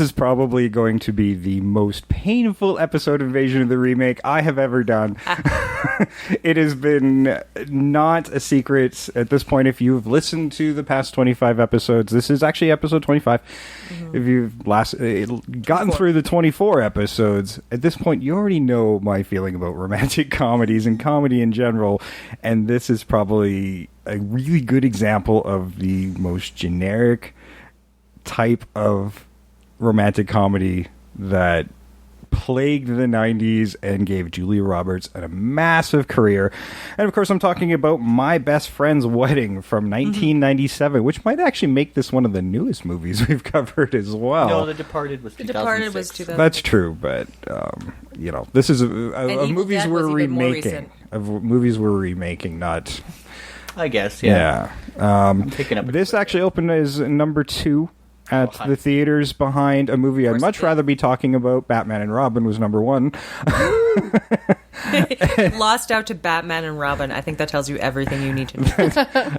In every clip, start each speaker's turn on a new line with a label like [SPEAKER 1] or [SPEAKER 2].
[SPEAKER 1] is probably going to be the most painful episode of Invasion of the Remake I have ever done. It has been not a secret at this point. If you've listened to the past 25 episodes, this is actually episode 25. If you've gotten through the 24 episodes, at this point, you already know my feeling about romantic comedies and comedy in general. And this is probably a really good example of the most generic type of romantic comedy that plagued the 90s and gave Julia Roberts a massive career. And of course, I'm talking about My Best Friend's Wedding from 1997, which might actually make this one of the newest movies we've covered as well.
[SPEAKER 2] No, The Departed was 2006.
[SPEAKER 3] The Departed was 2000.
[SPEAKER 1] That's true, but this is a movies we're remaking. Of movies we're remaking, not.
[SPEAKER 2] I guess, yeah. I'm picking up.
[SPEAKER 1] This actually opened as number 2 at the theaters behind a movie I'd much rather be talking about. Batman and Robin was number 1.
[SPEAKER 3] Lost out to Batman and Robin. I think that tells you everything you need to know.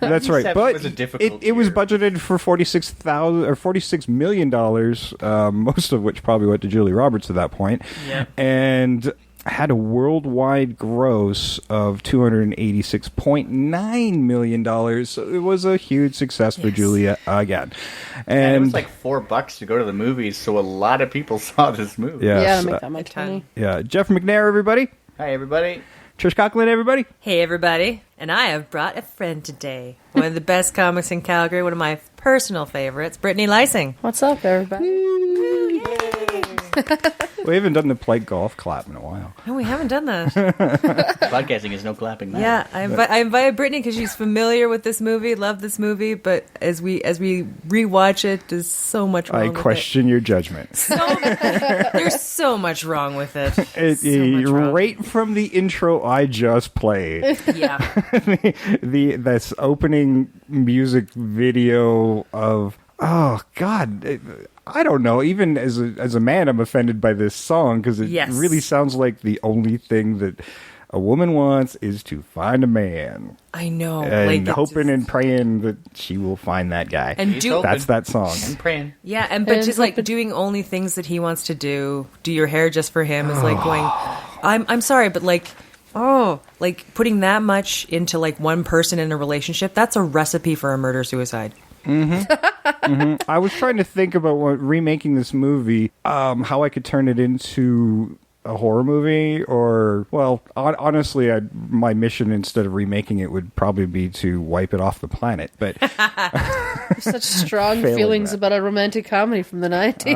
[SPEAKER 1] That's right. But
[SPEAKER 2] was a difficult
[SPEAKER 1] it was budgeted for $46 million, most of which probably went to Julia Roberts at that point.
[SPEAKER 3] Yeah.
[SPEAKER 1] And had a worldwide gross of $286.9 million. So it was a huge success for Julia again.
[SPEAKER 2] And it was like $4 to go to the movies, so a lot of people saw this movie.
[SPEAKER 1] Yes.
[SPEAKER 4] Yeah, to make that much money.
[SPEAKER 1] Yeah, Jeff McNair, everybody.
[SPEAKER 2] Hi, everybody.
[SPEAKER 1] Trish Coughlin, everybody.
[SPEAKER 3] Hey, everybody. And I have brought a friend today. One of the best comics in Calgary, one of my personal favorites, Brittany Lysing.
[SPEAKER 4] What's up, everybody?
[SPEAKER 1] We haven't done the polite golf clap in a while.
[SPEAKER 3] No, we haven't done that.
[SPEAKER 2] Podcasting is no clapping.
[SPEAKER 3] Yeah, I invited Brittany because she's familiar with this movie, love this movie, but as we rewatch it, there's so much wrong with it.
[SPEAKER 1] I question your judgment.
[SPEAKER 3] There's so much wrong with it.
[SPEAKER 1] Right from the intro I just played.
[SPEAKER 3] Yeah.
[SPEAKER 1] This opening music video of, oh, God, I don't know. Even as a man, I'm offended by this song because it really sounds like the only thing that a woman wants is to find a man.
[SPEAKER 3] I know.
[SPEAKER 1] And hoping and praying that she will find that guy.
[SPEAKER 3] And
[SPEAKER 1] that's that song.
[SPEAKER 2] And praying.
[SPEAKER 3] Yeah, but just like doing only things that he wants to do your hair just for him is like going, I'm sorry, but like putting that much into like one person in a relationship, that's a recipe for a murder-suicide.
[SPEAKER 1] I was trying to think about remaking this movie, how I could turn it into a horror movie, or, well, honestly, my mission instead of remaking it would probably be to wipe it off the planet. But
[SPEAKER 4] such strong feelings about a romantic comedy from the 90s.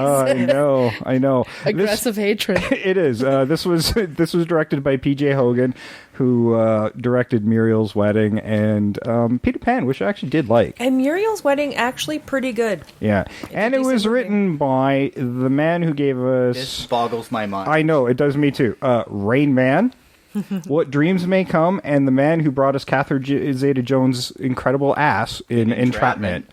[SPEAKER 1] I know.
[SPEAKER 4] Aggressive hatred.
[SPEAKER 1] It is. This was directed by P.J. Hogan, who directed Muriel's Wedding and Peter Pan, which I actually did like.
[SPEAKER 3] And Muriel's Wedding, actually pretty good.
[SPEAKER 1] Yeah. And it was written by the man who gave us...
[SPEAKER 2] This boggles my mind.
[SPEAKER 1] I know, it does me too. Rain Man, What Dreams May Come, and the man who brought us Catherine Zeta-Jones' incredible ass in Entrapment.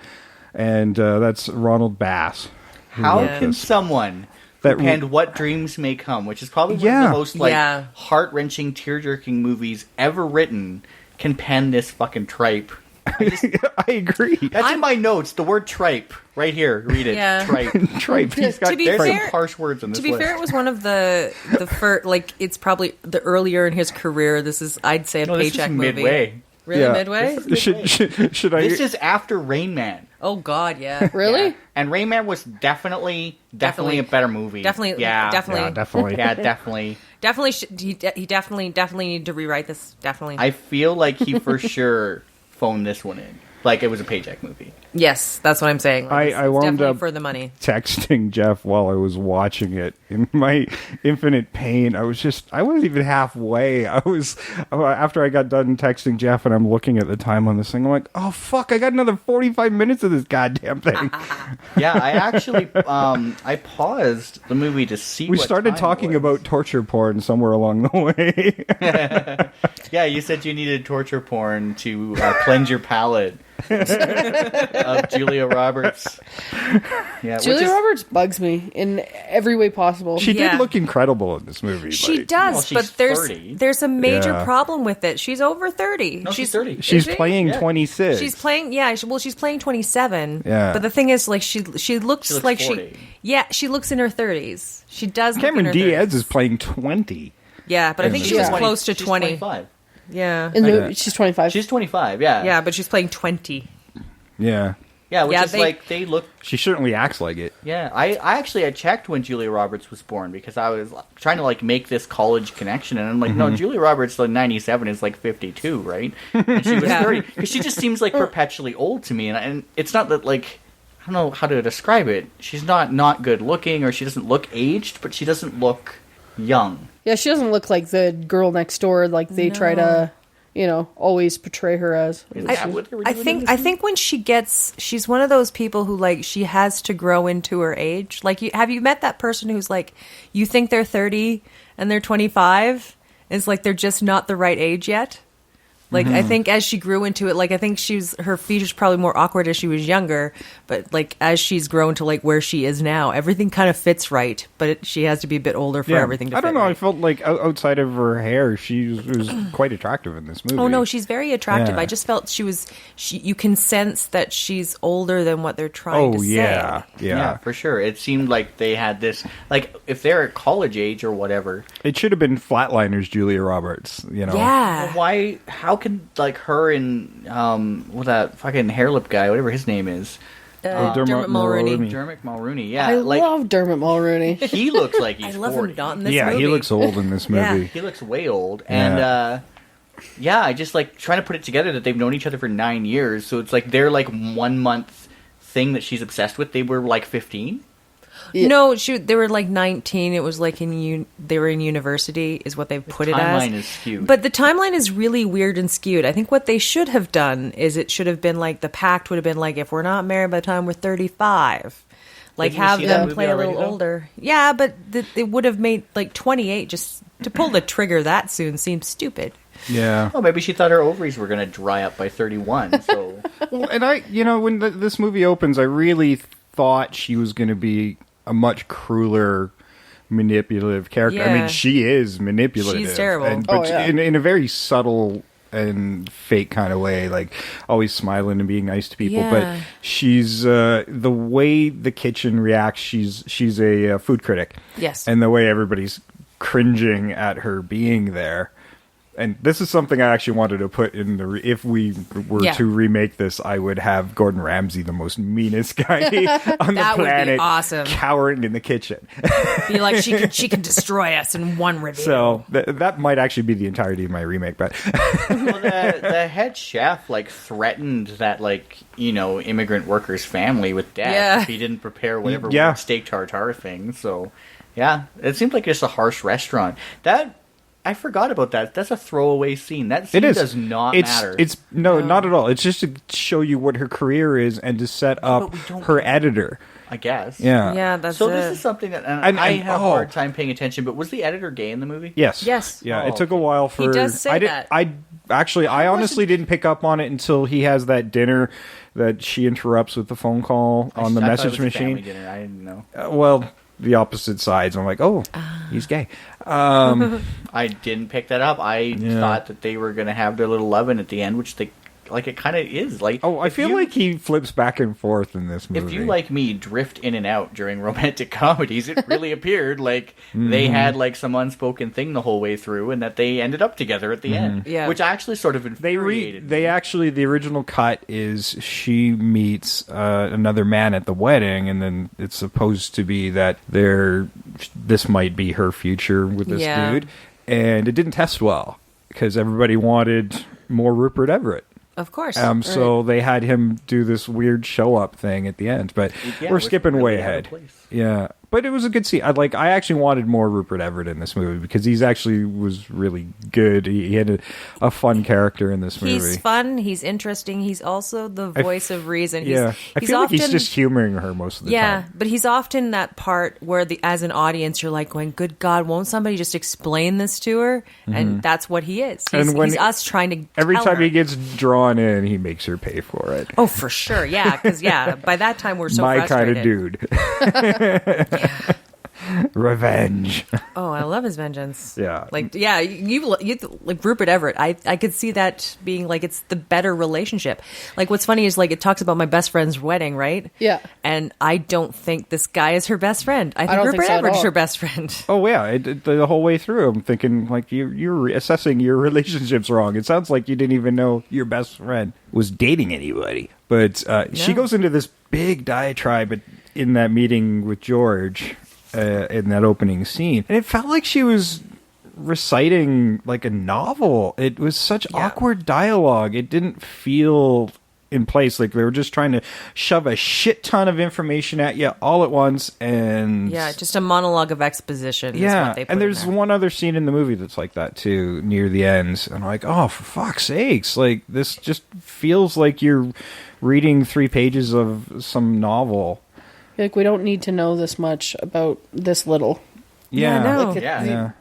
[SPEAKER 1] And that's Ronald Bass.
[SPEAKER 2] How can someone... And What Dreams May Come, which is probably one of the most heart-wrenching, tear-jerking movies ever written, can pen this fucking tripe.
[SPEAKER 1] I agree.
[SPEAKER 2] That's in my notes. The word tripe, right here. Read it.
[SPEAKER 3] Yeah.
[SPEAKER 2] Tripe.
[SPEAKER 1] Tripe.
[SPEAKER 2] There's some harsh words in this.
[SPEAKER 3] To be fair, it was one of the first. Like, it's probably the earlier in his career. This is, I'd say, a paycheck movie.
[SPEAKER 2] Midway.
[SPEAKER 3] Really, midway?
[SPEAKER 1] Should I?
[SPEAKER 2] This is after Rain Man.
[SPEAKER 3] Oh God, yeah.
[SPEAKER 4] Really?
[SPEAKER 2] Yeah. And Rain Man was definitely a better movie.
[SPEAKER 3] Definitely.
[SPEAKER 2] Yeah,
[SPEAKER 1] definitely.
[SPEAKER 2] Yeah, definitely.
[SPEAKER 3] He definitely need to rewrite this. Definitely.
[SPEAKER 2] I feel like he for sure phoned this one in. Like it was a paycheck movie.
[SPEAKER 3] Yes, that's what I'm saying. Like,
[SPEAKER 1] I wound
[SPEAKER 3] definitely
[SPEAKER 1] up
[SPEAKER 3] for the money.
[SPEAKER 1] Texting Jeff while I was watching it in my infinite pain. I wasn't even halfway. After I got done texting Jeff and I'm looking at the time on this thing, I'm like, oh fuck, I got another 45 minutes of this goddamn thing.
[SPEAKER 2] Yeah, I actually I paused the movie to see.
[SPEAKER 1] We started talking about torture porn somewhere along the way.
[SPEAKER 2] Yeah, you said you needed torture porn to cleanse your palate. of Julia Roberts.
[SPEAKER 4] Yeah, Julia Roberts bugs me in every way possible.
[SPEAKER 1] She did look incredible in this movie.
[SPEAKER 3] She does, but there's a major problem with it. She's over 30.
[SPEAKER 2] No, she's 30.
[SPEAKER 1] She's playing 26.
[SPEAKER 3] She's playing, she's playing 27.
[SPEAKER 1] Yeah.
[SPEAKER 3] But the thing is, like, she looks like
[SPEAKER 2] 40.
[SPEAKER 3] she looks in her 30s. She does.
[SPEAKER 1] Cameron
[SPEAKER 3] look in her
[SPEAKER 1] Diaz
[SPEAKER 3] 30s.
[SPEAKER 1] is playing 20.
[SPEAKER 3] Yeah, but I think she was close to 20.
[SPEAKER 2] She's 25.
[SPEAKER 3] Yeah.
[SPEAKER 4] She's 25.
[SPEAKER 2] She's 25, yeah.
[SPEAKER 3] Yeah, but she's playing 20.
[SPEAKER 1] Yeah.
[SPEAKER 2] Yeah, which is like, they look...
[SPEAKER 1] She certainly acts like it.
[SPEAKER 2] Yeah, I checked when Julia Roberts was born because I was trying to, like, make this college connection, and I'm like, no, Julia Roberts, like, 97 is, like, 52, right? And she was 30. Because she just seems, like, perpetually old to me, and it's not that, like... I don't know how to describe it. She's not good looking, or she doesn't look aged, but she doesn't look young.
[SPEAKER 4] Yeah, she doesn't look like the girl next door like they try to, always portray her as.
[SPEAKER 3] I think when she's one of those people who, like, she has to grow into her age. Like, have you met that person who's like, you think they're 30 and they're 25? And it's like they're just not the right age yet. Like, I think as she grew into it, like, I think her features probably more awkward as she was younger, but, like, as she's grown to, like, where she is now, everything kind of fits right, but she has to be you for everything to fit.
[SPEAKER 1] I don't know,
[SPEAKER 3] right.
[SPEAKER 1] I felt like outside of her hair, she was quite attractive in this movie.
[SPEAKER 3] Oh, no, she's very attractive.
[SPEAKER 1] Yeah.
[SPEAKER 3] I just felt you can sense that she's older than what they're trying to say.
[SPEAKER 1] Yeah,
[SPEAKER 2] for sure. It seemed like they had this, like, if they're at college age or whatever.
[SPEAKER 1] It should have been Flatliners Julia Roberts,
[SPEAKER 3] Yeah.
[SPEAKER 2] Well, why, how can, like, her and, that fucking hair lip guy, whatever his name is.
[SPEAKER 3] Dermont Mulroney.
[SPEAKER 2] Dermont Mulroney, yeah.
[SPEAKER 4] I love Dermont Mulroney.
[SPEAKER 2] He looks like he's 40.
[SPEAKER 3] I love him not in this movie.
[SPEAKER 1] Yeah, he looks old in this movie.
[SPEAKER 2] He looks way old. And, I just, like, trying to put it together that they've known each other for 9 years. So it's like their, like, 1 month thing that she's obsessed with. They were, like, 15.
[SPEAKER 4] Yeah.
[SPEAKER 3] No, they were like 19. It was like they were in university, is what they put it as.
[SPEAKER 2] The timeline is skewed.
[SPEAKER 3] But the timeline is really weird and skewed. I think what they should have done is it should have been like the pact would have been like, if we're not married by the time we're 35, like have them play a little older. Yeah, but it would have made like 28 just to pull the trigger that soon seems stupid.
[SPEAKER 1] Yeah.
[SPEAKER 2] Oh, maybe she thought her ovaries were going to dry up by 31. So.
[SPEAKER 1] Well, and when this movie opens, I really thought she was going to be a much crueler, manipulative character.
[SPEAKER 3] Yeah.
[SPEAKER 1] I mean, she is manipulative.
[SPEAKER 3] She's terrible.
[SPEAKER 1] But in a very subtle and fake kind of way, like always smiling and being nice to people.
[SPEAKER 3] Yeah.
[SPEAKER 1] But she's the way the kitchen reacts. She's a food critic.
[SPEAKER 3] Yes,
[SPEAKER 1] and the way everybody's cringing at her being there. And this is something I actually wanted to put in if we were to remake this, I would have Gordon Ramsay, the most meanest guy on the
[SPEAKER 3] that
[SPEAKER 1] planet,
[SPEAKER 3] would be awesome,
[SPEAKER 1] cowering in the kitchen.
[SPEAKER 3] Be like, she can destroy us in one review.
[SPEAKER 1] So that might actually be the entirety of my remake. But
[SPEAKER 2] well, the head chef like threatened that immigrant worker's family with death if he didn't prepare whatever steak tartare thing. So yeah, it seemed like just a harsh restaurant. I forgot about that. That's a throwaway scene. That scene does not matter.
[SPEAKER 1] No, not at all. It's just to show you what her career is and to set up her editor.
[SPEAKER 2] I guess.
[SPEAKER 1] Yeah.
[SPEAKER 3] Yeah, that's
[SPEAKER 2] so
[SPEAKER 3] it.
[SPEAKER 2] This is something that I have a hard time paying attention, but was the editor gay in the movie?
[SPEAKER 1] Yes.
[SPEAKER 3] Yeah,
[SPEAKER 1] it took a while for...
[SPEAKER 3] He does say that.
[SPEAKER 1] I honestly didn't pick up on it until he has that dinner that she interrupts with the phone call on the message machine.
[SPEAKER 2] Family dinner. I didn't know.
[SPEAKER 1] Well, the opposite sides. I'm like, he's gay.
[SPEAKER 2] I didn't pick that up. I thought that they were going to have their little loving at the end, which it kind of is.
[SPEAKER 1] I feel like he flips back and forth in this movie.
[SPEAKER 2] If you, like me, drift in and out during romantic comedies, it really appeared like they had like some unspoken thing the whole way through, and that they ended up together at the end.
[SPEAKER 3] Yeah.
[SPEAKER 2] Which actually sort of infuriated me.
[SPEAKER 1] The original cut is she meets another man at the wedding, and then it's supposed to be that this might be her future with this dude, and it didn't test well because everybody wanted more Rupert Everett.
[SPEAKER 3] Of course.
[SPEAKER 1] So they had him do this weird show-up thing at the end. But we're skipping way ahead. Yeah. But it was a good scene. I actually wanted more Rupert Everett in this movie because he's actually was really good. He had a fun character in this movie.
[SPEAKER 3] He's fun. He's interesting. He's also the voice of reason.
[SPEAKER 1] I feel like he's just humoring her most of the time.
[SPEAKER 3] Yeah, but he's often that part where as an audience, you're like going, good God, won't somebody just explain this to her? And that's what he is. He's us trying to
[SPEAKER 1] every
[SPEAKER 3] tell
[SPEAKER 1] time
[SPEAKER 3] her.
[SPEAKER 1] he gets drawn in, he makes her pay for it.
[SPEAKER 3] Oh, for sure. Yeah, because, by that time, we're so
[SPEAKER 1] My
[SPEAKER 3] frustrated.
[SPEAKER 1] kind of dude. Revenge.
[SPEAKER 3] Oh, I love his vengeance.
[SPEAKER 1] Yeah.
[SPEAKER 3] You like Rupert Everett. I could see that being like it's the better relationship. Like what's funny is like it talks about my best friend's wedding, right?
[SPEAKER 4] Yeah.
[SPEAKER 3] And I don't think this guy is her best friend. I think
[SPEAKER 4] don't
[SPEAKER 3] Rupert
[SPEAKER 4] think so at
[SPEAKER 3] Everett is
[SPEAKER 4] all.
[SPEAKER 3] her best friend.
[SPEAKER 1] Oh yeah, the whole way through, I'm thinking like you're assessing your relationships wrong. It sounds like you didn't even know your best friend was dating anybody. But she goes into this big diatribe in that meeting with George in that opening scene, and it felt like she was reciting like a novel. It was such awkward dialogue. It didn't feel in place. Like they were just trying to shove a shit ton of information at you all at once, and
[SPEAKER 3] just a monologue of exposition.
[SPEAKER 1] Yeah,
[SPEAKER 3] is what they put
[SPEAKER 1] and there's
[SPEAKER 3] in there.
[SPEAKER 1] one other scene in the movie that's like that too, near the end. And I'm like, oh, for fuck's sakes! Like this just feels like you're reading 3 pages of some novel.
[SPEAKER 4] Like, we don't need to know this much about this little.
[SPEAKER 1] Yeah,
[SPEAKER 3] no.
[SPEAKER 4] Like,
[SPEAKER 1] yeah.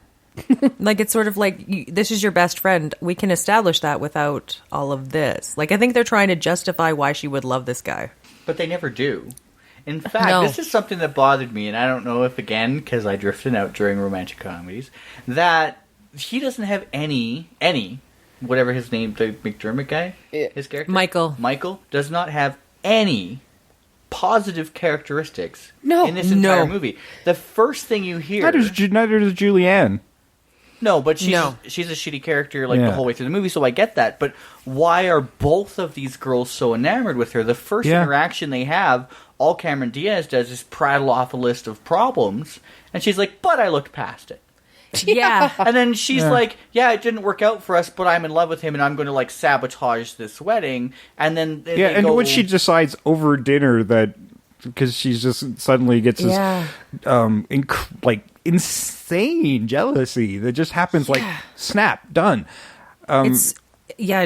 [SPEAKER 3] Like it's sort of like this is your best friend. We can establish that without all of this. Like I think they're trying to justify why she would love this guy.
[SPEAKER 2] But they never do. In fact,
[SPEAKER 3] No.
[SPEAKER 2] this is something that bothered me, and I don't know if, again, because I drifted out during romantic comedies, that he doesn't have any, whatever his name, the McDermott guy, his character? Michael does not have any positive characteristics in this entire movie. The first thing you hear...
[SPEAKER 1] Neither does Julianne.
[SPEAKER 2] No, but she's a shitty character the whole way through the movie, so I get that. But why are both of these girls so enamored with her? The first interaction they have, all Cemeron Diaz does is prattle off a list of problems, and she's like, but I looked past it.
[SPEAKER 3] Yeah.
[SPEAKER 2] And then she's like, it didn't work out for us, but I'm in love with him, and I'm going to, sabotage this wedding. And then
[SPEAKER 1] when she decides over dinner that... Because she's just suddenly gets this, insane jealousy that just happens snap, done.
[SPEAKER 3] I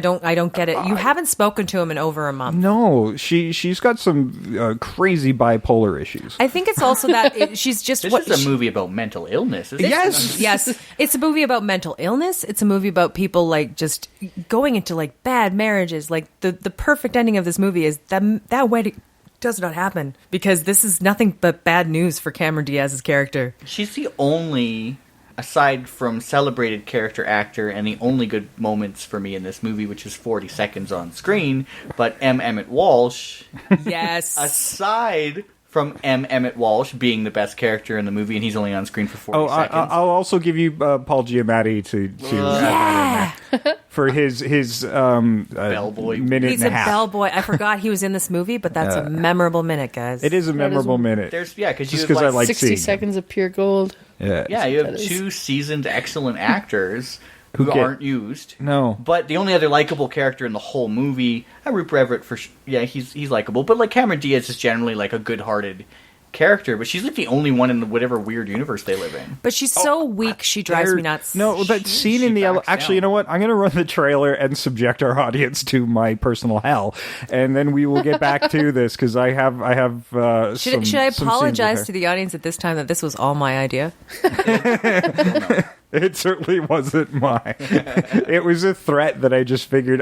[SPEAKER 3] don't get it. You haven't spoken to him in over a month.
[SPEAKER 1] No, she's got some crazy bipolar issues.
[SPEAKER 3] I think it's also that she's just...
[SPEAKER 2] This is a movie about mental illness, isn't it?
[SPEAKER 3] Yes. It's a movie about mental illness. It's a movie about people just going into bad marriages. The perfect ending of this movie is that wedding does not happen because this is nothing but bad news for Cemeron Diaz's character.
[SPEAKER 2] She's the only, aside from celebrated character actor, and the only good moments for me in this movie, which is 40 seconds on screen, but M. Emmett Walsh.
[SPEAKER 3] Yes.
[SPEAKER 2] Aside from M. Emmett Walsh being the best character in the movie, and he's only on screen for 40 seconds.
[SPEAKER 1] I'll also give you Paul Giamatti to add that in there. For his
[SPEAKER 2] bellboy
[SPEAKER 1] minute
[SPEAKER 3] He's
[SPEAKER 1] and a half.
[SPEAKER 3] bellboy. I forgot he was in this movie, but that's a memorable minute, guys.
[SPEAKER 1] It is a memorable minute.
[SPEAKER 2] Because
[SPEAKER 1] I like
[SPEAKER 4] 60
[SPEAKER 1] seeing
[SPEAKER 4] seconds of pure gold.
[SPEAKER 2] Yeah, you have 2 seasoned, excellent actors who aren't used.
[SPEAKER 1] No.
[SPEAKER 2] But the only other likable character in the whole movie, Rupert Everett, he's likable. But Cemeron Diaz is generally a good-hearted character, but she's the only one in whatever weird universe they live in.
[SPEAKER 3] But she's so weak, she drives me nuts.
[SPEAKER 1] No, that scene in the... Actually, you know what? I'm going to run the trailer and subject our audience to my personal hell, and then we will get back to this, because I have
[SPEAKER 3] Should I apologize to the audience at this time that this was all my idea?
[SPEAKER 1] It certainly wasn't mine. It was a threat that I just figured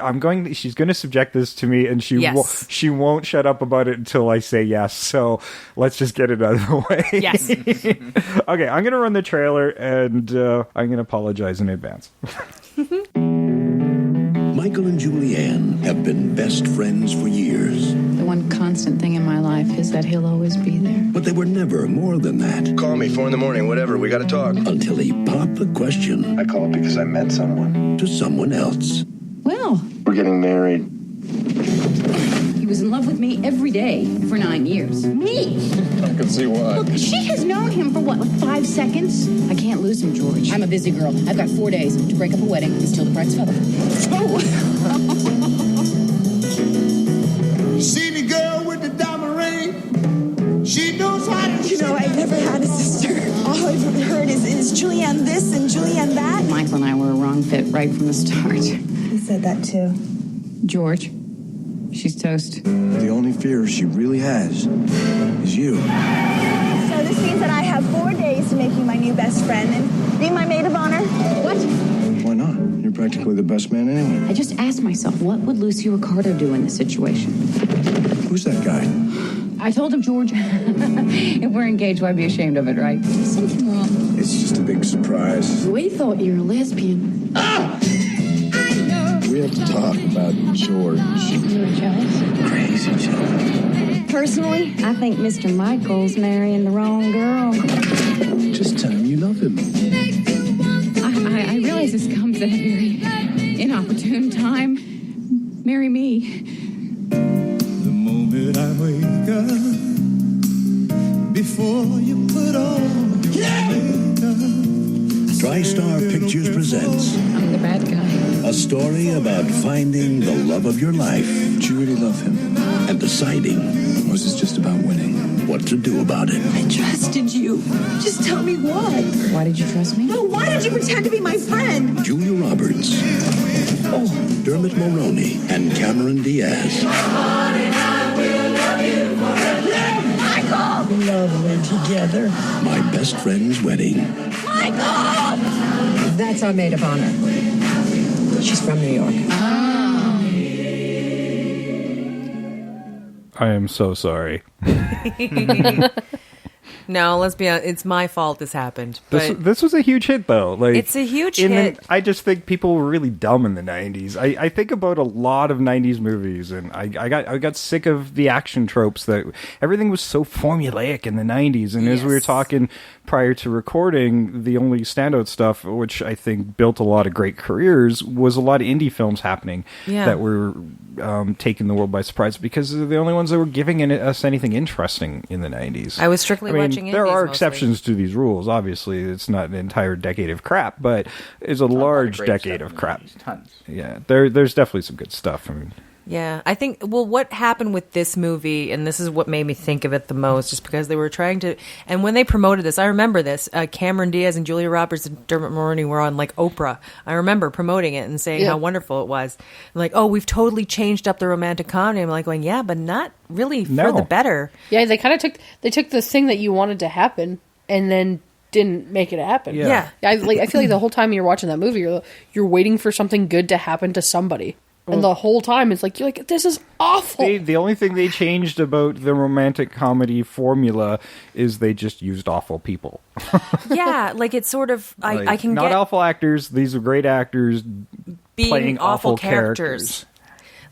[SPEAKER 1] she's going to subject this to me, and she won't shut up about it until I say yes. So let's just get it out of the way.
[SPEAKER 3] Yes.
[SPEAKER 1] Okay, I'm going to run the trailer, and I'm going to apologize in advance.
[SPEAKER 5] Michael and Julianne have been best friends for years.
[SPEAKER 6] The one constant thing in my life is that he'll always be there.
[SPEAKER 5] But they were never more than that.
[SPEAKER 7] Call me, 4 a.m, whatever, we gotta talk.
[SPEAKER 5] Until he popped the question.
[SPEAKER 7] I called because I met someone.
[SPEAKER 5] To someone else.
[SPEAKER 6] Well,
[SPEAKER 7] We're getting married.
[SPEAKER 6] he was in love with me every day for 9 years. Me?
[SPEAKER 7] I can see why.
[SPEAKER 6] Look, she has known him for 5 seconds? I can't lose him, George. I'm a busy girl. I've got 4 days to break up a wedding and steal the bride's feather.
[SPEAKER 8] See the girl with the diamond ring? She knows how to...
[SPEAKER 9] I never had a
[SPEAKER 8] Is Julianne this and Julianne that?
[SPEAKER 6] Michael and I were a wrong fit right from the start.
[SPEAKER 8] He said that too.
[SPEAKER 6] George, she's toast.
[SPEAKER 5] The only fear she really has is you.
[SPEAKER 8] So this means that I have 4 days to make you my new best friend and be my maid of honor?
[SPEAKER 6] What?
[SPEAKER 5] Why not? You're practically the best man anyway.
[SPEAKER 6] I just asked myself, what would Lucy Ricardo do in this situation?
[SPEAKER 5] Who's that guy?
[SPEAKER 6] I told him, George, if we're engaged, why be ashamed of it, right? Something wrong.
[SPEAKER 5] It's just a big surprise.
[SPEAKER 6] We thought you were a lesbian.
[SPEAKER 5] We have to talk about George.
[SPEAKER 6] You were jealous?
[SPEAKER 5] Crazy jealous.
[SPEAKER 6] Personally, I think Mr. Michael's marrying the wrong girl.
[SPEAKER 5] Just tell him you love him.
[SPEAKER 6] I realize this comes at a very inopportune time. Marry me.
[SPEAKER 9] The moment I wake up, before you put on your makeup.
[SPEAKER 5] TriStar Pictures presents
[SPEAKER 6] I'm the bad guy.
[SPEAKER 5] a story about finding the love of your life. Do you really love him? And deciding, was this just about winning? What to do about it.
[SPEAKER 8] I trusted you. Just tell me why.
[SPEAKER 6] Why did you trust me?
[SPEAKER 8] No, why did you pretend to be my friend?
[SPEAKER 5] Julia Roberts. Oh, Dermont Mulroney and Cemeron Diaz.
[SPEAKER 8] Michael!
[SPEAKER 10] Lovely together.
[SPEAKER 5] My best friend's wedding.
[SPEAKER 8] Michael!
[SPEAKER 10] That's our maid of honor. She's from New York.
[SPEAKER 1] I am so sorry.
[SPEAKER 3] No, let's be honest. It's my fault this happened. But
[SPEAKER 1] This was a huge hit, though. Like,
[SPEAKER 3] it's a huge hit.
[SPEAKER 1] I just think people were really dumb in the 90s. I think about a lot of 90s movies, and I got sick of the action tropes that everything was so formulaic in the 90s. And as we were talking prior to recording, the only standout stuff, which I think built a lot of great careers, was a lot of indie films happening that were taking the world by surprise, because they're the only ones that were giving us anything interesting in the 90s.
[SPEAKER 3] I was strictly watching
[SPEAKER 1] there are
[SPEAKER 3] indies
[SPEAKER 1] exceptions to these rules. Obviously, it's not an entire decade of crap, but it's a large decade of crap.
[SPEAKER 2] Tons.
[SPEAKER 1] Yeah, there's definitely some good stuff. I mean,
[SPEAKER 3] yeah, I think, well, what happened with this movie, and this is what made me think of it the most, just because they were trying to, and when they promoted this, I remember this, Cemeron Diaz and Julia Roberts and Dermont Mulroney were on, like, Oprah. I remember promoting it and saying how wonderful it was. And like, oh, we've totally changed up the romantic comedy. I'm like going, yeah, but not really for the better.
[SPEAKER 4] Yeah, they kind of took the thing that you wanted to happen and then didn't make it happen.
[SPEAKER 3] Yeah.
[SPEAKER 4] I feel like the whole time you're watching that movie, you're waiting for something good to happen to somebody. And the whole time it's like, you're like, this is awful.
[SPEAKER 1] The only thing they changed about the romantic comedy formula is they just used awful people.
[SPEAKER 3] Yeah, like it's sort of, I can
[SPEAKER 1] not
[SPEAKER 3] get
[SPEAKER 1] awful actors. These are great actors
[SPEAKER 3] being
[SPEAKER 1] playing
[SPEAKER 3] awful characters.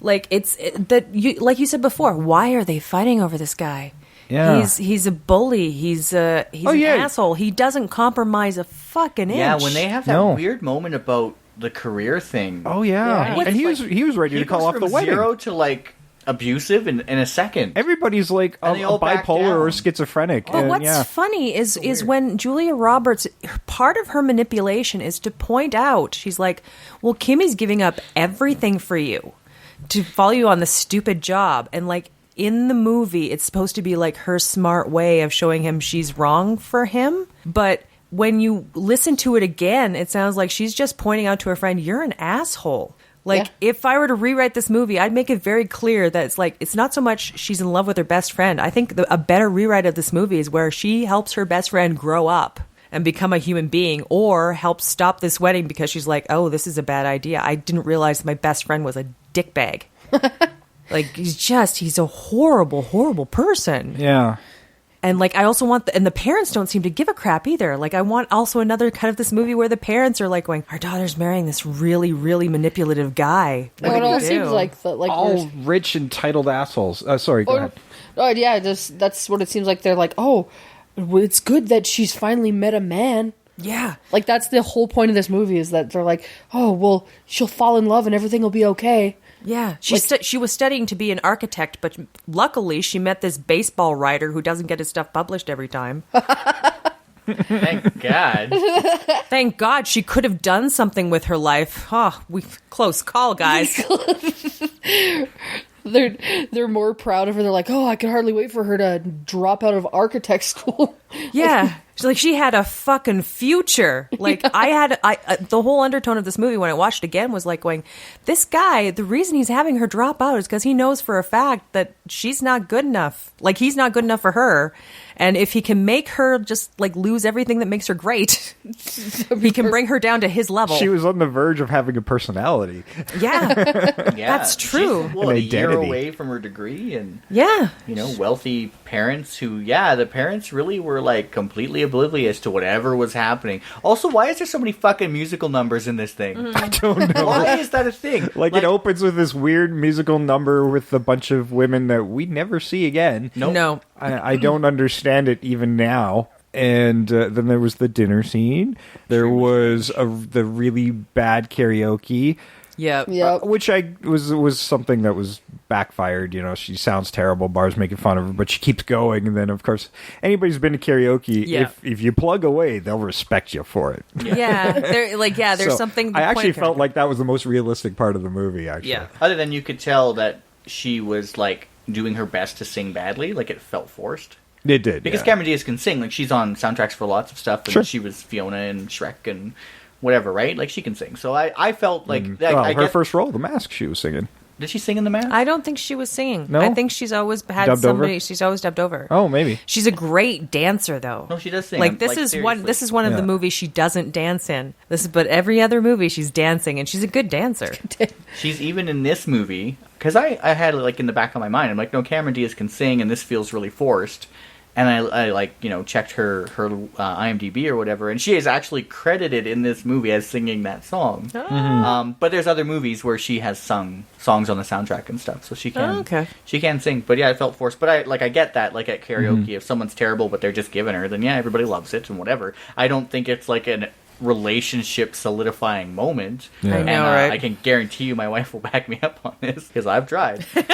[SPEAKER 3] Like like you said before, why are they fighting over this guy?
[SPEAKER 1] Yeah.
[SPEAKER 3] He's a bully. He's an asshole. He doesn't compromise a fucking inch.
[SPEAKER 2] Yeah, when they have that weird moment about the career thing.
[SPEAKER 1] Oh yeah, and he was ready to call off the wedding.
[SPEAKER 2] Zero to like abusive in a second.
[SPEAKER 1] Everybody's like a bipolar or schizophrenic.
[SPEAKER 3] But what's funny is when Julia Roberts, part of her manipulation is to point out, she's like, well, Kimmy's giving up everything for you to follow you on the stupid job, and like in the movie it's supposed to be like her smart way of showing him she's wrong for him, but when you listen to it again, it sounds like she's just pointing out to her friend, you're an asshole. Like, if I were to rewrite this movie, I'd make it very clear that it's like, it's not so much she's in love with her best friend. I think a better rewrite of this movie is where she helps her best friend grow up and become a human being, or helps stop this wedding because she's like, oh, this is a bad idea. I didn't realize my best friend was a dickbag. Like, he's a horrible, horrible person.
[SPEAKER 1] Yeah.
[SPEAKER 3] And like, I also want, and the parents don't seem to give a crap either. Like, I want also another kind of this movie where the parents are like going, our daughter's marrying this really, really manipulative guy.
[SPEAKER 4] Well, it all seems like
[SPEAKER 1] all rich, entitled assholes. Sorry, go ahead.
[SPEAKER 4] Oh yeah, that's what it seems like. They're like, oh, it's good that she's finally met a man.
[SPEAKER 3] Yeah,
[SPEAKER 4] like that's the whole point of this movie, is that they're like, oh, well, she'll fall in love and everything will be okay.
[SPEAKER 3] Yeah, she was studying to be an architect, but luckily she met this baseball writer who doesn't get his stuff published every time.
[SPEAKER 2] Thank God.
[SPEAKER 3] Thank God, she could have done something with her life. Oh, close call, guys.
[SPEAKER 4] They're more proud of her. They're like, oh, I can hardly wait for her to drop out of architect school.
[SPEAKER 3] Yeah. She's like, she had a fucking future. Like, the whole undertone of this movie when I watched it again was like going, this guy, the reason he's having her drop out is because he knows for a fact that she's not good enough. Like, he's not good enough for her. And if he can make her just like lose everything that makes her great, he can bring her down to his level.
[SPEAKER 1] She was on the verge of having a personality.
[SPEAKER 3] Yeah, that's true.
[SPEAKER 2] She's, a year away from her degree, and wealthy parents who, the parents really were like completely oblivious to whatever was happening. Also, why is there so many fucking musical numbers in this thing?
[SPEAKER 1] I don't know.
[SPEAKER 2] Why is that a thing?
[SPEAKER 1] Like it opens with this weird musical number with a bunch of women that we never see again.
[SPEAKER 2] Nope.
[SPEAKER 3] No.
[SPEAKER 1] I don't understand it even now. And then there was the dinner scene. There was the really bad karaoke.
[SPEAKER 3] Yep.
[SPEAKER 1] Which was something that was backfired. She sounds terrible. Bar's making fun of her, but she keeps going. And then, of course, anybody's been to karaoke, if you plug away, they'll respect you for it.
[SPEAKER 3] Yeah. There's something.
[SPEAKER 1] I actually felt like that was the most realistic part of the movie, actually.
[SPEAKER 2] Yeah. Other than you could tell that she was like doing her best to sing badly, like it felt forced.
[SPEAKER 1] It did,
[SPEAKER 2] because Cemeron Diaz can sing. Like, she's on soundtracks for lots of stuff, and she was Fiona and Shrek and whatever, right? Like, she can sing. So I felt like
[SPEAKER 1] her first role, The Mask, she was singing.
[SPEAKER 2] Did she sing in The Mask?
[SPEAKER 3] I don't think she was singing.
[SPEAKER 1] No?
[SPEAKER 3] I think she's always had
[SPEAKER 1] dubbed
[SPEAKER 3] somebody.
[SPEAKER 1] Over?
[SPEAKER 3] She's always dubbed over.
[SPEAKER 1] Oh, maybe.
[SPEAKER 3] She's a great dancer, though.
[SPEAKER 2] No, she does sing.
[SPEAKER 3] Like, this is one of the movies she doesn't dance in. But every other movie she's dancing, and she's a good dancer.
[SPEAKER 2] She's even in this movie, because I had it like in the back of my mind. I'm like, no, Cemeron Diaz can sing, and this feels really forced. And I checked her IMDb or whatever, and she is actually credited in this movie as singing that song.
[SPEAKER 3] Oh.
[SPEAKER 2] But there's other movies where she has sung songs on the soundtrack and stuff, so she can she can sing. But yeah, it felt forced. But I get that, like at karaoke, if someone's terrible but they're just giving her, then everybody loves it and whatever. I don't think it's like an relationship solidifying moment.
[SPEAKER 3] Yeah. I know, right?
[SPEAKER 2] I can guarantee you my wife will back me up on this because I've tried. But,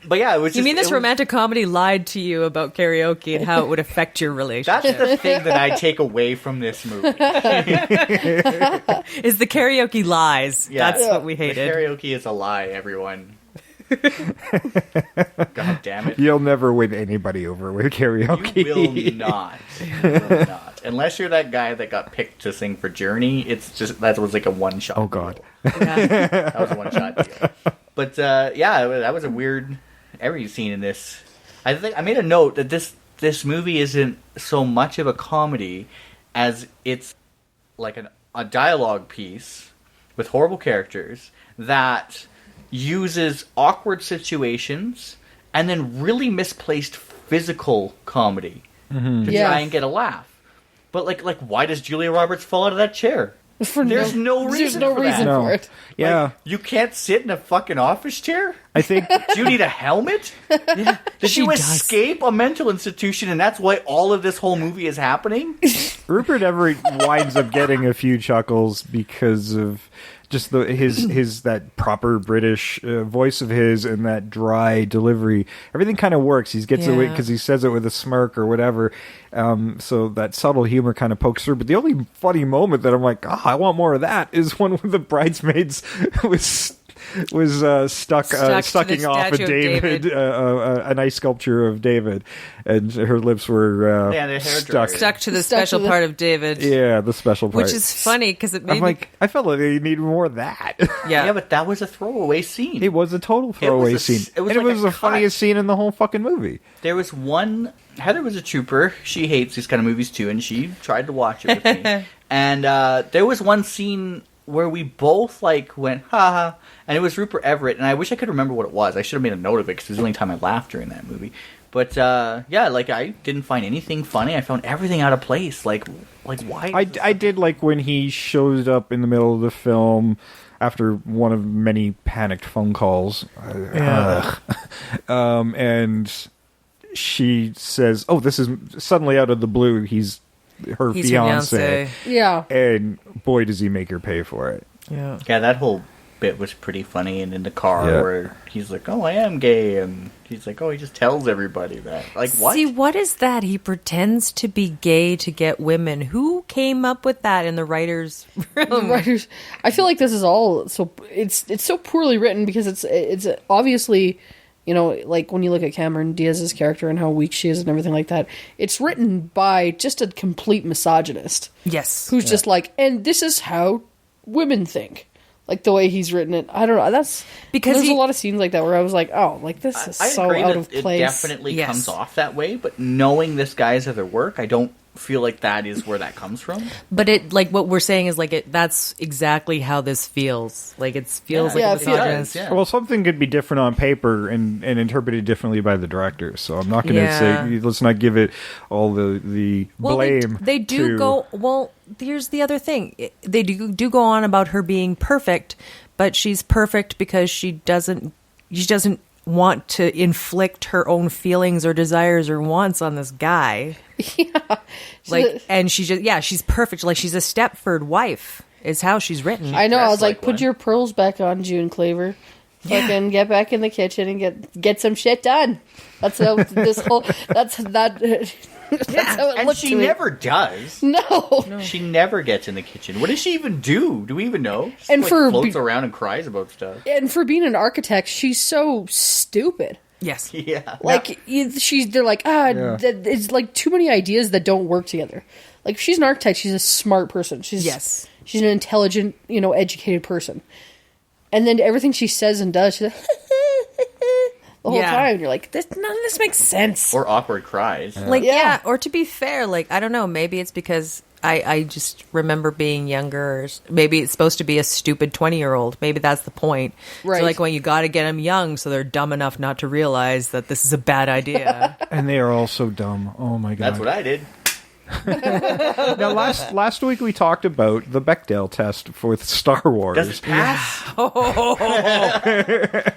[SPEAKER 2] but yeah, it was.
[SPEAKER 3] You mean this romantic comedy lied to you about karaoke and how it would affect your relationship?
[SPEAKER 2] That's the thing that I take away from this movie.
[SPEAKER 3] Is the karaoke lies.
[SPEAKER 2] Yeah.
[SPEAKER 3] That's what we hated.
[SPEAKER 2] The karaoke is a lie, everyone. God damn it.
[SPEAKER 1] You'll never win anybody over with karaoke.
[SPEAKER 2] You will not. You will not. Unless you're that guy that got picked to sing for Journey, that was like a one-shot
[SPEAKER 1] Oh, God.
[SPEAKER 2] That was a one-shot deal. But, that was a weird every scene in this. I think I made a note that this movie isn't so much of a comedy as it's like a dialogue piece with horrible characters that uses awkward situations and then really misplaced physical comedy to try and get a laugh. But like why does Julia Roberts fall out of that chair? There's no reason for it.
[SPEAKER 1] Yeah.
[SPEAKER 2] Like, you can't sit in a fucking office chair?
[SPEAKER 1] I think...
[SPEAKER 2] Do you need a helmet? Yeah. Did you escape a mental institution and that's why all of this whole movie is happening?
[SPEAKER 1] Rupert Everett winds up getting a few chuckles because of just his that proper British voice of his and that dry delivery. Everything kind of works. He gets it because he says it with a smirk or whatever. So that subtle humor kind of pokes through. But the only funny moment that I'm like, I want more of that is one where the bridesmaids was sucking off a David. An ice sculpture of David, and her lips were
[SPEAKER 3] stuck to the special part of David.
[SPEAKER 1] Yeah, the special part,
[SPEAKER 3] which is funny because it made me...
[SPEAKER 1] I felt like they need more of that.
[SPEAKER 2] Yeah, but that was a throwaway scene.
[SPEAKER 1] It was a total throwaway scene. It was the funniest scene in the whole fucking movie.
[SPEAKER 2] There was one. Heather was a trooper. She hates these kind of movies too, and she tried to watch it with me. And there was one scene where we both went ha ha, and it was Rupert Everett, and I wish I could remember what it was. I should have made a note of it because it was the only time I laughed during that movie. But I didn't find anything funny. I found everything out of place. Like why?
[SPEAKER 1] I did like when he shows up in the middle of the film after one of many panicked phone calls, and she says, "Oh, this is suddenly out of the blue. He's her fiance."
[SPEAKER 4] Yeah.
[SPEAKER 1] And boy, does he make her pay for it.
[SPEAKER 3] Yeah.
[SPEAKER 2] Yeah, that whole bit was pretty funny. And in the car where he's like, "Oh, I am gay," and he's like, "Oh, he just tells everybody that." Like, what?
[SPEAKER 3] See, what is that? He pretends to be gay to get women. Who came up with that in the writers' room?
[SPEAKER 4] I feel like this is all so it's so poorly written because it's obviously, you know, like when you look at Cemeron Diaz's character and how weak she is and everything like that, it's written by just a complete misogynist.
[SPEAKER 3] Yes.
[SPEAKER 4] Who's just like, and this is how women think. Like the way he's written it, I don't know. That's because there's a lot of scenes like that where I was like, "Oh, like this is so out of place."
[SPEAKER 2] It definitely comes off that way, but knowing this guy's other work, I don't feel like that is where that comes from.
[SPEAKER 3] But it, like, what we're saying is, like, that's exactly how this feels. Like, it feels like a misogynist.
[SPEAKER 2] Yeah.
[SPEAKER 1] Well, something could be different on paper and interpreted differently by the director. So I'm not going to say, let's not give it all the blame.
[SPEAKER 3] They do go, well, here's the other thing. They do go on about her being perfect, but she's perfect because she doesn't want to inflict her own feelings or desires or wants on this guy.
[SPEAKER 4] Yeah.
[SPEAKER 3] And she's perfect. Like, she's a Stepford wife is how she's written.
[SPEAKER 4] I know. I was like, put your pearls back on, June Cleaver. Fucking get back in the kitchen and get some shit done. That's how this whole. That's that. That's how it
[SPEAKER 2] and
[SPEAKER 4] looks
[SPEAKER 2] she
[SPEAKER 4] to me.
[SPEAKER 2] never does.
[SPEAKER 4] No,
[SPEAKER 2] she never gets in the kitchen. What does she even do? Do we even know? She
[SPEAKER 4] and
[SPEAKER 2] like,
[SPEAKER 4] for
[SPEAKER 2] floats around and cries about stuff.
[SPEAKER 4] And for being an architect, she's so stupid.
[SPEAKER 3] Yes.
[SPEAKER 2] Yeah.
[SPEAKER 4] Like they're like it's like too many ideas that don't work together. Like if she's an architect, she's a smart person. She's an intelligent, educated person. And then everything she says and does, she's like, the whole time. You're like, none of this makes sense.
[SPEAKER 2] Or awkward cries.
[SPEAKER 3] Or to be fair, like, I don't know, maybe it's because I just remember being younger. Or maybe it's supposed to be a stupid 20-year-old. Maybe that's the point.
[SPEAKER 4] Right.
[SPEAKER 3] So, like, when you got to get them young so they're dumb enough not to realize that this is a bad idea.
[SPEAKER 1] And they are all so dumb. Oh, my God.
[SPEAKER 2] That's what I did.
[SPEAKER 1] Now, last week we talked about the Bechdel test for Star Wars.
[SPEAKER 2] Does it pass?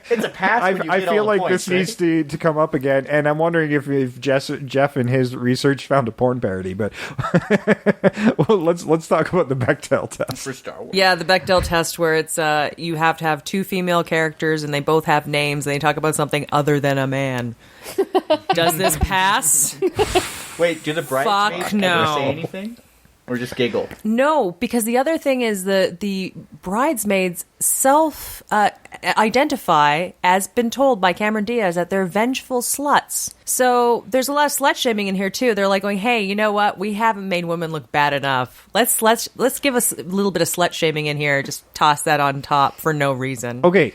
[SPEAKER 2] It's a pass.
[SPEAKER 1] I feel like this needs to come up again, and I'm wondering if Jeff in his research found a porn parody. But well, let's talk about the Bechdel test
[SPEAKER 2] for Star Wars.
[SPEAKER 3] Yeah, the Bechdel test, where it's you have to have two female characters, and they both have names, and they talk about something other than a man. Does this pass?
[SPEAKER 2] Wait, do the bridesmaids ever say anything? Or just giggle?
[SPEAKER 3] No, because the other thing is the bridesmaids self-identify, as been told by Cemeron Diaz, that they're vengeful sluts. So there's a lot of slut shaming in here, too. They're like going, hey, you know what? We haven't made women look bad enough. Let's give us a little bit of slut shaming in here. Just toss that on top for no reason.
[SPEAKER 1] Okay.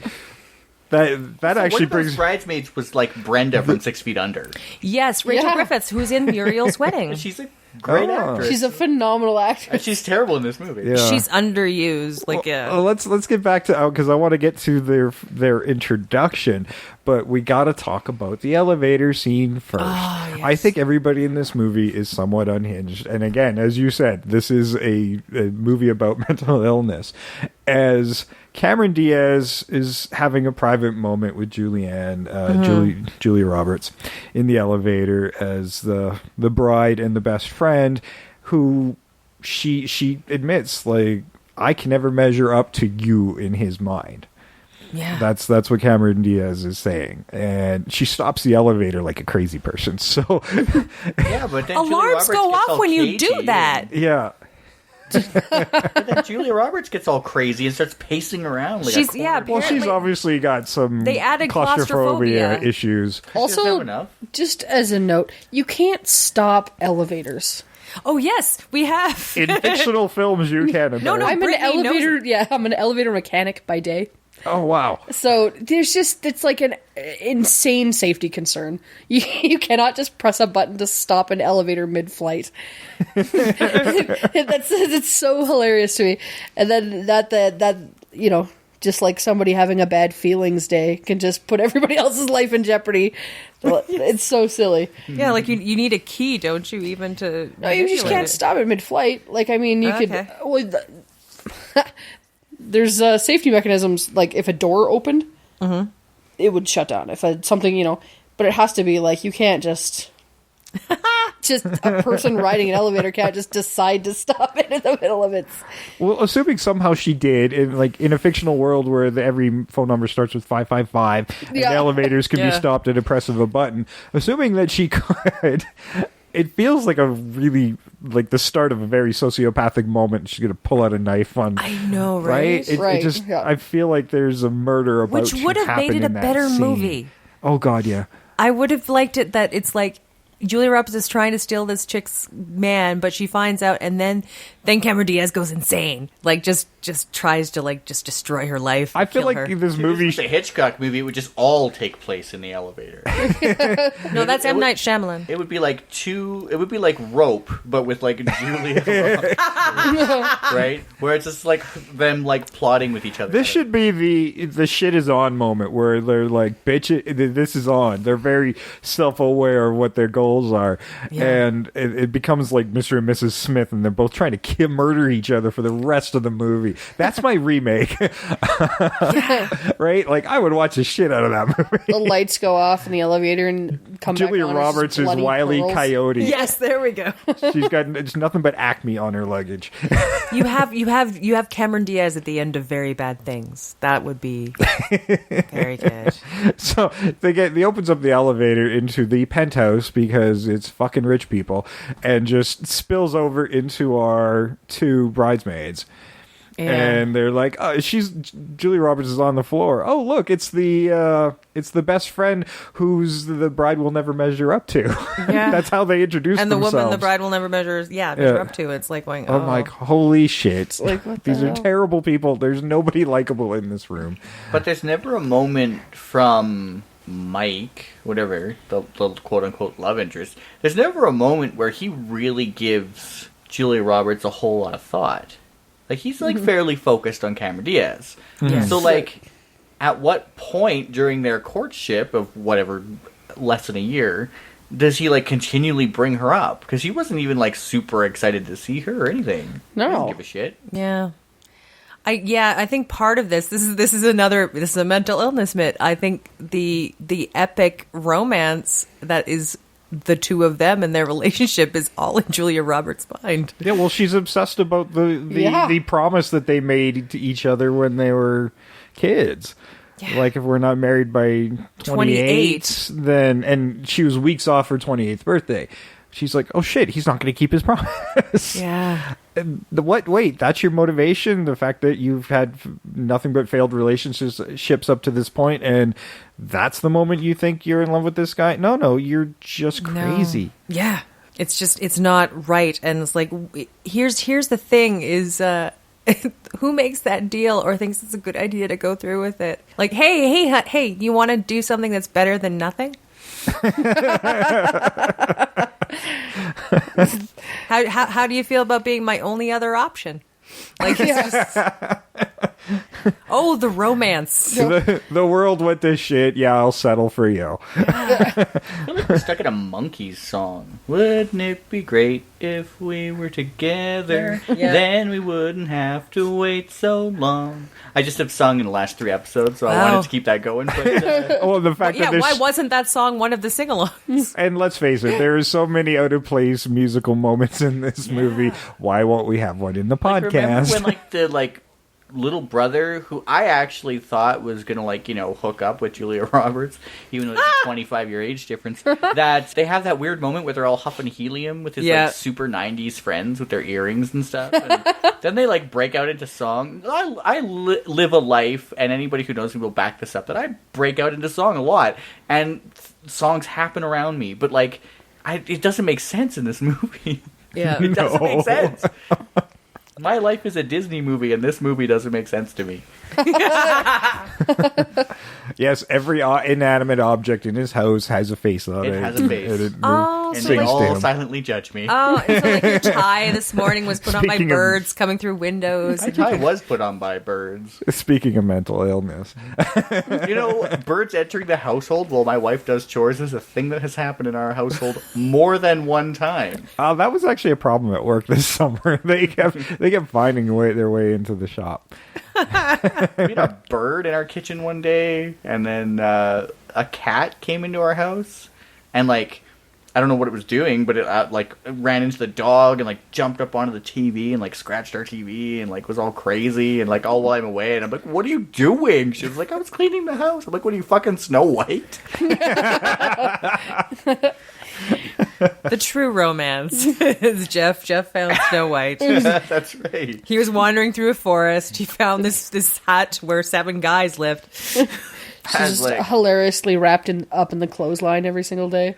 [SPEAKER 1] That
[SPEAKER 2] so
[SPEAKER 1] actually
[SPEAKER 2] one
[SPEAKER 1] brings...
[SPEAKER 2] of those bridesmaids was like Brenda from 6 Feet Under.
[SPEAKER 3] Yes, Rachel Griffiths, who's in Muriel's Wedding.
[SPEAKER 2] She's a great actress.
[SPEAKER 4] She's a phenomenal actress.
[SPEAKER 2] And she's terrible in this movie.
[SPEAKER 1] Yeah.
[SPEAKER 3] She's underused. Like,
[SPEAKER 1] let's get back to because I want to get to their introduction, but we got to talk about the elevator scene first.
[SPEAKER 3] Oh, yes.
[SPEAKER 1] I think everybody in this movie is somewhat unhinged, and again, as you said, this is a movie about mental illness. As Cemeron Diaz is having a private moment with Julianne, Julia Roberts, in the elevator as the bride and the best friend, who she admits, like, I can never measure up to you in his mind.
[SPEAKER 3] Yeah,
[SPEAKER 1] that's what Cemeron Diaz is saying, and she stops the elevator like a crazy person. So
[SPEAKER 2] yeah, but then
[SPEAKER 3] alarms go off when you do that.
[SPEAKER 1] Yeah.
[SPEAKER 2] But then Julia Roberts gets all crazy and starts pacing around. Like
[SPEAKER 1] she's obviously got some
[SPEAKER 3] they added
[SPEAKER 1] claustrophobia issues.
[SPEAKER 4] Also, just as a note, you can't stop elevators.
[SPEAKER 3] Oh yes, we have
[SPEAKER 1] in fictional films. You can.
[SPEAKER 3] No,
[SPEAKER 4] I'm an elevator. Yeah, I'm an elevator mechanic by day.
[SPEAKER 1] Oh wow!
[SPEAKER 4] So it's like an insane safety concern. You cannot just press a button to stop an elevator mid-flight. It's so hilarious to me. And then that just like somebody having a bad feelings day can just put everybody else's life in jeopardy. It's so silly.
[SPEAKER 3] Yeah, like you need a key, don't you? Even to
[SPEAKER 4] no, you just can't stop it mid-flight. Like I mean, you could. Well, there's safety mechanisms, like if a door opened, it would shut down. If something, but it has to be like, you can't just a person riding an elevator can't just decide to stop it in the middle of it.
[SPEAKER 1] Well, assuming somehow she did, in a fictional world where every phone number starts with 555, and the elevators can be stopped at a press of a button, assuming that she could... It feels like like the start of a very sociopathic moment. She's going to pull out a knife on.
[SPEAKER 3] I know, right?
[SPEAKER 1] It just, I feel like there's a murder about
[SPEAKER 3] which would have made it a better movie.
[SPEAKER 1] Oh God, yeah.
[SPEAKER 3] I would have liked it that it's like Julia Roberts is trying to steal this chick's man, but she finds out, and then Cameron Diaz goes insane. Like, just tries to, like, just destroy her life.
[SPEAKER 1] I feel like
[SPEAKER 3] her.
[SPEAKER 1] this movie...
[SPEAKER 2] If it was a Hitchcock movie, it would just all take place in the elevator.
[SPEAKER 3] No, that's M. Night Shyamalan.
[SPEAKER 2] It would be like Rope, but with, like, Julia Roberts. Right? Where it's just, like, them, like, plotting with each other.
[SPEAKER 1] This should be the shit is on moment where they're like, bitch, this is on. They're very self-aware of what their goals are. Yeah. And it becomes like Mr. and Mrs. Smith, and they're both trying to murder each other for the rest of the movie. That's my remake. Right? Like, I would watch the shit out of that movie.
[SPEAKER 4] The lights go off in the elevator and come back on.
[SPEAKER 1] Julia Roberts is Wile E. Coyote.
[SPEAKER 3] Yes, there we go.
[SPEAKER 1] She's got it's nothing but Acme on her luggage.
[SPEAKER 3] You have Cameron Diaz at the end of Very Bad Things. That would be very good.
[SPEAKER 1] So he opens up the elevator into the penthouse because it's fucking rich people, and just spills over into our two bridesmaids. Yeah. And they're like, oh, Julia Roberts is on the floor. Oh, look, it's the best friend who's the bride will never measure up to. Yeah. That's how they introduce
[SPEAKER 3] and
[SPEAKER 1] themselves.
[SPEAKER 3] And the woman the bride will never measure up to. It's like going, oh.
[SPEAKER 1] I'm like, holy shit.
[SPEAKER 4] Like, what
[SPEAKER 1] These
[SPEAKER 4] the
[SPEAKER 1] are
[SPEAKER 4] hell?
[SPEAKER 1] terrible people. There's nobody likable in this room.
[SPEAKER 2] But there's never a moment from Mike, whatever, the quote-unquote love interest, there's never a moment where he really gives Julia Roberts a whole lot of thought. Like, he's, like, fairly focused on Cameron Diaz.
[SPEAKER 3] Yes.
[SPEAKER 2] So, like, at what point during their courtship of whatever, less than a year, does he, like, continually bring her up? Because he wasn't even, like, super excited to see her or anything.
[SPEAKER 4] No.
[SPEAKER 2] He didn't give a shit.
[SPEAKER 3] Yeah. I think part of this is a mental illness myth. I think the epic romance that is the two of them and their relationship is all in Julia Roberts' mind.
[SPEAKER 1] Yeah, well, she's obsessed about the promise that they made to each other when they were kids. Yeah. Like, if we're not married by 28, then... And she was weeks off her 28th birthday. She's like, oh shit, he's not going to keep his promise.
[SPEAKER 3] Yeah.
[SPEAKER 1] Wait, that's your motivation? The fact that you've had nothing but failed relationships up to this point, and that's the moment you think you're in love with this guy? No, you're just crazy.
[SPEAKER 3] No. Yeah. It's not right. And it's like, here's the thing is, who makes that deal or thinks it's a good idea to go through with it? Like, hey, you want to do something that's better than nothing? How do you feel about being my only other option? Like, it's just... Oh, the romance.
[SPEAKER 1] The world with this shit. Yeah, I'll settle for you.
[SPEAKER 2] I feel like we're stuck in a Monkees song. Wouldn't it be great if we were together? Yeah. Then we wouldn't have to wait so long. I just have sung in the last 3 episodes, so I wanted to keep that going. But,
[SPEAKER 1] the fact that
[SPEAKER 3] why wasn't that song one of the sing-alongs?
[SPEAKER 1] And let's face it, there are so many out-of-place musical moments in this movie. Why won't we have one in the podcast?
[SPEAKER 2] Remember when, like, the little brother, who I actually thought was gonna hook up with Julia Roberts, even though there's a 25-year age difference, that they have that weird moment where they're all huffing helium with his like super 90s friends with their earrings and stuff, and then they like break out into song. I live a life, and anybody who knows me will back this up, that I break out into song a lot, and songs happen around me, but like it doesn't make sense in this movie.
[SPEAKER 3] Yeah,
[SPEAKER 2] it doesn't make sense. My life is a Disney movie, and this movie doesn't make sense to me.
[SPEAKER 1] Yes, every inanimate object in his house has a face on it.
[SPEAKER 2] It has a face.
[SPEAKER 3] And
[SPEAKER 2] they all silently judge me.
[SPEAKER 3] Oh, and so like your tie this morning was put on by birds coming through windows.
[SPEAKER 2] My tie was put on by birds.
[SPEAKER 1] Speaking of mental illness.
[SPEAKER 2] Birds entering the household while my wife does chores is a thing that has happened in our household more than one time.
[SPEAKER 1] That was actually a problem at work this summer. They kept finding their way into the shop.
[SPEAKER 2] We had a bird in our kitchen one day, and then a cat came into our house, and like I don't know what it was doing, but it ran into the dog and like jumped up onto the TV and like scratched our TV and like was all crazy and like all while I'm away, and I'm like, what are you doing? She was like, I was cleaning the house. I'm like, what are you, fucking Snow White?
[SPEAKER 3] The true romance is Jeff found Snow White.
[SPEAKER 2] That's right.
[SPEAKER 3] He was wandering through a forest. He found this hut where 7 guys lived.
[SPEAKER 4] She's just hilariously wrapped up in the clothesline every single day.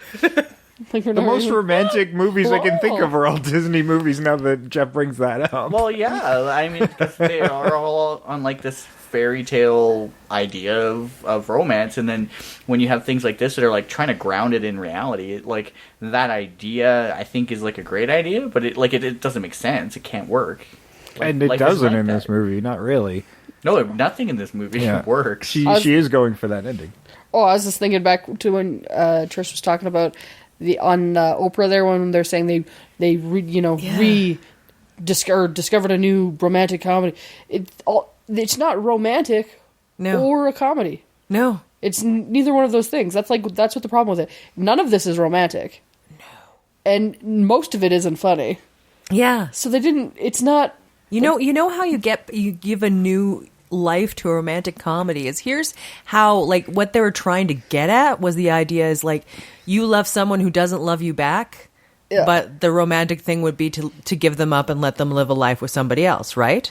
[SPEAKER 4] Like
[SPEAKER 1] the most romantic movies I can think of are all Disney movies now that Jeff brings that up.
[SPEAKER 2] Well, yeah. I mean, because they are all on, like, this fairy tale idea of romance, and then when you have things like this that are, like, trying to ground it in reality, like, that idea, I think, is, like, a great idea, but it doesn't make sense. It can't work. Like,
[SPEAKER 1] and it doesn't in this movie, not really.
[SPEAKER 2] No, nothing in this movie works.
[SPEAKER 1] She is going for that ending.
[SPEAKER 4] Oh, I was just thinking back to when Trish was talking about on Oprah there, when they're saying they discovered a new romantic comedy. It's not romantic or a comedy.
[SPEAKER 3] No.
[SPEAKER 4] It's neither one of those things. That's what the problem with it. None of this is romantic. No. And most of it isn't funny.
[SPEAKER 3] Yeah.
[SPEAKER 4] So it's not.
[SPEAKER 3] You know how you give a new life to a romantic comedy is here's how, like, what they were trying to get at was the idea is, like, you love someone who doesn't love you back, but the romantic thing would be to give them up and let them live a life with somebody else, right?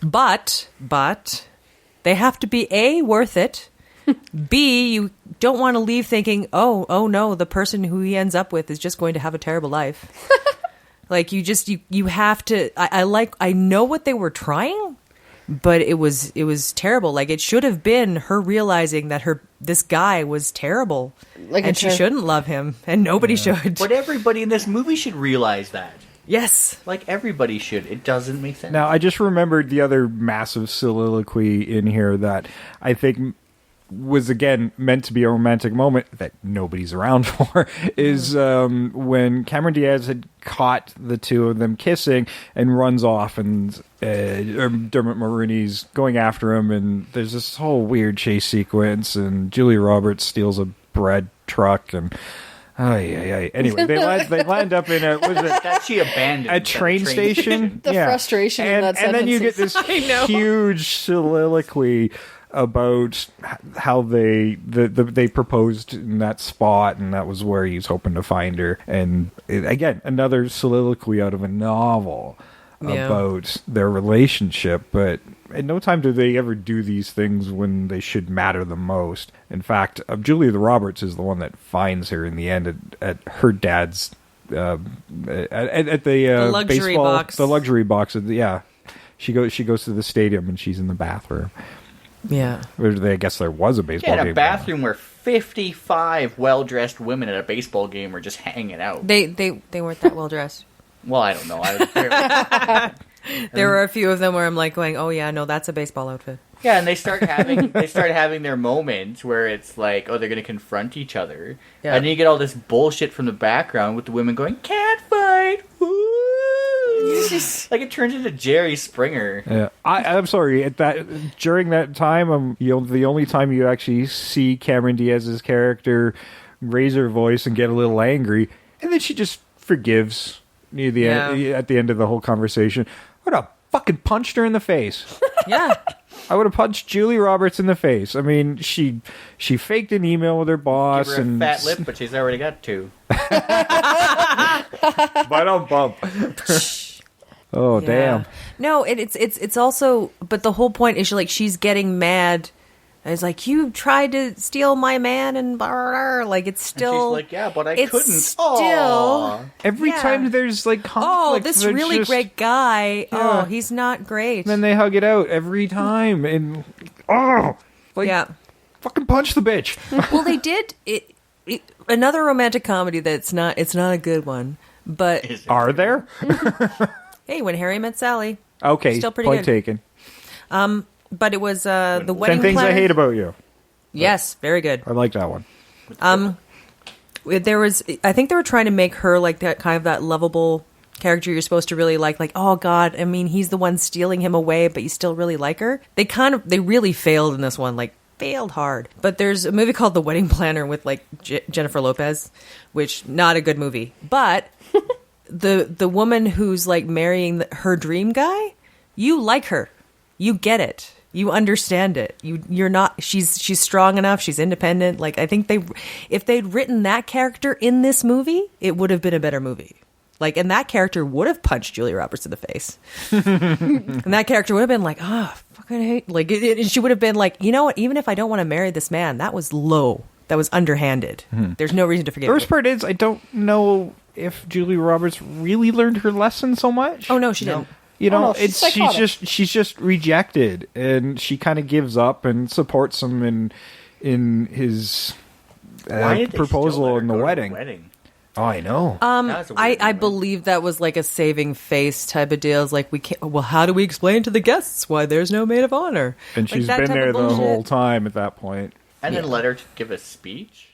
[SPEAKER 3] But they have to be A, worth it, B, you don't want to leave thinking, oh no, the person who he ends up with is just going to have a terrible life. Like, you have to. I know what they were trying, but it was terrible. Like, it should have been her realizing that this guy was terrible, and she shouldn't love him, and nobody should.
[SPEAKER 2] But everybody in this movie should realize that.
[SPEAKER 3] Yes,
[SPEAKER 2] like everybody should. It doesn't make sense.
[SPEAKER 1] Now, I just remembered the other massive soliloquy in here that I think was, again, meant to be a romantic moment that nobody's around for, is when Cemeron Diaz had caught the two of them kissing and runs off, and Dermont Mulroney's going after him, and there's this whole weird chase sequence, and Julia Roberts steals a bread truck, and anyway, they land up in
[SPEAKER 2] that she abandoned
[SPEAKER 1] a train station.
[SPEAKER 4] The frustration in that
[SPEAKER 1] and then you get this huge soliloquy about how they proposed in that spot, and that was where he was hoping to find her. And again, another soliloquy out of a novel about their relationship. But at no time do they ever do these things when they should matter the most. In fact, Julia Roberts is the one that finds her in the end at her dad's at the
[SPEAKER 3] luxury box.
[SPEAKER 1] The luxury box. She goes to the stadium and she's in the bathroom.
[SPEAKER 3] Yeah.
[SPEAKER 1] I guess there was a baseball game.
[SPEAKER 2] A bathroom where 55 well-dressed women at a baseball game were just hanging out.
[SPEAKER 3] They weren't that well-dressed.
[SPEAKER 2] Well, I don't know.
[SPEAKER 3] There were a few of them where I'm like going, oh yeah, no, that's a baseball outfit.
[SPEAKER 2] Yeah, and they start having their moments where it's like, oh, they're going to confront each other. Yeah. And then you get all this bullshit from the background with the women going, "Cat fight!" Woo! Like, it turns into Jerry Springer.
[SPEAKER 1] Yeah, I'm sorry. During that time, the only time you actually see Cemeron Diaz's character raise her voice and get a little angry, and then she just forgives near the end, at the end of the whole conversation. I would have fucking punched her in the face.
[SPEAKER 3] Yeah.
[SPEAKER 1] I would have punched Julie Roberts in the face. I mean, she faked an email with her boss.
[SPEAKER 2] Give her a fat lip, but she's already got two.
[SPEAKER 1] But I'll bump. Oh, damn.
[SPEAKER 3] No, it's also, but the whole point is she's getting mad. It's like, you tried to steal my man, and blah, blah, blah. Like, it's still.
[SPEAKER 2] And she's like, yeah, but I couldn't.
[SPEAKER 3] Still.
[SPEAKER 2] Aww.
[SPEAKER 1] Every time there's like conflict.
[SPEAKER 3] Oh, this really great guy. Yeah. Oh, he's not great.
[SPEAKER 1] And then they hug it out every time, and fucking punch the bitch.
[SPEAKER 3] Well, they did it. Another romantic comedy that's not. It's not a good one, but
[SPEAKER 1] are there?
[SPEAKER 3] Hey, When Harry Met Sally.
[SPEAKER 1] Okay,
[SPEAKER 3] still pretty
[SPEAKER 1] point
[SPEAKER 3] good.
[SPEAKER 1] Taken.
[SPEAKER 3] But it was the Wedding
[SPEAKER 1] 10 Things
[SPEAKER 3] Planner.
[SPEAKER 1] I Hate About You.
[SPEAKER 3] Yes, very good.
[SPEAKER 1] I like that one.
[SPEAKER 3] There was, I think they were trying to make her like that kind of that lovable character you're supposed to really like, oh God, I mean, he's the one stealing him away, but you still really like her. They really failed in this one, like failed hard. But there's a movie called The Wedding Planner with like Jennifer Lopez, which not a good movie, but the woman who's like marrying her dream guy, you like her, you get it. You understand it. You're not. She's strong enough. She's independent. Like, I think if they'd written that character in this movie, it would have been a better movie. Like, and that character would have punched Julia Roberts in the face. And that character would have been like, oh, fucking hate. Like, she would have been like, you know what? Even if I don't want to marry this man, that was low. That was underhanded. There's no reason to forgive
[SPEAKER 1] The worst
[SPEAKER 3] me.
[SPEAKER 1] part is, I don't know if Julia Roberts really learned her lesson so much.
[SPEAKER 3] Oh, no, she didn't.
[SPEAKER 1] You know,
[SPEAKER 4] no, she's
[SPEAKER 1] she's just rejected, and she kind of gives up and supports him in his
[SPEAKER 2] Why did they still
[SPEAKER 1] proposal
[SPEAKER 2] let her
[SPEAKER 1] in the
[SPEAKER 2] go to
[SPEAKER 1] wedding. Oh, I know.
[SPEAKER 2] That's a weird
[SPEAKER 3] I
[SPEAKER 2] moment.
[SPEAKER 3] believe that was like a saving face type of deal. It's like, we can't, well, how do we explain to the guests why there's no maid of honor?
[SPEAKER 1] And
[SPEAKER 3] Like
[SPEAKER 1] she's
[SPEAKER 3] that
[SPEAKER 1] been
[SPEAKER 3] type
[SPEAKER 1] there
[SPEAKER 3] of
[SPEAKER 1] the
[SPEAKER 3] bullshit.
[SPEAKER 1] whole time at that point.
[SPEAKER 2] And then let her give a speech.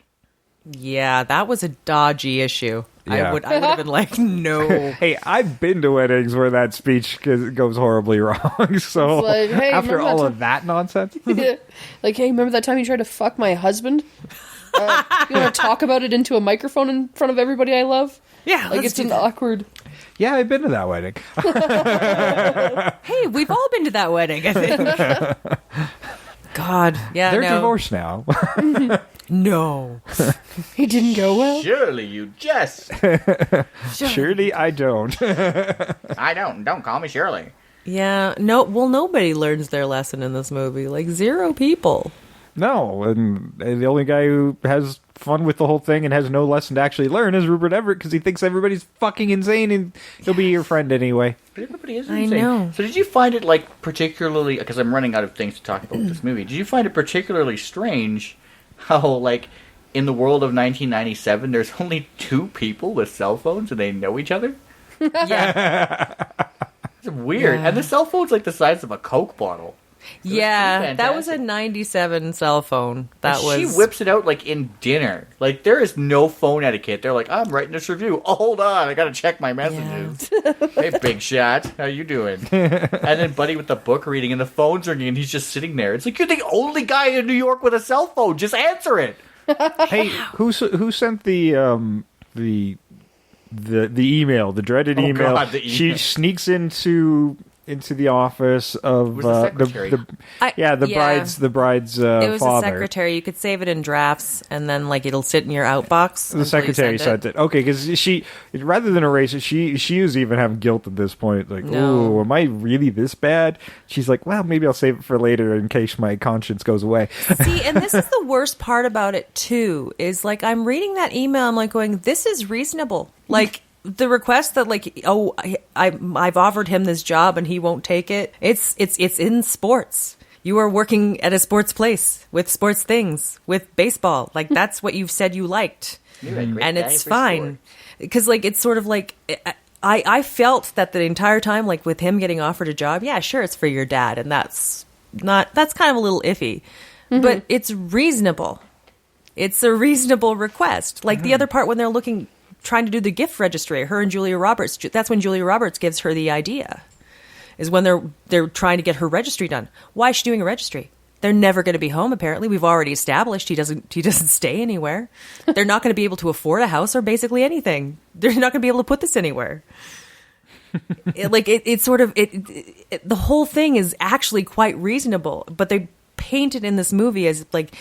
[SPEAKER 3] Yeah, that was a dodgy issue.
[SPEAKER 1] Yeah.
[SPEAKER 3] I would have been like, no.
[SPEAKER 1] Hey, I've been to weddings where that speech goes horribly wrong. So
[SPEAKER 4] It's like, hey,
[SPEAKER 1] after
[SPEAKER 4] remember
[SPEAKER 1] all
[SPEAKER 4] that
[SPEAKER 1] of that nonsense,
[SPEAKER 4] Like, hey, remember that time you tried to fuck my husband? You want to talk about it into a microphone in front of everybody I love?
[SPEAKER 3] Yeah,
[SPEAKER 4] Like,
[SPEAKER 3] let's
[SPEAKER 4] it's
[SPEAKER 3] do
[SPEAKER 4] an
[SPEAKER 3] that.
[SPEAKER 4] awkward...
[SPEAKER 1] yeah, I've been to that wedding.
[SPEAKER 3] Hey, we've all been to that wedding, I think. God, yeah,
[SPEAKER 1] They're
[SPEAKER 3] no.
[SPEAKER 1] divorced now.
[SPEAKER 3] No.
[SPEAKER 4] He didn't go well.
[SPEAKER 2] Surely you jest.
[SPEAKER 1] Surely I don't.
[SPEAKER 2] I don't. Don't call me Shirley.
[SPEAKER 3] Yeah, no. Well, nobody learns their lesson in this movie. Like, 0 people.
[SPEAKER 1] No, and the only guy who has fun with the whole thing and has no lesson to actually learn is Rupert Everett, because he thinks everybody's fucking insane and he'll be your friend anyway.
[SPEAKER 2] But everybody is
[SPEAKER 3] I
[SPEAKER 2] insane.
[SPEAKER 3] know.
[SPEAKER 2] So did you find it, like, particularly... Because I'm running out of things to talk about with this movie. Did you find it particularly strange how, like, in the world of 1997, there's only 2 people with cell phones and they know each other?
[SPEAKER 3] Yeah.
[SPEAKER 2] It's weird.
[SPEAKER 3] Yeah.
[SPEAKER 2] And the cell phone's like the size of a Coke bottle.
[SPEAKER 3] Yeah,
[SPEAKER 2] pretty
[SPEAKER 3] that was a
[SPEAKER 2] fantastic.
[SPEAKER 3] 97 cell phone. That
[SPEAKER 2] And
[SPEAKER 3] was...
[SPEAKER 2] She whips it out, like, in dinner. Like, there is no phone etiquette. They're like, I'm writing this review. Oh, hold on. I gotta check my messages. Hey, big shot. How you doing? And then Buddy with the book reading, and the phone's ringing, and he's just sitting there. It's like, you're the only guy in New York with a cell phone. Just answer it.
[SPEAKER 1] Hey, who sent the email, the dreaded email?
[SPEAKER 2] God, the
[SPEAKER 1] She
[SPEAKER 2] email.
[SPEAKER 1] sneaks into the office of
[SPEAKER 2] Was the secretary.
[SPEAKER 1] the bride's
[SPEAKER 3] It was a
[SPEAKER 1] father.
[SPEAKER 3] secretary. You could save it in drafts, and then like it'll sit in your outbox.
[SPEAKER 1] The secretary sent it. Okay, because she, rather than erase it, she was even having guilt at this point. Like,
[SPEAKER 3] No.
[SPEAKER 1] oh, am I really this bad? She's like, well, maybe I'll save it for later in case my conscience goes away.
[SPEAKER 3] See, and this is the worst part about it too. Is like I'm reading that email, I'm like going, this is reasonable. Like the request that like, oh, I've offered him this job and he won't take it. It's in sports. You are working at a sports place with sports things, with baseball. Like that's what you've said you liked, and it's fine. Because like it's sort of like I felt that the entire time, like with him getting offered a job, yeah, sure, it's for your dad, and that's kind of a little iffy, but it's reasonable. It's a reasonable request. Like the other part when they're trying to do the gift registry, her and Julia Roberts, that's when Julia Roberts gives her the idea, is when they're trying to get her registry done. Why is she doing a registry? They're never going to be home, apparently. We've already established he doesn't stay anywhere. They're not going to be able to afford a house or basically anything. They're not going to be able to put this anywhere. The whole thing is actually quite reasonable, but they paint it in this movie as like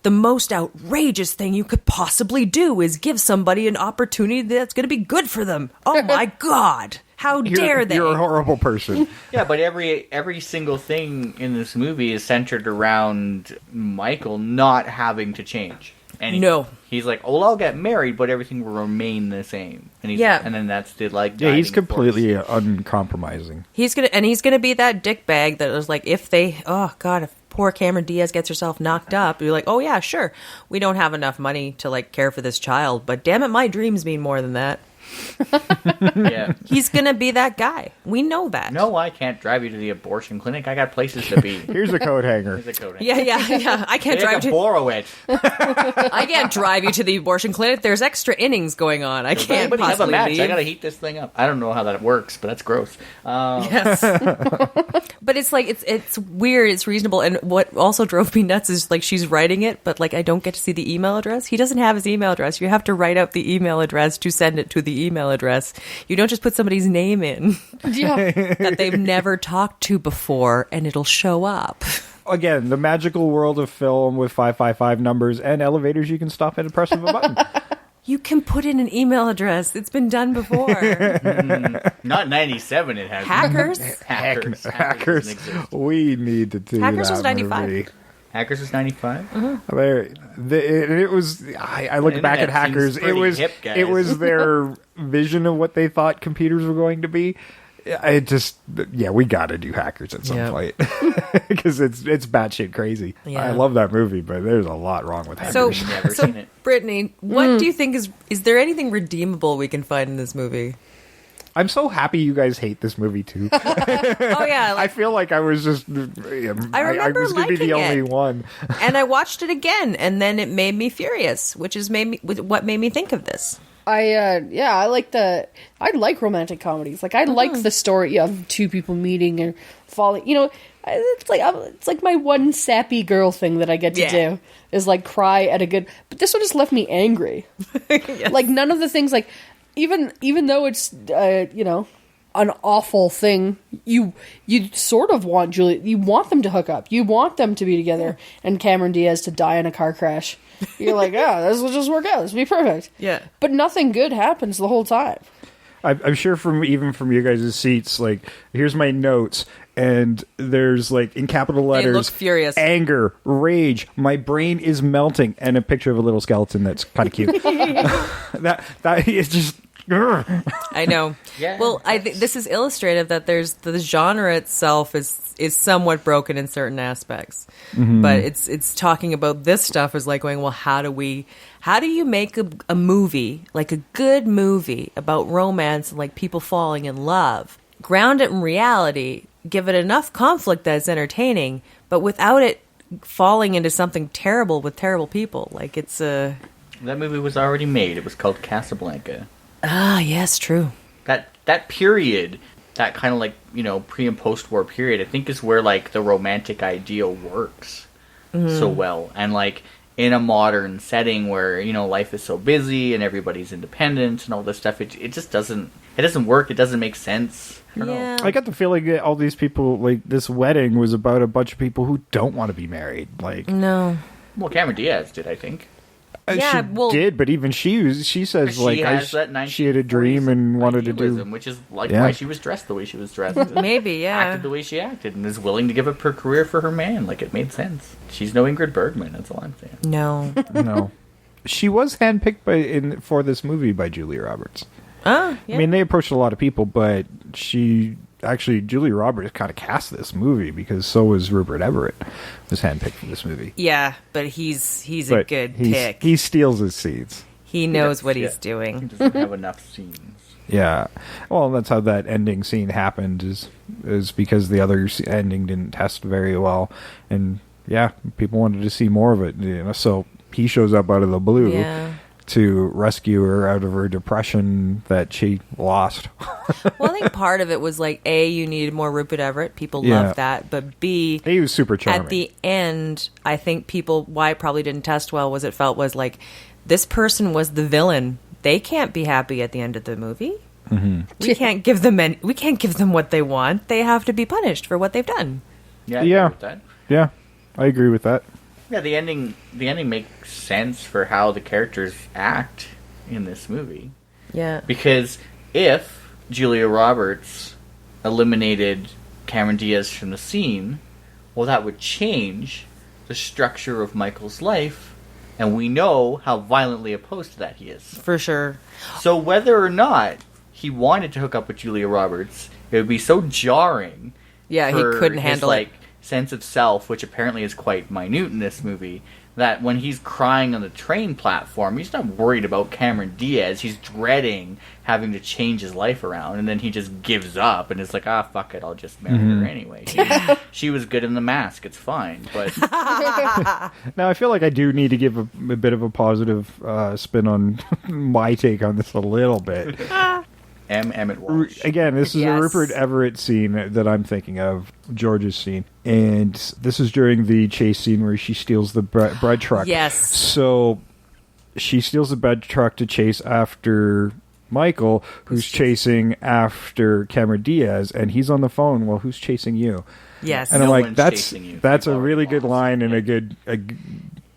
[SPEAKER 3] the most outrageous thing you could possibly do is give somebody an opportunity that's going to be good for them. Oh my God. How dare they?
[SPEAKER 1] You're a horrible person.
[SPEAKER 2] Yeah, but every single thing in this movie is centered around Michael not having to change anything.
[SPEAKER 3] No.
[SPEAKER 2] He's like, oh, I'll get married, but everything will remain the same. And and then that's the like.
[SPEAKER 1] Yeah, he's
[SPEAKER 2] guiding
[SPEAKER 1] completely
[SPEAKER 2] force.
[SPEAKER 1] uncompromising.
[SPEAKER 3] He's gonna be that dickbag that was like, if poor Cemeron Diaz gets herself knocked up, you're like, oh yeah, sure, we don't have enough money to like care for this child, but damn it, my dreams mean more than that.
[SPEAKER 2] Yeah.
[SPEAKER 3] He's gonna be that guy. We know that.
[SPEAKER 2] No, I can't drive you to the abortion clinic. I got places to be.
[SPEAKER 1] Here's a coat hanger.
[SPEAKER 2] Here's a coat hanger.
[SPEAKER 3] Yeah. I can't
[SPEAKER 2] They
[SPEAKER 3] drive
[SPEAKER 2] can
[SPEAKER 3] you.
[SPEAKER 2] borrow it.
[SPEAKER 3] I can't drive you to the abortion clinic. There's extra innings going on. I
[SPEAKER 2] Does
[SPEAKER 3] can't
[SPEAKER 2] anybody have a
[SPEAKER 3] possibly
[SPEAKER 2] match?
[SPEAKER 3] leave.
[SPEAKER 2] I gotta heat this thing up. I don't know how that works, but that's gross.
[SPEAKER 3] Yes. But it's like it's weird, it's reasonable, and what also drove me nuts is like she's writing it, but like I don't get to see the email address. He doesn't have his email address. You have to write out the email address to send it to the email address. You don't just put somebody's name in that they've never talked to before and it'll show up.
[SPEAKER 1] Again, the magical world of film with 555 numbers and elevators you can stop at a press of a button.
[SPEAKER 3] You can put in an email address. It's been done before.
[SPEAKER 2] Not 97, it has.
[SPEAKER 3] Hackers?
[SPEAKER 2] Hackers.
[SPEAKER 1] We need to do
[SPEAKER 3] Hackers
[SPEAKER 1] that
[SPEAKER 3] was 95.
[SPEAKER 1] movie.
[SPEAKER 2] Hackers was 95?
[SPEAKER 1] It was. I look back at Hackers. It was.
[SPEAKER 2] Hip, guys.
[SPEAKER 1] It was their vision of what they thought computers were going to be. I just, we got to do Hackers at some point because it's batshit crazy.
[SPEAKER 3] Yeah.
[SPEAKER 1] I love that movie, but there's a lot wrong with Hackers.
[SPEAKER 3] So Brittany, what do you think is there anything redeemable we can find in this movie?
[SPEAKER 1] I'm so happy you guys hate this movie too.
[SPEAKER 3] Oh yeah,
[SPEAKER 1] I feel like I was just. I was going to be the only one.
[SPEAKER 3] And I watched it again, and then it made me furious, which is what made me think of this.
[SPEAKER 4] I like romantic comedies. Like I like the story of two people meeting and falling. It's like my one sappy girl thing that I get to do is like cry at a good. But this one just left me angry. Yes. Like none of the things like even though it's an awful thing, you sort of want Julia. You want them to hook up. You want them to be together, and Cemeron Diaz to die in a car crash. You're like, this will just work out. This will be perfect. Yeah. But nothing good happens the whole time.
[SPEAKER 1] I'm sure from you guys' seats, like, here's my notes, and there's, like, in capital letters,
[SPEAKER 3] they look furious.
[SPEAKER 1] Anger, rage, my brain is melting, and a picture of a little skeleton that's kind of cute. that is just...
[SPEAKER 3] I know. Yeah. Well, I think this is illustrative that the genre itself is somewhat broken in certain aspects, but it's talking about this stuff is like going, well, how do you make a movie, like a good movie about romance and like people falling in love, ground it in reality, give it enough conflict that's entertaining, but without it falling into something terrible with terrible people. Like it's a...
[SPEAKER 2] That movie was already made. It was called Casablanca.
[SPEAKER 3] Ah, yes, true.
[SPEAKER 2] That period, that kind of like, pre and post-war period, I think is where like the romantic ideal works so well. And like in a modern setting where, life is so busy and everybody's independent and all this stuff, it just doesn't work. It doesn't make sense. I don't know.
[SPEAKER 1] I got the feeling that all these people, like this wedding was about a bunch of people who don't want to be married. Like,
[SPEAKER 3] no.
[SPEAKER 2] Well, Cemeron Diaz did, I think.
[SPEAKER 3] Yeah,
[SPEAKER 1] she did, but even she says like she had a dream and wanted to do,
[SPEAKER 2] which is like why she was dressed the way she was dressed.
[SPEAKER 3] Maybe,
[SPEAKER 2] acted the way she acted, and is willing to give up her career for her man. Like it made sense. She's no Ingrid Bergman. That's all I'm saying.
[SPEAKER 1] No. She was handpicked for this movie by Julia Roberts.
[SPEAKER 3] Oh, yeah.
[SPEAKER 1] I mean, they approached a lot of people, but Julia Roberts kind of cast this movie because so was Rupert Everett was handpicked for this movie.
[SPEAKER 3] Yeah, but he's a good pick.
[SPEAKER 1] He steals his scenes.
[SPEAKER 3] He knows what he's doing.
[SPEAKER 2] He doesn't have enough scenes.
[SPEAKER 1] Yeah. Well, that's how that ending scene happened is because the other ending didn't test very well. And yeah, people wanted to see more of it. So he shows up out of the blue to rescue her out of her depression that she lost.
[SPEAKER 3] Well, I think part of it was like, A, you needed more Rupert Everett. People loved that. But B,
[SPEAKER 1] he was super charming.
[SPEAKER 3] At the end, I think why it probably didn't test well was it felt was like, this person was the villain. They can't be happy at the end of the movie. Mm-hmm. We can't give them what they want. They have to be punished for what they've done.
[SPEAKER 2] Yeah, I agree with that.
[SPEAKER 1] Yeah, I agree with that.
[SPEAKER 2] Yeah, the ending makes sense for how the characters act in this movie.
[SPEAKER 3] Yeah.
[SPEAKER 2] Because if Julia Roberts eliminated Cemeron Diaz from the scene, well, that would change the structure of Michael's life, and we know how violently opposed to that he is.
[SPEAKER 3] For sure.
[SPEAKER 2] So whether or not he wanted to hook up with Julia Roberts, it would be so jarring.
[SPEAKER 3] Yeah, he couldn't handle it.
[SPEAKER 2] Sense of self, which apparently is quite minute in this movie, that when he's crying on the train platform, he's not worried about Cemeron Diaz. He's dreading having to change his life around, and then he just gives up and is like, fuck it, I'll just marry her anyway. She was good in The Mask, it's fine. But
[SPEAKER 1] now I feel like I do need to give a bit of a positive spin on my take on this a little bit.
[SPEAKER 2] Emmett Walsh.
[SPEAKER 1] Again, this is a Rupert Everett scene that I'm thinking of, George's scene. And this is during the chase scene where she steals the bread truck.
[SPEAKER 3] Yes.
[SPEAKER 1] So she steals the bread truck to chase after Michael, who's chasing after Cemeron Diaz, and he's on the phone. Well, who's chasing you?
[SPEAKER 3] Yes.
[SPEAKER 1] And I'm like, that's a really good line and a good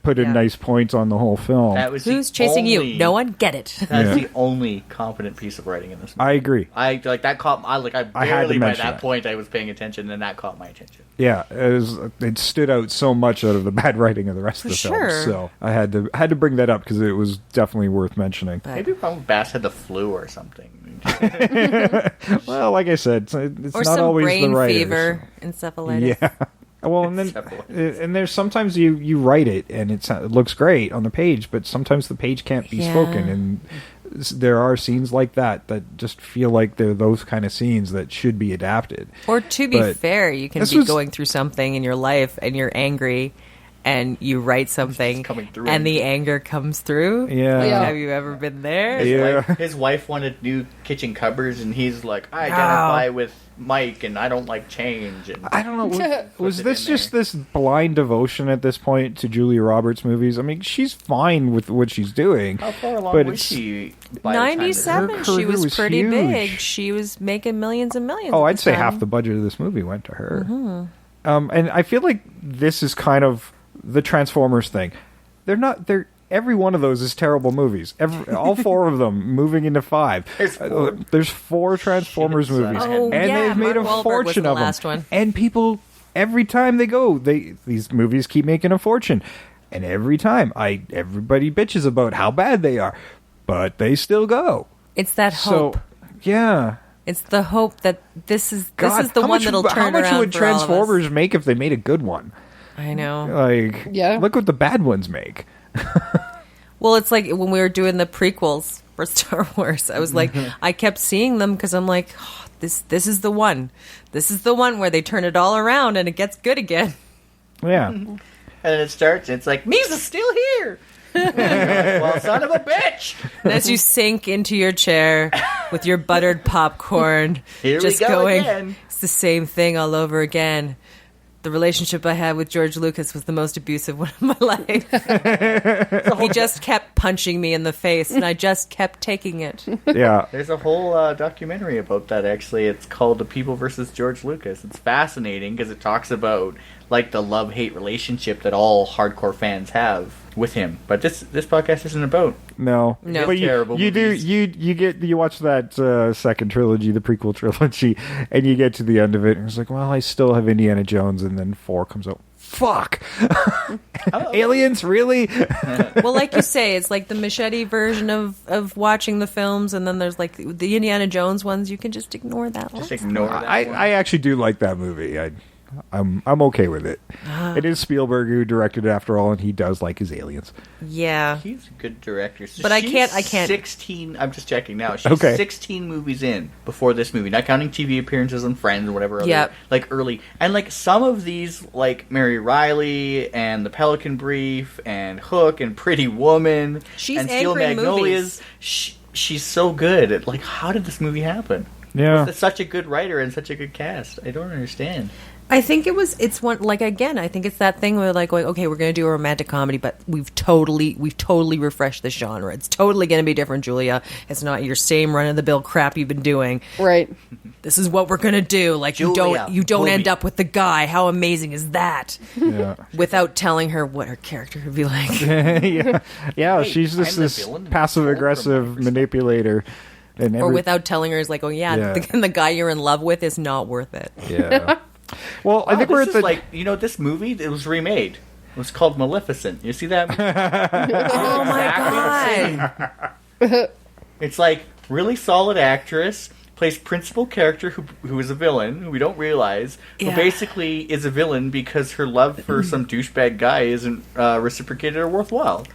[SPEAKER 1] put in nice points on the whole film.
[SPEAKER 2] That was
[SPEAKER 3] Who's chasing you? No one. Get it.
[SPEAKER 2] That's the only competent piece of writing in this movie.
[SPEAKER 1] I agree.
[SPEAKER 2] I like that caught. I
[SPEAKER 1] had to
[SPEAKER 2] barely by
[SPEAKER 1] mention
[SPEAKER 2] that
[SPEAKER 1] that.
[SPEAKER 2] point I was paying attention, and that caught my attention.
[SPEAKER 1] Yeah, it stood out so much out of the bad writing of the rest of the film. So I had to bring that up because it was definitely worth mentioning.
[SPEAKER 2] Maybe probably Bass had the flu or something.
[SPEAKER 1] Well, like I said, it's
[SPEAKER 3] Or
[SPEAKER 1] not
[SPEAKER 3] some
[SPEAKER 1] always
[SPEAKER 3] brain
[SPEAKER 1] the writers.
[SPEAKER 3] fever, encephalitis.
[SPEAKER 1] Yeah. Well, and then and there's sometimes you write it and it looks great on the page, but sometimes the page can't be spoken, and there are scenes like that just feel like they're those kind of scenes that should be adapted.
[SPEAKER 3] Or to be fair, you can be going through something in your life and you're angry and you write something and the anger comes through.
[SPEAKER 1] Yeah.
[SPEAKER 3] Have you ever been there?
[SPEAKER 2] His wife wanted new kitchen cupboards, and he's like, I identify with Mike, and I don't like change. And
[SPEAKER 1] I don't know. Was this just this blind devotion at this point to Julia Roberts movies? I mean, she's fine with what she's doing.
[SPEAKER 2] How far along
[SPEAKER 1] but
[SPEAKER 2] was she?
[SPEAKER 3] 97. She was pretty
[SPEAKER 1] huge.
[SPEAKER 3] big. She was making millions and millions.
[SPEAKER 1] Oh,
[SPEAKER 3] at
[SPEAKER 1] I'd
[SPEAKER 3] the
[SPEAKER 1] say
[SPEAKER 3] time.
[SPEAKER 1] half the budget of this movie went to her.
[SPEAKER 3] Mm-hmm.
[SPEAKER 1] And I feel like this is kind of the Transformers thing. Every one of those is terrible movies. All four of them moving into 5. There's 4 Transformers movies, and they've made
[SPEAKER 3] Mark
[SPEAKER 1] a
[SPEAKER 3] Wahlberg
[SPEAKER 1] fortune
[SPEAKER 3] was the
[SPEAKER 1] of them.
[SPEAKER 3] last one.
[SPEAKER 1] And people, every time they go, these movies keep making a fortune. And every time, everybody bitches about how bad they are, but they still go.
[SPEAKER 3] It's that hope.
[SPEAKER 1] So, yeah.
[SPEAKER 3] It's the hope that this is the
[SPEAKER 1] how
[SPEAKER 3] one
[SPEAKER 1] much,
[SPEAKER 3] that'll turn
[SPEAKER 1] How much
[SPEAKER 3] around
[SPEAKER 1] would
[SPEAKER 3] for all of us.
[SPEAKER 1] Transformers make if they made a good one?
[SPEAKER 3] I know.
[SPEAKER 1] Look what the bad ones make.
[SPEAKER 3] Well, it's like when we were doing the prequels for Star Wars. I was like, I kept seeing them because I'm like, oh, this is the one. This is the one where they turn it all around and it gets good again.
[SPEAKER 1] Yeah.
[SPEAKER 2] And then it starts, and it's like, Misa's still here. Like, well, son of a bitch.
[SPEAKER 3] And as you sink into your chair with your buttered popcorn,
[SPEAKER 2] Here
[SPEAKER 3] just
[SPEAKER 2] we go
[SPEAKER 3] going,
[SPEAKER 2] again.
[SPEAKER 3] It's the same thing all over again. The relationship I had with George Lucas was the most abusive one of my life. He just kept punching me in the face, and I just kept taking it.
[SPEAKER 1] Yeah.
[SPEAKER 2] There's a whole documentary about that, actually. It's called The People versus George Lucas. It's fascinating because it talks about like the love-hate relationship that all hardcore fans have with him. But this podcast isn't about.
[SPEAKER 1] No. But you watch that second trilogy, the prequel trilogy, and you get to the end of it, and it's like, well, I still have Indiana Jones, and then 4 comes out. Fuck! Aliens, really?
[SPEAKER 3] Well, like you say, it's like the machete version of watching the films, and then there's like the Indiana Jones ones. You can just ignore that one.
[SPEAKER 2] Just ignore that one.
[SPEAKER 1] I actually do like that movie. I'm okay with it. It is Spielberg who directed it after all, and he does like his aliens.
[SPEAKER 3] Yeah,
[SPEAKER 2] he's a good director. So
[SPEAKER 3] but I can't.
[SPEAKER 2] 16. I'm just checking now. She's
[SPEAKER 1] Okay.
[SPEAKER 2] 16 movies in before this movie, not counting TV appearances on Friends and whatever.
[SPEAKER 3] Yep.
[SPEAKER 2] Other, like early, and like some of these, like Mary Riley and The Pelican Brief and Hook and Pretty Woman
[SPEAKER 3] She's
[SPEAKER 2] and Steel
[SPEAKER 3] anchoring
[SPEAKER 2] Magnolias. She's so good at like, how did this movie happen?
[SPEAKER 1] Yeah.
[SPEAKER 2] With such a good writer and such a good cast. I don't understand.
[SPEAKER 3] I think it's one, like, again, I think it's that thing where like going, okay, we're going to do a romantic comedy, but we've totally refreshed the genre. It's totally going to be different, Julia. It's not your same run of the mill crap you've been doing.
[SPEAKER 4] Right.
[SPEAKER 3] This is what we're going to do. Like,
[SPEAKER 2] Julia,
[SPEAKER 3] you don't
[SPEAKER 2] movie.
[SPEAKER 3] end up with the guy. How amazing is that?
[SPEAKER 1] Yeah.
[SPEAKER 3] Without telling her what her character would be like.
[SPEAKER 1] yeah. She's
[SPEAKER 2] I'm
[SPEAKER 1] just
[SPEAKER 2] the
[SPEAKER 1] this
[SPEAKER 2] villain.
[SPEAKER 1] passive-aggressive manipulator. And
[SPEAKER 3] Or without telling her, it's like, oh yeah. The guy you're in love with is not worth it.
[SPEAKER 1] Yeah. Well, I think
[SPEAKER 2] Wow,
[SPEAKER 1] we're
[SPEAKER 2] this
[SPEAKER 1] at
[SPEAKER 2] is
[SPEAKER 1] the...
[SPEAKER 2] like, it was remade. It was called Maleficent. You see that?
[SPEAKER 3] Oh my god.
[SPEAKER 2] It's like really solid actress plays principal character who is a villain who we don't realize, who basically is a villain because her love for some douchebag guy isn't reciprocated or worthwhile.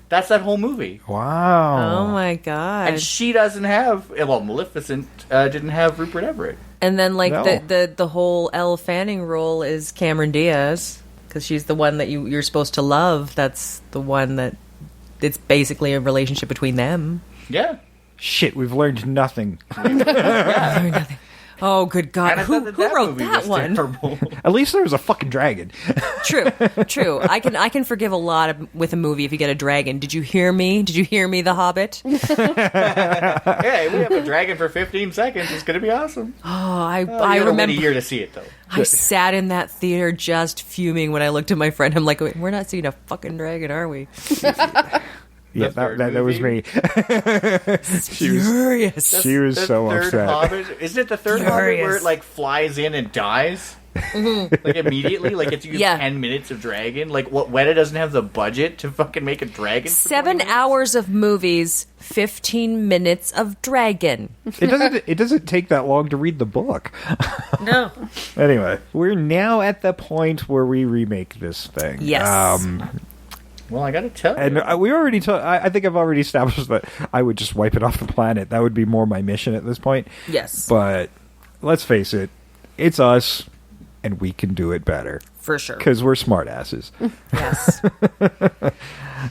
[SPEAKER 2] That's that whole movie.
[SPEAKER 1] Wow.
[SPEAKER 3] Oh my god.
[SPEAKER 2] And she doesn't have, Maleficent didn't have Rupert Everett.
[SPEAKER 3] And then, like,
[SPEAKER 1] No.
[SPEAKER 3] the whole Elle Fanning role is Cemeron Diaz, because she's the one that you're supposed to love. That's the one that it's basically a relationship between them.
[SPEAKER 2] Yeah.
[SPEAKER 1] Shit, we've learned nothing.
[SPEAKER 3] Oh, good God.
[SPEAKER 2] And I
[SPEAKER 3] Who
[SPEAKER 2] thought that
[SPEAKER 3] wrote
[SPEAKER 2] movie
[SPEAKER 3] that
[SPEAKER 2] was
[SPEAKER 3] one?
[SPEAKER 2] terrible.
[SPEAKER 1] At least there was a fucking dragon.
[SPEAKER 3] True. I can forgive a lot with a movie if you get a dragon. Did you hear me? Did you hear me, The Hobbit?
[SPEAKER 2] Hey, we have a dragon for 15 seconds. It's going to be awesome.
[SPEAKER 3] I
[SPEAKER 2] I
[SPEAKER 3] remember.
[SPEAKER 2] wait a year to see it, though.
[SPEAKER 3] I sat in that theater just fuming when I looked at my friend. I'm like, we're not seeing a fucking dragon, are we?
[SPEAKER 1] Yeah, that was me.
[SPEAKER 3] Furious.
[SPEAKER 1] She was so
[SPEAKER 2] third
[SPEAKER 1] upset.
[SPEAKER 2] Hobbit, isn't it the third Hobbit where it like flies in and dies? Like immediately, like it's used 10 minutes of dragon. Like what? Weta doesn't have the budget to fucking make a dragon.
[SPEAKER 3] 7 hours of movies, 15 minutes of dragon.
[SPEAKER 1] It doesn't take that long to read the book.
[SPEAKER 3] No.
[SPEAKER 1] Anyway, we're now at the point where we remake this thing.
[SPEAKER 3] Yes.
[SPEAKER 2] Well, I gotta tell you.
[SPEAKER 1] And we already I think I've already established that I would just wipe it off the planet. That would be more my mission at this point.
[SPEAKER 3] Yes.
[SPEAKER 1] But let's face it, it's us, and we can do it better.
[SPEAKER 3] For sure.
[SPEAKER 1] Because we're smartasses.
[SPEAKER 3] Yes.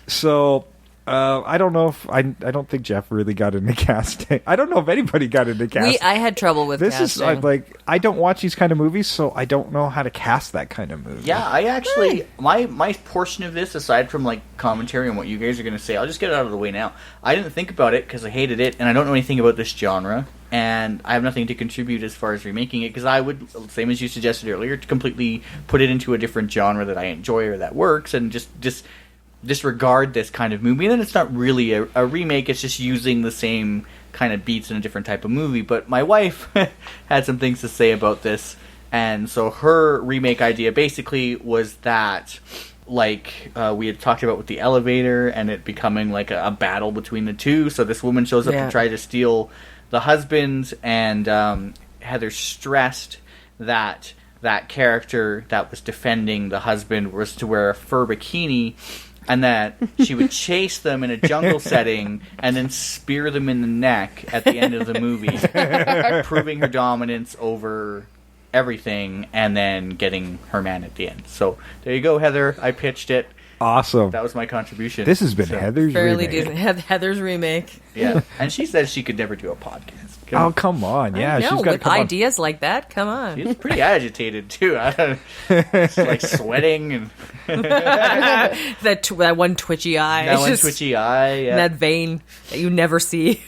[SPEAKER 1] So, I don't know if... I don't think Jeff really got into casting. I don't know if anybody got into casting.
[SPEAKER 3] I had trouble with
[SPEAKER 1] this
[SPEAKER 3] casting.
[SPEAKER 1] is like... I don't watch these kind of movies, so I don't know how to cast that kind of movie.
[SPEAKER 2] Yeah, I actually... My portion of this, aside from like commentary on what you guys are going to say, I'll just get it out of the way now. I didn't think about it because I hated it, and I don't know anything about this genre. And I have nothing to contribute as far as remaking it, because I would, same as you suggested earlier, to completely put it into a different genre that I enjoy or that works, and just disregard this kind of movie. And then it's not really a remake, it's just using the same kind of beats in a different type of movie. But my wife had some things to say about this, and so her remake idea basically was that, like we had talked about with the elevator, and it becoming like a battle between the two. So this woman shows up to try to steal the husband, and Heather stressed that character that was defending the husband was to wear a fur bikini, and that she would chase them in a jungle setting and then spear them in the neck at the end of the movie, proving her dominance over everything, and then getting her man at the end. So there you go, Heather. I pitched it.
[SPEAKER 1] Awesome.
[SPEAKER 2] That was my contribution.
[SPEAKER 1] This has been Heather's
[SPEAKER 3] fairly
[SPEAKER 1] remake.
[SPEAKER 3] decent. Heather's remake.
[SPEAKER 2] Yeah, and she said she could never do a podcast.
[SPEAKER 1] Come on. Yeah,
[SPEAKER 3] no,
[SPEAKER 1] she's got
[SPEAKER 3] with ideas like that. Come on.
[SPEAKER 2] She's pretty agitated too. She's like sweating and
[SPEAKER 3] that one twitchy eye.
[SPEAKER 2] That one twitchy eye. Yeah.
[SPEAKER 3] That vein that you never see.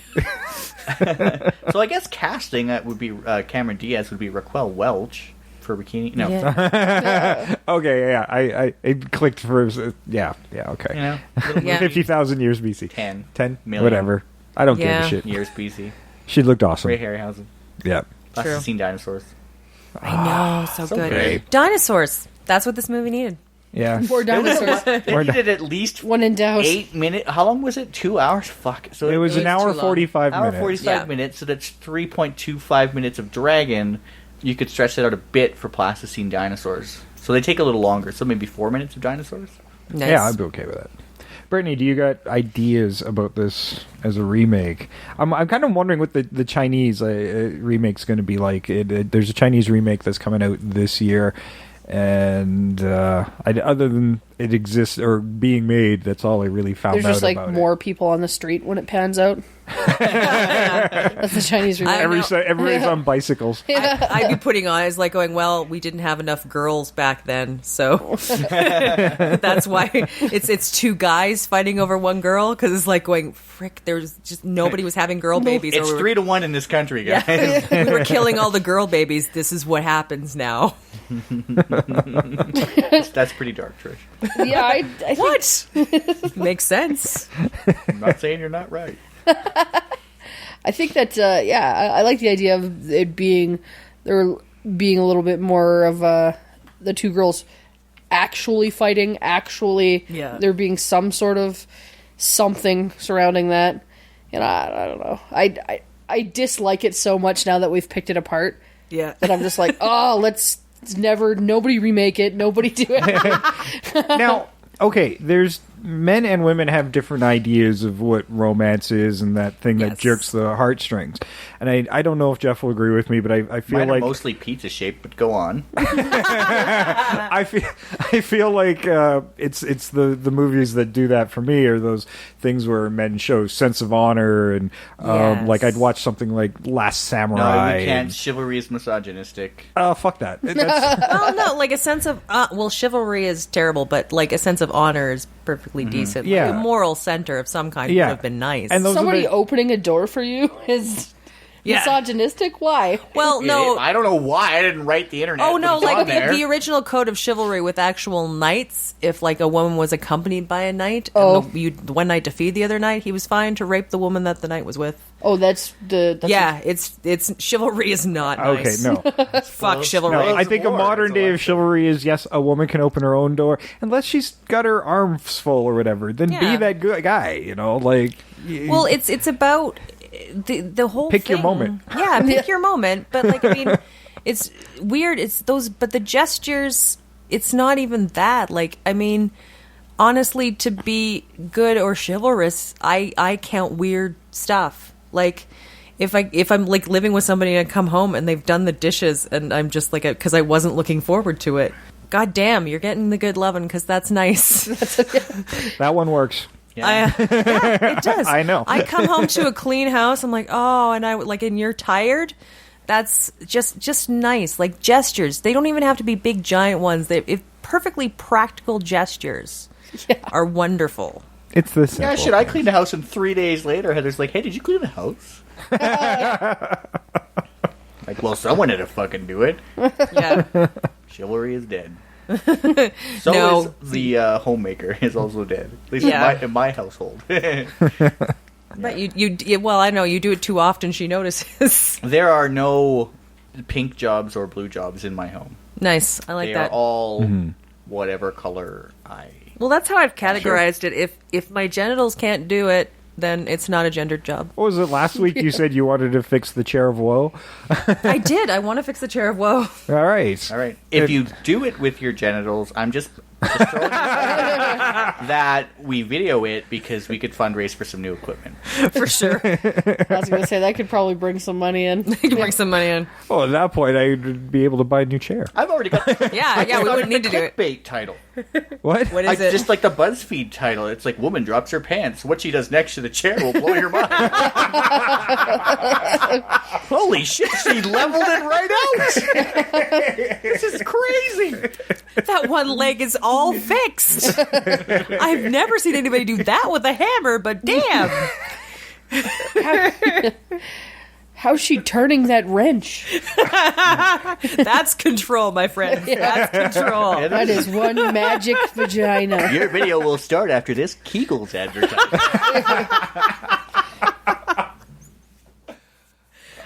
[SPEAKER 2] So I guess casting that would be Cameron Diaz would be Raquel Welch for bikini. No.
[SPEAKER 3] Yeah.
[SPEAKER 1] Okay, yeah. I it clicked for yeah, okay.
[SPEAKER 2] You know,
[SPEAKER 1] 50,000 years BC.
[SPEAKER 2] 10 million.
[SPEAKER 1] Whatever. I don't give a shit.
[SPEAKER 2] Years BC.
[SPEAKER 1] She looked awesome.
[SPEAKER 2] Ray Harryhausen.
[SPEAKER 1] Yeah.
[SPEAKER 2] Plasticine dinosaurs.
[SPEAKER 3] I know, so good.
[SPEAKER 1] Great.
[SPEAKER 3] Dinosaurs. That's what this movie needed.
[SPEAKER 1] Yeah.
[SPEAKER 4] More dinosaurs.
[SPEAKER 2] They needed at least
[SPEAKER 4] When in doubt.
[SPEAKER 2] 8 minutes. How long was it? 2 hours? Fuck. So
[SPEAKER 1] It was an hour 45 minutes.
[SPEAKER 2] Hour 45 minutes, so that's 3.25 minutes of dragon. You could stretch that out a bit for plasticine dinosaurs. So they take a little longer, so maybe 4 minutes of dinosaurs?
[SPEAKER 3] Nice.
[SPEAKER 1] Yeah, I'd be okay with that. Brittany, do you got ideas about this as a remake? I'm kind of wondering what the Chinese remake's going to be like. There's a Chinese remake that's coming out this year, and other than it exists or being made, that's all I really found out about.
[SPEAKER 4] There's just like more people on the street when it pans out. That's the Chinese remake.
[SPEAKER 1] Everybody's on bicycles.
[SPEAKER 3] I'd be putting eyes like going, well, we didn't have enough girls back then, so that's why it's two guys fighting over one girl, because it's like going, frick, there's just nobody was having girl babies.
[SPEAKER 2] It's 3-1 in this country, guys.
[SPEAKER 3] Yeah. We were killing all the girl babies. This is what happens now.
[SPEAKER 2] That's pretty dark, Trish.
[SPEAKER 4] Yeah, I think
[SPEAKER 3] What? Makes sense.
[SPEAKER 2] I'm not saying you're not right.
[SPEAKER 4] I think that I like the idea of it being a little bit more of the two girls actually fighting, there being some sort of something surrounding that. And I don't know. I dislike it so much now that we've picked it apart.
[SPEAKER 3] Yeah.
[SPEAKER 4] That I'm just like, nobody remake it, nobody do it.
[SPEAKER 1] Now, okay, there's men and women have different ideas of what romance is and that thing that
[SPEAKER 3] Yes.
[SPEAKER 1] jerks the heartstrings. And I don't know if Jeff will agree with me, but I feel
[SPEAKER 2] Mine
[SPEAKER 1] like
[SPEAKER 2] are mostly pizza shaped, but go on.
[SPEAKER 1] I feel like it's the movies that do that for me are those things where men show sense of honor and
[SPEAKER 3] Yes.
[SPEAKER 1] like I'd watch something like Last Samurai.
[SPEAKER 2] No, we can't. Chivalry is misogynistic.
[SPEAKER 1] Oh, fuck that. That's,
[SPEAKER 3] Oh no, like a sense of chivalry is terrible, but like a sense of honor is perfectly decent.
[SPEAKER 1] Yeah.
[SPEAKER 3] Like a moral center of some kind
[SPEAKER 1] Yeah.
[SPEAKER 3] would have been nice.
[SPEAKER 1] And those are
[SPEAKER 4] Somebody
[SPEAKER 1] the-
[SPEAKER 4] opening a door for you is misogynistic? Why?
[SPEAKER 3] well, no.
[SPEAKER 2] I don't know why. I didn't write the internet.
[SPEAKER 3] Oh no,
[SPEAKER 2] but it's on
[SPEAKER 3] like
[SPEAKER 2] there.
[SPEAKER 3] the original code of chivalry with actual knights. If like a woman was accompanied by a knight,
[SPEAKER 4] Oh.
[SPEAKER 3] and the one knight defeated the other knight, he was fine to rape the woman that the knight was with.
[SPEAKER 4] Oh, that's
[SPEAKER 3] it's chivalry is not nice.
[SPEAKER 1] Okay, no.
[SPEAKER 3] Fuck chivalry.
[SPEAKER 1] No, I think a
[SPEAKER 2] war,
[SPEAKER 1] modern
[SPEAKER 2] that's
[SPEAKER 1] day
[SPEAKER 2] all
[SPEAKER 1] of
[SPEAKER 2] I said.
[SPEAKER 1] chivalry is, yes, a woman can open her own door unless she's got her arms full or whatever. Then
[SPEAKER 3] Yeah.
[SPEAKER 1] be that good guy, you know, like.
[SPEAKER 3] Well, it's about the whole
[SPEAKER 1] Pick
[SPEAKER 3] thing.
[SPEAKER 1] your moment.
[SPEAKER 3] Yeah, pick your moment. But like, I mean, it's weird. It's those, but the gestures. It's not even that. Like, I mean, honestly, to be good or chivalrous, I count weird stuff. Like, if I'm like living with somebody and I come home and they've done the dishes and I'm just like, because I wasn't looking forward to it. God damn, you're getting the good loving because that's nice.
[SPEAKER 1] That one works.
[SPEAKER 3] Yeah, it does.
[SPEAKER 1] I know.
[SPEAKER 3] I come home to a clean house. I'm like, oh, and and you're tired. That's just nice. Like gestures. They don't even have to be big, giant ones. If perfectly practical gestures are wonderful.
[SPEAKER 1] It's this simple.
[SPEAKER 2] Yeah, shit. I cleaned the house, and 3 days later, Heather's like, "Hey, did you clean the house?" Like, well, someone had to fucking do it.
[SPEAKER 3] Yeah.
[SPEAKER 2] Chivalry is dead. So
[SPEAKER 3] No.
[SPEAKER 2] is the homemaker is also dead. At least
[SPEAKER 3] Yeah.
[SPEAKER 2] in my household.
[SPEAKER 3] But well, I know you do it too often. She notices.
[SPEAKER 2] There are no pink jobs or blue jobs in my home.
[SPEAKER 3] Nice. I like
[SPEAKER 2] They
[SPEAKER 3] that.
[SPEAKER 2] are all whatever color I.
[SPEAKER 3] Well, that's how I've categorized it. If my genitals can't do it, then it's not a gendered job.
[SPEAKER 1] What was it last week? You said you wanted to fix the chair of woe.
[SPEAKER 3] I did. I want to fix the chair of woe.
[SPEAKER 1] All right.
[SPEAKER 2] All right. If you do it with your genitals, I'm just throwing it out there that we video it because we could fundraise for some new equipment.
[SPEAKER 3] For sure.
[SPEAKER 4] I was going to say that could probably bring some money in.
[SPEAKER 3] You can bring some money in.
[SPEAKER 1] Well, at that point, I'd be able to buy a new chair.
[SPEAKER 2] I've already got
[SPEAKER 3] Yeah, we wouldn't need to do it.
[SPEAKER 2] clickbait title.
[SPEAKER 1] What?
[SPEAKER 3] What is it?
[SPEAKER 2] Just like the BuzzFeed title. It's like, woman drops her pants. What she does next to the chair will blow your mind. Holy shit, she leveled it right out. This is crazy.
[SPEAKER 3] That one leg is all fixed. I've never seen anybody do that with a hammer, but damn.
[SPEAKER 4] How's she turning that wrench?
[SPEAKER 3] That's control, my friend. That's control.
[SPEAKER 4] That is one magic vagina.
[SPEAKER 2] Your video will start after this Kegel's advertisement.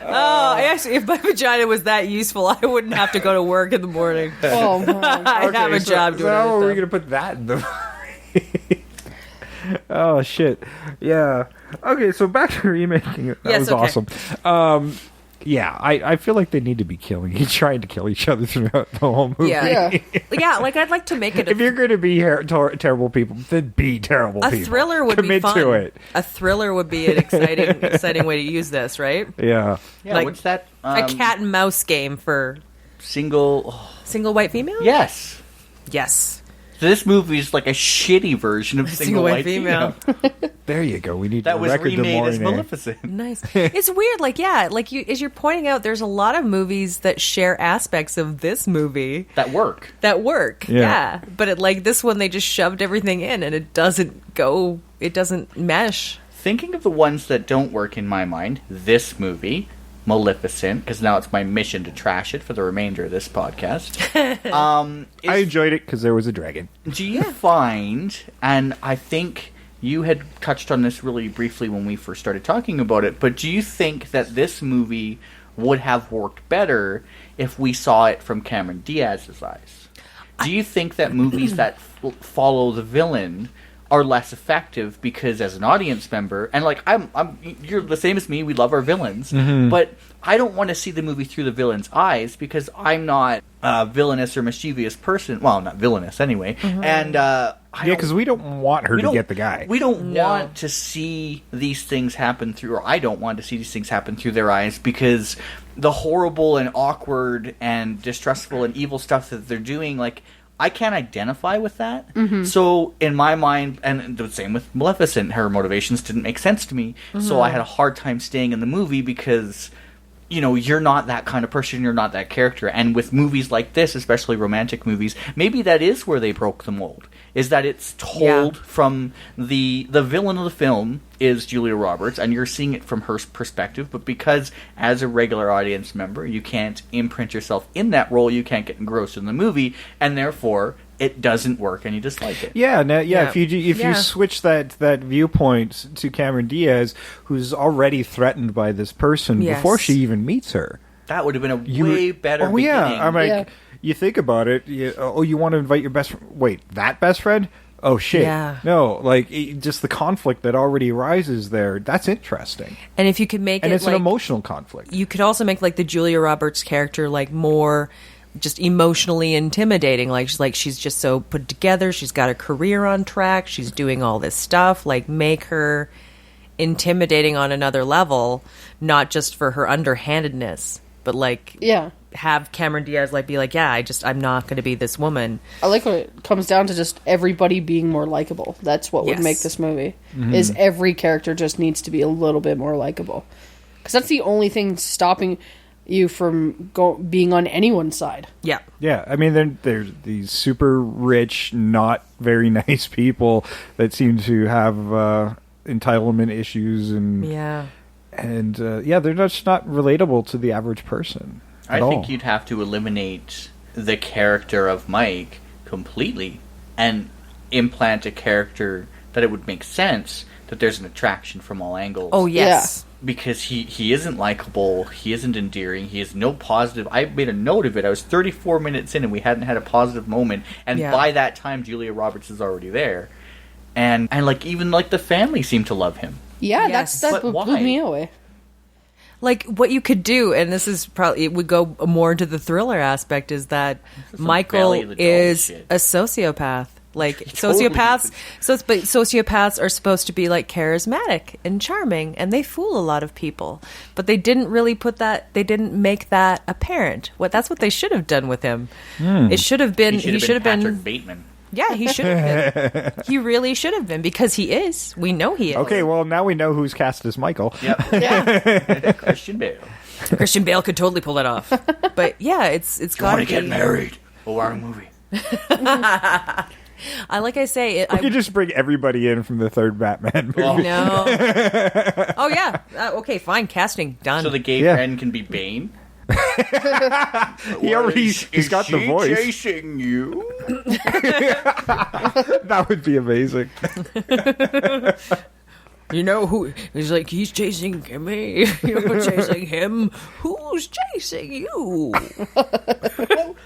[SPEAKER 3] Oh, actually, if my vagina was that useful, I wouldn't have to go to work in the morning.
[SPEAKER 4] Oh, man.
[SPEAKER 3] I'd have a job doing
[SPEAKER 1] How are we
[SPEAKER 3] it.
[SPEAKER 1] going to put that in the... Oh, shit. Yeah. Okay, so back to remaking. That
[SPEAKER 3] Yes,
[SPEAKER 1] was
[SPEAKER 3] okay.
[SPEAKER 1] awesome. Yeah, I feel like they need to be trying to kill each other throughout the whole movie.
[SPEAKER 3] Yeah. Yeah, like I'd like to make it
[SPEAKER 1] If you're going to be terrible people, then be terrible people.
[SPEAKER 3] a thriller would
[SPEAKER 1] Commit
[SPEAKER 3] be fun.
[SPEAKER 1] to it.
[SPEAKER 3] A thriller would be an exciting way to use this, right?
[SPEAKER 1] Yeah.
[SPEAKER 2] Yeah,
[SPEAKER 3] Like,
[SPEAKER 2] what's that?
[SPEAKER 3] A cat and mouse game for
[SPEAKER 2] Single.
[SPEAKER 3] single white female?
[SPEAKER 2] Yes.
[SPEAKER 3] Yes.
[SPEAKER 2] So this movie is like a shitty version of Single White Female.
[SPEAKER 1] There you go. We need
[SPEAKER 2] That
[SPEAKER 1] to
[SPEAKER 2] was
[SPEAKER 1] record
[SPEAKER 2] remade
[SPEAKER 1] the
[SPEAKER 2] as
[SPEAKER 1] morning.
[SPEAKER 2] Maleficent.
[SPEAKER 3] Nice. It's weird, like, yeah, like as you're pointing out, there's a lot of movies that share aspects of this movie
[SPEAKER 2] That work.
[SPEAKER 3] Yeah.
[SPEAKER 1] Yeah.
[SPEAKER 3] But like this one, they just shoved everything in and it doesn't mesh.
[SPEAKER 2] Thinking of the ones that don't work in my mind, this movie, Maleficent, because now it's my mission to trash it for the remainder of this podcast.
[SPEAKER 1] I enjoyed it because there was a dragon.
[SPEAKER 2] Do you find, and I think you had touched on this really briefly when we first started talking about it, but do you think that this movie would have worked better if we saw it from Cameron Diaz's eyes? Do you think that movies that follow the villain are less effective because as an audience member, and like you're the same as me, we love our villains, but I don't want to see the movie through the villain's eyes because I'm not a villainous or mischievous person. Well, not villainous anyway. And
[SPEAKER 1] because we don't want her to get the guy.
[SPEAKER 2] We don't want to see these things happen through, or I don't want to see these things happen through their eyes, because the horrible and awkward and distrustful and evil stuff that they're doing, like, I can't identify with that. So in my mind, and the same with Maleficent, her motivations didn't make sense to me. So I had a hard time staying in the movie because, you know, you're not that kind of person, you're not that character. And with movies like this, especially romantic movies, maybe that is where they broke the mold. Is that it's told from the villain of the film is Julia Roberts, and you're seeing it from her perspective, but because as a regular audience member, you can't imprint yourself in that role, you can't get engrossed in the movie, and therefore it doesn't work and you dislike it.
[SPEAKER 1] If you switch that viewpoint to Cemeron Diaz, who's already threatened by this person before she even meets her.
[SPEAKER 2] That would have been a way better beginning.
[SPEAKER 1] I'm like, you think about it, you want to invite your best friend. Wait, that best friend? Oh, shit.
[SPEAKER 3] Yeah.
[SPEAKER 1] No, like, just the conflict that already arises there, that's interesting.
[SPEAKER 3] And if you could make
[SPEAKER 1] and
[SPEAKER 3] it,
[SPEAKER 1] it's an emotional conflict.
[SPEAKER 3] You could also make, like, the Julia Roberts character, like, more just emotionally intimidating. Like, she's just so put together. She's got a career on track. She's doing all this stuff. Like, make her intimidating on another level, not just for her underhandedness, but, like... have Cemeron Diaz be like, I'm not going to be this woman.
[SPEAKER 4] I like when it comes down to just everybody being more likable. That's what would make this movie. Is every character just needs to be a little bit more likable. Because that's the only thing stopping you from being on anyone's side.
[SPEAKER 3] Yeah.
[SPEAKER 1] Yeah, I mean, there's these super rich, not very nice people that seem to have entitlement issues and... And, they're just not relatable to the average person.
[SPEAKER 2] I think you'd have to eliminate the character of Mike completely and implant a character that it would make sense that there's an attraction from all angles.
[SPEAKER 3] Oh, yes.
[SPEAKER 2] Because he isn't likable, he isn't endearing, he has no positive... I made a note of it. I was 34 minutes in and we hadn't had a positive moment. And by that time, Julia Roberts is already there. And like, even like the family seemed to love him.
[SPEAKER 4] Yeah, that's what blew me away.
[SPEAKER 3] Like, what you could do, and this is probably, it would go more into the thriller aspect, is that Michael is a sociopath. Like, sociopaths, but sociopaths are supposed to be, like, charismatic and charming, and they fool a lot of people. But they didn't really they didn't make that apparent. That's what they should have done with him. It should have been, he should have been
[SPEAKER 2] Patrick Bateman.
[SPEAKER 3] Yeah, he should have been. He really should have been, because he is. We know he is.
[SPEAKER 1] Okay, well, now we know who's cast as Michael.
[SPEAKER 2] Yep. Yeah. Christian Bale.
[SPEAKER 3] Christian Bale could totally pull that off. But yeah, it's got to be...
[SPEAKER 2] get married. Or our movie.
[SPEAKER 3] Like I say...
[SPEAKER 1] We could just bring everybody in from the third Batman movie.
[SPEAKER 3] Oh, no. Oh, yeah. Okay, fine. Casting. Done.
[SPEAKER 2] So the gay friend can be Bane?
[SPEAKER 1] He's got the voice.
[SPEAKER 2] Chasing you?
[SPEAKER 1] That would be amazing.
[SPEAKER 3] You know who? He's like, he's chasing me. You're chasing him. Who's chasing you?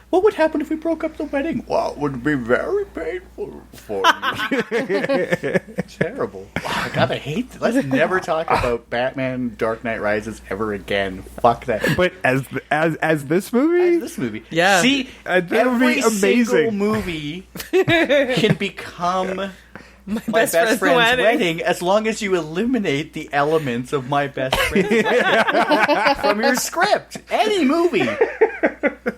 [SPEAKER 2] What would happen if we broke up the wedding? Well, it would be very painful for you. Terrible. Oh, I gotta hate this. Let's never talk about Batman Dark Knight Rises ever again. Fuck that.
[SPEAKER 1] But as this movie?
[SPEAKER 2] As this movie.
[SPEAKER 3] Yeah.
[SPEAKER 2] See,
[SPEAKER 1] that would be amazing.
[SPEAKER 2] Single movie can become... My best friend's wedding, as long as you eliminate the elements of My Best Friend's Wedding from your script. Any movie.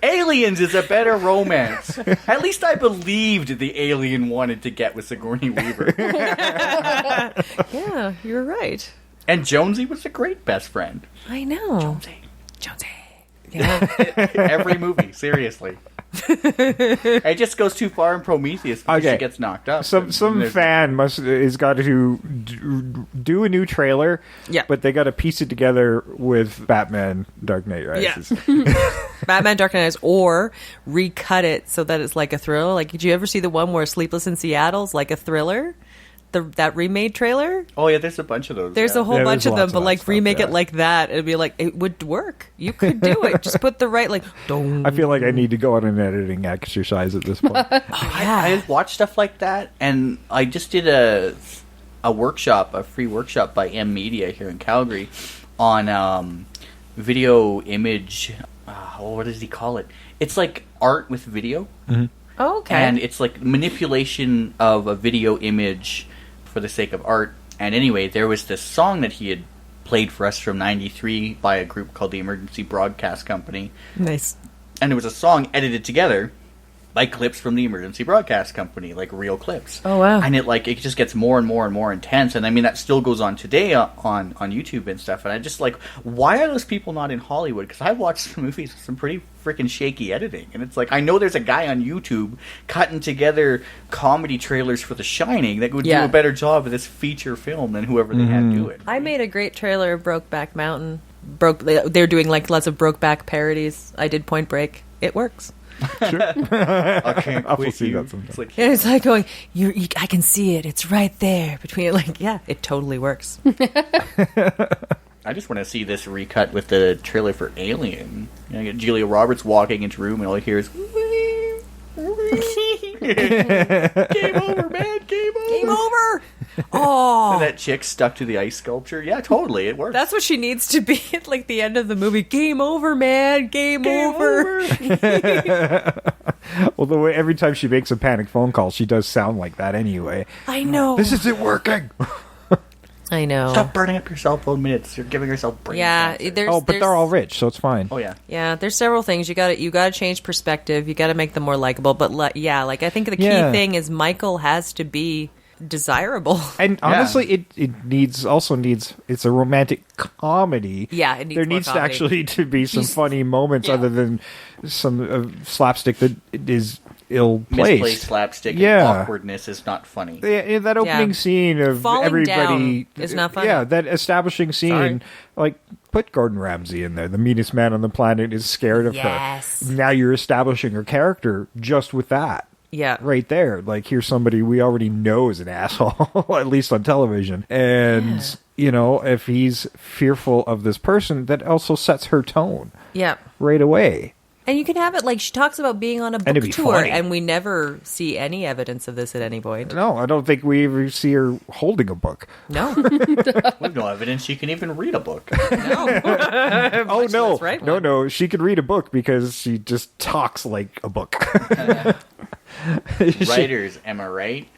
[SPEAKER 2] Aliens is a better romance. At least I believed the alien wanted to get with Sigourney Weaver.
[SPEAKER 3] Yeah, you're right.
[SPEAKER 2] And Jonesy was a great best friend.
[SPEAKER 3] I know.
[SPEAKER 2] Jonesy.
[SPEAKER 3] Yeah.
[SPEAKER 2] Every movie, seriously. It just goes too far in Prometheus because she gets knocked up.
[SPEAKER 1] Some fan is got to do a new trailer, but they got to piece it together with Batman Dark Knight Rises.
[SPEAKER 3] Yeah. Batman Dark Knight Rises, or recut it so that it's like a thriller. Like, did you ever see the one where Sleepless in Seattle's like a thriller? that remade trailer.
[SPEAKER 2] Oh yeah, there's a bunch of those.
[SPEAKER 3] There's a whole bunch of them, but like
[SPEAKER 1] stuff,
[SPEAKER 3] remake it like that, it'd be like it would work. You could do it. Just put the right like.
[SPEAKER 1] I feel like I need to go on an editing exercise at this point.
[SPEAKER 2] I watch stuff like that, and I just did a free workshop by M Media here in Calgary on video image. What does he call it? It's like art with video.
[SPEAKER 1] Mm-hmm.
[SPEAKER 3] Oh, okay.
[SPEAKER 2] And it's like manipulation of a video image for the sake of art. And anyway, there was this song that he had played for us from '93 by a group called the Emergency Broadcast Company.
[SPEAKER 3] Nice.
[SPEAKER 2] And it was a song edited together by clips from the Emergency Broadcast Company, like real clips.
[SPEAKER 3] Oh, wow.
[SPEAKER 2] And it just gets more and more and more intense. And I mean, that still goes on today on YouTube and stuff. And I just like, why are those people not in Hollywood? Because I've watched some movies with some pretty freaking shaky editing. And it's like, I know there's a guy on YouTube cutting together comedy trailers for The Shining that would do a better job of this feature film than whoever they had do it.
[SPEAKER 3] I made a great trailer of Brokeback Mountain. They're doing like lots of Brokeback parodies. I did Point Break. It works.
[SPEAKER 1] Sure. I will see that sometime.
[SPEAKER 3] It's like going, I can see it. It's right there between. Like, yeah, it totally works.
[SPEAKER 2] I just want to see this recut with the trailer for Alien. You know, get Julia Roberts walking into a room and all you hear is game over, man, game over.
[SPEAKER 3] Oh,
[SPEAKER 2] and that chick stuck to the ice sculpture. Yeah, totally, it works.
[SPEAKER 3] That's what she needs to be at like the end of the movie. Game over, man. Game over.
[SPEAKER 1] Well, the way every time she makes a panic phone call, she does sound like that anyway.
[SPEAKER 3] I know.
[SPEAKER 1] This isn't working.
[SPEAKER 3] I know.
[SPEAKER 2] Stop burning up your cell phone minutes. You're giving yourself brain cancer.
[SPEAKER 3] There's,
[SPEAKER 1] they're all rich, so it's fine.
[SPEAKER 2] Oh yeah.
[SPEAKER 3] Yeah, there's several things you got to change perspective. You got to make them more likable. But like I think the key thing is Michael has to be desirable.
[SPEAKER 1] And honestly, it needs it's a romantic comedy.
[SPEAKER 3] Yeah, it needs
[SPEAKER 1] there
[SPEAKER 3] more
[SPEAKER 1] needs
[SPEAKER 3] comedy.
[SPEAKER 1] to actually to be some funny moments other than some slapstick that is ill placed.
[SPEAKER 2] Misplaced slapstick and awkwardness is not funny.
[SPEAKER 1] Yeah, that opening scene of
[SPEAKER 3] Falling
[SPEAKER 1] everybody
[SPEAKER 3] down is not funny.
[SPEAKER 1] Yeah, that establishing scene.
[SPEAKER 3] Sorry.
[SPEAKER 1] Like, put Gordon Ramsay in there. The meanest man on the planet is scared of her. Now you're establishing her character just with that.
[SPEAKER 3] Yeah.
[SPEAKER 1] Right there. Like, here's somebody we already know is an asshole, at least on television. And, you know, if he's fearful of this person, that also sets her tone.
[SPEAKER 3] Yeah.
[SPEAKER 1] Right away.
[SPEAKER 3] And you can have it like she talks about being on a book tour, and we never see any evidence of this at any point.
[SPEAKER 1] No, I don't think we ever see her holding a book.
[SPEAKER 3] No.
[SPEAKER 2] We have no evidence she can even read a book.
[SPEAKER 3] No.
[SPEAKER 1] Oh, no.
[SPEAKER 3] Right
[SPEAKER 1] No, she could read a book because she just talks like a book.
[SPEAKER 2] Writers, am I right?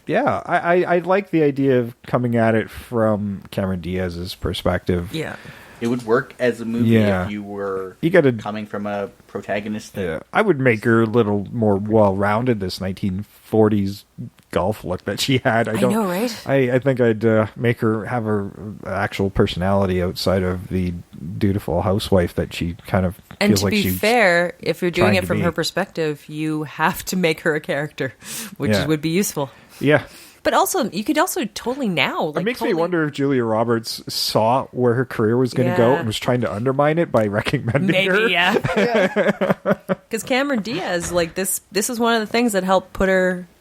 [SPEAKER 1] Yeah, I like the idea of coming at it from Cemeron Diaz's perspective.
[SPEAKER 3] Yeah.
[SPEAKER 2] It would work as a movie if you were coming from a protagonist.
[SPEAKER 1] I would make her a little more well-rounded, this 1940s golf look that she had. I know,
[SPEAKER 3] right?
[SPEAKER 1] I think I'd make her have her actual personality outside of the dutiful housewife that she kind of feels like she's.
[SPEAKER 3] And to be fair, if you're doing it from
[SPEAKER 1] be.
[SPEAKER 3] her perspective, you have to make her a character, which would be useful.
[SPEAKER 1] Yeah.
[SPEAKER 3] But also, you could also totally now. Like,
[SPEAKER 1] it makes me wonder if Julia Roberts saw where her career was going to go and was trying to undermine it by recommending her.
[SPEAKER 3] Maybe, yeah. Because Cemeron Diaz, like this is one of the things that helped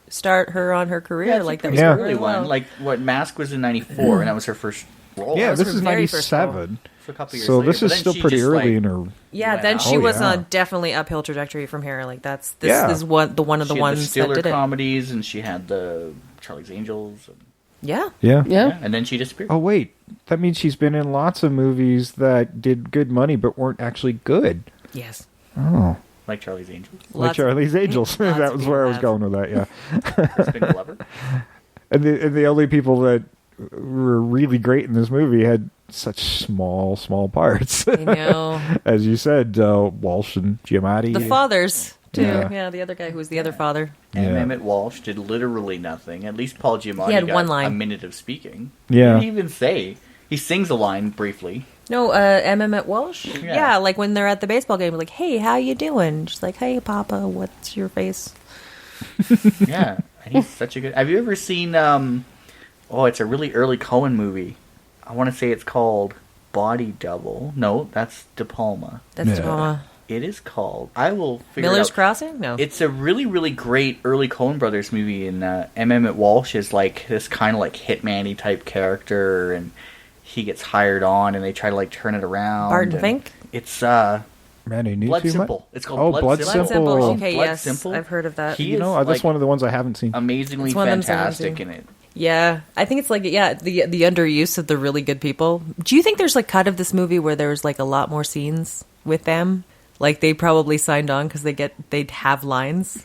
[SPEAKER 3] start her on her career.
[SPEAKER 2] Yeah,
[SPEAKER 3] like that
[SPEAKER 2] was
[SPEAKER 3] was
[SPEAKER 2] really one. Like what Mask was in '94, and that was her first role.
[SPEAKER 1] Yeah, this is
[SPEAKER 3] very first
[SPEAKER 1] '97.
[SPEAKER 2] So a couple years
[SPEAKER 1] so
[SPEAKER 2] later,
[SPEAKER 1] this is still pretty early in her.
[SPEAKER 3] Yeah, then she was on definitely uphill trajectory from here. Like this is one of the
[SPEAKER 2] she
[SPEAKER 3] ones
[SPEAKER 2] had the Stiller
[SPEAKER 3] that did
[SPEAKER 2] comedies, and she had the Charlie's Angels.
[SPEAKER 3] Yeah.
[SPEAKER 2] And then she disappeared.
[SPEAKER 1] Oh wait, that means she's been in lots of movies that did good money but weren't actually good.
[SPEAKER 3] Yes.
[SPEAKER 1] Oh.
[SPEAKER 2] Like Charlie's Angels.
[SPEAKER 1] Like Charlie's Angels. That was where I was going with that. Yeah.
[SPEAKER 2] Crispin Glover.
[SPEAKER 1] And the only people that were really great in this movie had such small parts.
[SPEAKER 3] I know.
[SPEAKER 1] As you said, Walsh and Giamatti.
[SPEAKER 3] The fathers, too. Yeah, the other guy who was the other father.
[SPEAKER 2] And Emmett Walsh did literally nothing. At least Paul Giamatti
[SPEAKER 3] had
[SPEAKER 2] got
[SPEAKER 3] one line.
[SPEAKER 2] a minute of speaking.
[SPEAKER 1] Yeah.
[SPEAKER 2] He didn't even say. He sings a line briefly.
[SPEAKER 3] No, Emmett Walsh?
[SPEAKER 2] Yeah.
[SPEAKER 3] Like when they're at the baseball game, like, hey, how you doing? She's like, hey, Papa, what's your face?
[SPEAKER 2] Yeah. And he's such a good... Have you ever seen... it's a really early Coen movie. I want to say it's called Body Double. No, that's De Palma.
[SPEAKER 3] That's De Palma.
[SPEAKER 2] It is called. I will figure
[SPEAKER 3] Miller's
[SPEAKER 2] it out.
[SPEAKER 3] Crossing? No.
[SPEAKER 2] It's a really, really great early Coen Brothers movie, and Emmett Walsh is like this kind of like hitman-y type character, and he gets hired on, and they try to like turn it around.
[SPEAKER 3] Barton Fink?
[SPEAKER 2] It's
[SPEAKER 1] Man, I knew
[SPEAKER 2] Blood
[SPEAKER 1] too
[SPEAKER 2] Simple.
[SPEAKER 1] much.
[SPEAKER 2] It's called
[SPEAKER 1] Blood
[SPEAKER 3] Blood
[SPEAKER 1] Simple.
[SPEAKER 3] Simple. Okay,
[SPEAKER 2] Blood
[SPEAKER 3] yes.
[SPEAKER 2] Simple.
[SPEAKER 3] I've heard of that.
[SPEAKER 2] He
[SPEAKER 1] You know,
[SPEAKER 2] is,
[SPEAKER 1] that's
[SPEAKER 2] like,
[SPEAKER 1] one of the ones I haven't seen.
[SPEAKER 2] amazingly
[SPEAKER 3] It's one of them I've
[SPEAKER 2] fantastic
[SPEAKER 3] seen.
[SPEAKER 2] in it.
[SPEAKER 3] Yeah, I think it's like the underuse of the really good people. Do you think there's like cut of this movie where there's like a lot more scenes with them? Like they probably signed on because they'd have lines.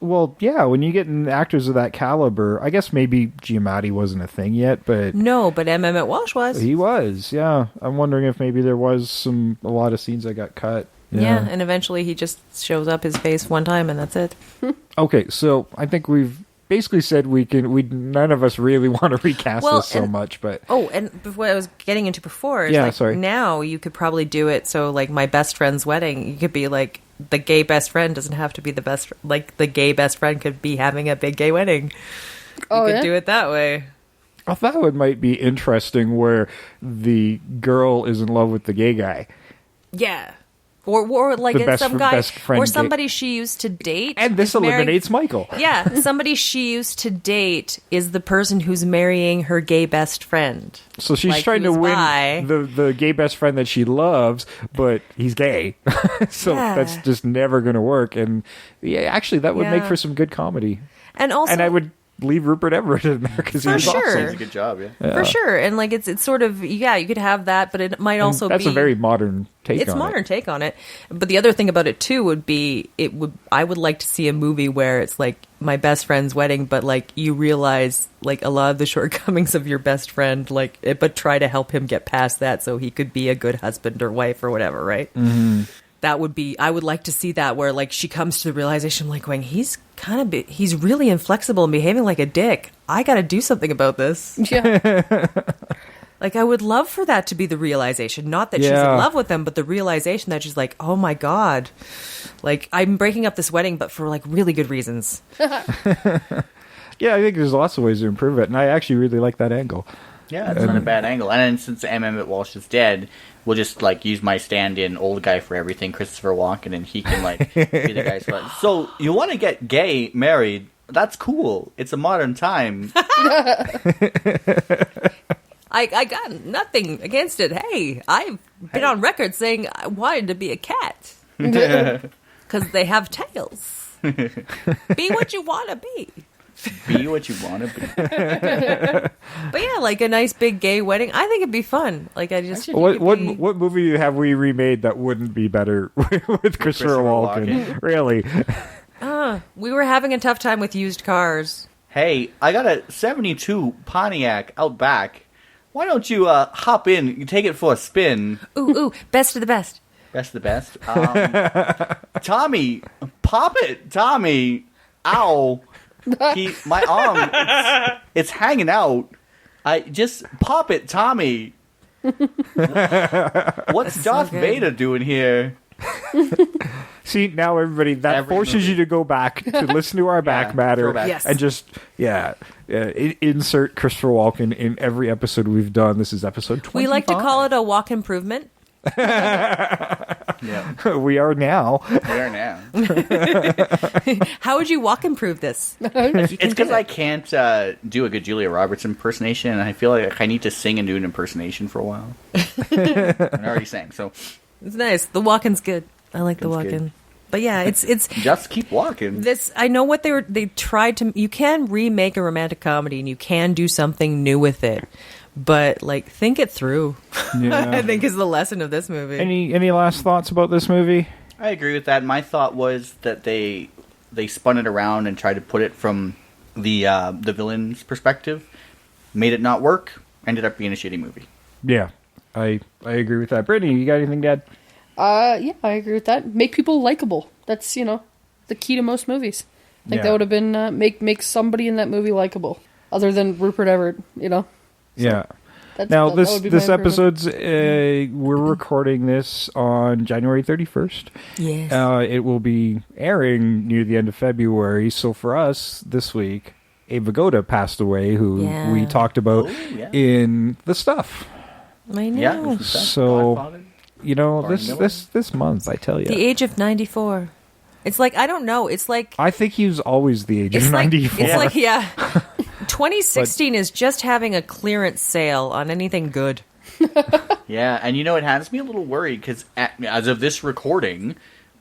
[SPEAKER 1] Well, yeah, when you get actors of that caliber, I guess maybe Giamatti wasn't a thing yet, but
[SPEAKER 3] No, but Emmett Walsh was.
[SPEAKER 1] he was. Yeah, I'm wondering if maybe there was a lot of scenes that got cut.
[SPEAKER 3] Yeah, and eventually he just shows up his face one time and that's it.
[SPEAKER 1] Okay, so I think we've basically said none of us really want to recast this so much, but
[SPEAKER 3] and what I was getting into before is
[SPEAKER 1] Yeah, sorry.
[SPEAKER 3] now you could probably do it so like my best friend's wedding, you could be like the gay best friend doesn't have to be the best, like the gay best friend could be having a big gay wedding. You could do it that way.
[SPEAKER 1] I thought it might be interesting where the girl is in love with the gay guy.
[SPEAKER 3] Yeah. Or like
[SPEAKER 1] The
[SPEAKER 3] it's
[SPEAKER 1] best
[SPEAKER 3] some
[SPEAKER 1] fr-
[SPEAKER 3] guy
[SPEAKER 1] best friend
[SPEAKER 3] or
[SPEAKER 1] gay-
[SPEAKER 3] somebody she used to date.
[SPEAKER 1] And this
[SPEAKER 3] is married-
[SPEAKER 1] eliminates Michael.
[SPEAKER 3] Yeah, somebody she used to date is the person who's marrying her gay best friend.
[SPEAKER 1] So she's
[SPEAKER 3] Like,
[SPEAKER 1] trying to
[SPEAKER 3] who's
[SPEAKER 1] win
[SPEAKER 3] bi.
[SPEAKER 1] the gay best friend that she loves, but he's gay. So
[SPEAKER 3] Yeah.
[SPEAKER 1] that's just never going to work. And yeah, actually, that would make
[SPEAKER 3] Yeah.
[SPEAKER 1] for some good comedy.
[SPEAKER 3] And also,
[SPEAKER 1] And I would leave Rupert Everett in there because
[SPEAKER 3] For
[SPEAKER 1] he's
[SPEAKER 3] sure.
[SPEAKER 1] awesome.
[SPEAKER 2] Does a good job, yeah.
[SPEAKER 3] for sure, and like it's sort of you could have that, but it might
[SPEAKER 1] And
[SPEAKER 3] also
[SPEAKER 1] that's
[SPEAKER 3] be
[SPEAKER 1] a very modern take
[SPEAKER 3] it's
[SPEAKER 1] on
[SPEAKER 3] modern
[SPEAKER 1] it.
[SPEAKER 3] take on it. But the other thing about it too would be I would like to see a movie where it's like my best friend's wedding, but like you realize like a lot of the shortcomings of your best friend, but try to help him get past that so he could be a good husband or wife or whatever, right? Mm-hmm. That would be. I would like to see that where like she comes to the realization, like going, he's really inflexible and behaving like a dick. I got to do something about this.
[SPEAKER 4] Yeah.
[SPEAKER 3] Like, I would love for that to be the realization. Not that she's in
[SPEAKER 1] Yeah.
[SPEAKER 3] love with him, but the realization that she's like, oh my God. Like, I'm breaking up this wedding, but for, like, really good reasons.
[SPEAKER 1] Yeah, I think there's lots of ways to improve it. And I actually really like that angle.
[SPEAKER 2] Yeah, it's not a bad angle. And then since Emmett Walsh is dead, we'll just like use my stand-in old guy for everything, Christopher Walken, and he can like be the guy's friend. So you want to get gay married? That's cool. It's a modern time.
[SPEAKER 3] I got nothing against it. Hey, I've been on record saying I wanted to be a cat. Because they have tails. Be what you want to be.
[SPEAKER 2] Be what you want to be.
[SPEAKER 3] But yeah, like a nice big gay wedding. I think it'd be fun. Like I just
[SPEAKER 1] What movie have we remade that wouldn't be better with Christopher Walken? Really?
[SPEAKER 3] We were having a tough time with used cars.
[SPEAKER 2] Hey, I got a 72 Pontiac out back. Why don't you hop in? You take it for a spin.
[SPEAKER 3] Ooh, best of the best.
[SPEAKER 2] Best of the best. Tommy, pop it, Tommy. Ow. My arm, it's hanging out. I just pop it, Tommy. What's Darth Vader doing here?
[SPEAKER 1] See, now everybody, that forces you to go back to listen to our back matter
[SPEAKER 2] throwback.
[SPEAKER 3] Yes.
[SPEAKER 1] and just, insert Christopher Walken in every episode we've done. This is episode 25.
[SPEAKER 3] We like to call it a walk improvement.
[SPEAKER 2] Yeah,
[SPEAKER 1] We are now.
[SPEAKER 2] we are now.
[SPEAKER 3] How would you walk improve this?
[SPEAKER 2] It's because I can't do a good Julia Roberts impersonation, and I feel like I need to sing and do an impersonation for a while. I already sang, so
[SPEAKER 3] It's nice. The walk-in's good. I like the
[SPEAKER 2] It's
[SPEAKER 3] walk-in.
[SPEAKER 2] good.
[SPEAKER 3] But yeah, it's
[SPEAKER 2] just keep walking.
[SPEAKER 3] this. I know what they tried to. You can remake a romantic comedy, and you can do something new with it. But like, think it through.
[SPEAKER 1] Yeah.
[SPEAKER 3] I think is the lesson of this movie.
[SPEAKER 1] Any last thoughts about this movie?
[SPEAKER 2] I agree with that. My thought was that they spun it around and tried to put it from the villain's perspective, made it not work, ended up being a shitty movie.
[SPEAKER 1] Yeah, I agree with that. Brittany, you got anything to add?
[SPEAKER 4] Yeah, I agree with that. Make people likable. That's, the key to most movies. I think that would have been, make somebody in that movie likable. Other than Rupert Everett,
[SPEAKER 1] Yeah.
[SPEAKER 4] That
[SPEAKER 1] This
[SPEAKER 4] would be my improvement.
[SPEAKER 1] episode's we're recording this on January 31st.
[SPEAKER 3] Yes.
[SPEAKER 1] It will be airing near the end of February. So for us this week, Abe Vigoda passed away, who
[SPEAKER 3] Yeah.
[SPEAKER 1] we talked about in The Stuff.
[SPEAKER 3] I know.
[SPEAKER 2] Yeah,
[SPEAKER 1] So
[SPEAKER 2] Godfather.
[SPEAKER 1] You know,
[SPEAKER 2] Barney Miller?
[SPEAKER 1] this month, I tell you.
[SPEAKER 3] The age of 94. It's like, I don't know. It's like...
[SPEAKER 1] I think he was always the age of
[SPEAKER 3] It's
[SPEAKER 1] 94.
[SPEAKER 3] like, yeah. 2016 is just having a clearance sale on anything good.
[SPEAKER 2] Yeah, and you know, it has me a little worried because as of this recording,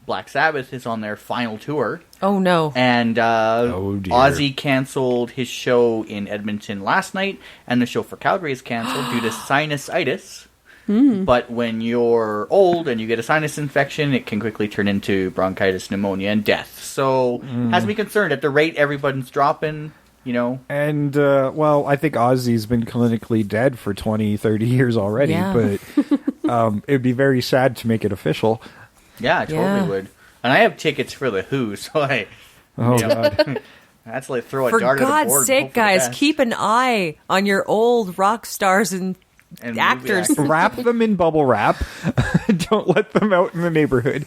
[SPEAKER 2] Black Sabbath is on their final tour.
[SPEAKER 3] Oh, no.
[SPEAKER 2] And
[SPEAKER 1] Oh, dear.
[SPEAKER 2] Ozzy canceled his show in Edmonton last night, and the show for Calgary is canceled due to sinusitis. But when you're old and you get a sinus infection, it can quickly turn into bronchitis, pneumonia, and death. So, has me concerned at the rate everybody's dropping, you know.
[SPEAKER 1] And, well, I think Ozzy's been clinically dead for 20, 30 years already,
[SPEAKER 3] Yeah.
[SPEAKER 1] but it'd be very sad to make it official.
[SPEAKER 2] Yeah, I totally
[SPEAKER 3] Yeah.
[SPEAKER 2] would. And I have tickets for the Who, so I...
[SPEAKER 1] Oh,
[SPEAKER 2] you know,
[SPEAKER 1] God.
[SPEAKER 2] that's like throw a
[SPEAKER 3] For
[SPEAKER 2] dart at the board.
[SPEAKER 3] God's
[SPEAKER 2] and
[SPEAKER 3] sake,
[SPEAKER 2] hope for the
[SPEAKER 3] guys,
[SPEAKER 2] best.
[SPEAKER 3] keep an eye on your old rock stars and
[SPEAKER 2] And
[SPEAKER 3] actors.
[SPEAKER 2] movie
[SPEAKER 1] Wrap them in bubble wrap. Don't let them out in the neighborhood.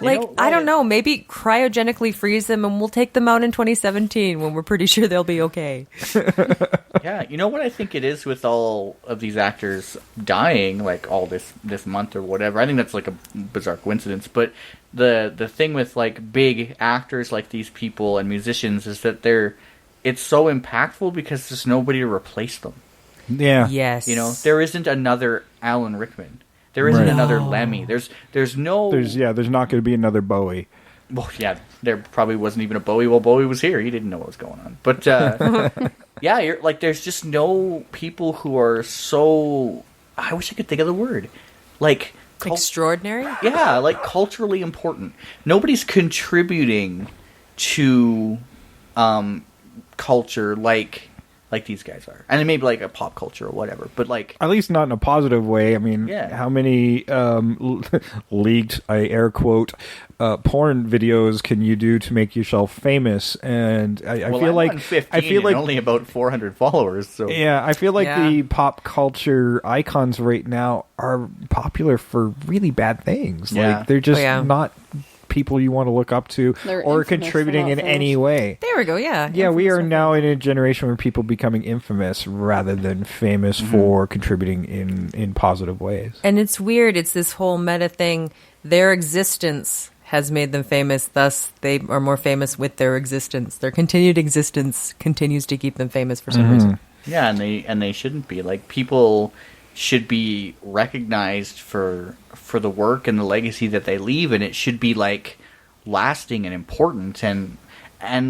[SPEAKER 3] Like,
[SPEAKER 2] know
[SPEAKER 3] I don't
[SPEAKER 2] what?
[SPEAKER 3] know, maybe cryogenically freeze them and we'll take them out in 2017 when we're pretty sure they'll be okay.
[SPEAKER 2] Yeah, you know what I think it is with all of these actors dying, like all this month or whatever. I think that's like a bizarre coincidence. But the thing with like big actors like these people and musicians is that it's so impactful because there's nobody to replace them.
[SPEAKER 1] Yeah.
[SPEAKER 3] Yes.
[SPEAKER 2] You know, there isn't another Alan Rickman. There isn't
[SPEAKER 1] Right.
[SPEAKER 2] another Lemmy. There's no.
[SPEAKER 1] There's not going to be another Bowie.
[SPEAKER 2] Well, yeah, there probably wasn't even a Bowie while Bowie was here. He didn't know what was going on. But, yeah, you're like, there's just no people who are so... I wish I could think of the word. Like...
[SPEAKER 3] Extraordinary?
[SPEAKER 2] Yeah, like culturally important. Nobody's contributing to culture like these guys are. And maybe like a pop culture or whatever. But like...
[SPEAKER 1] At least not in a positive way. I mean,
[SPEAKER 2] Yeah.
[SPEAKER 1] how many leaked, I air quote, porn videos can you do to make yourself famous? And I
[SPEAKER 2] well,
[SPEAKER 1] feel
[SPEAKER 2] I'm
[SPEAKER 1] like
[SPEAKER 2] on 15
[SPEAKER 1] I feel
[SPEAKER 2] and
[SPEAKER 1] like
[SPEAKER 2] only about 400 followers. So
[SPEAKER 1] yeah, I feel like
[SPEAKER 3] Yeah.
[SPEAKER 1] the pop culture icons right now are popular for really bad things.
[SPEAKER 2] Yeah.
[SPEAKER 1] Like they're just
[SPEAKER 3] Oh, yeah.
[SPEAKER 1] not people you want to look up to
[SPEAKER 4] They're
[SPEAKER 1] or
[SPEAKER 4] infamous for
[SPEAKER 1] contributing
[SPEAKER 4] not
[SPEAKER 1] in
[SPEAKER 4] things.
[SPEAKER 1] any way.
[SPEAKER 3] There we go, yeah.
[SPEAKER 1] Yeah, we
[SPEAKER 3] Infamous
[SPEAKER 1] are
[SPEAKER 3] for
[SPEAKER 1] now
[SPEAKER 3] things.
[SPEAKER 1] in a generation where people becoming infamous rather than famous for contributing in positive ways.
[SPEAKER 3] And it's weird, it's this whole meta thing. Their existence has made them famous, thus they are more famous with their existence. Their continued existence continues to keep them famous for some reason.
[SPEAKER 2] yeah, and they shouldn't be. Like, people should be recognized for the work and the legacy that they leave, and it should be like lasting and important and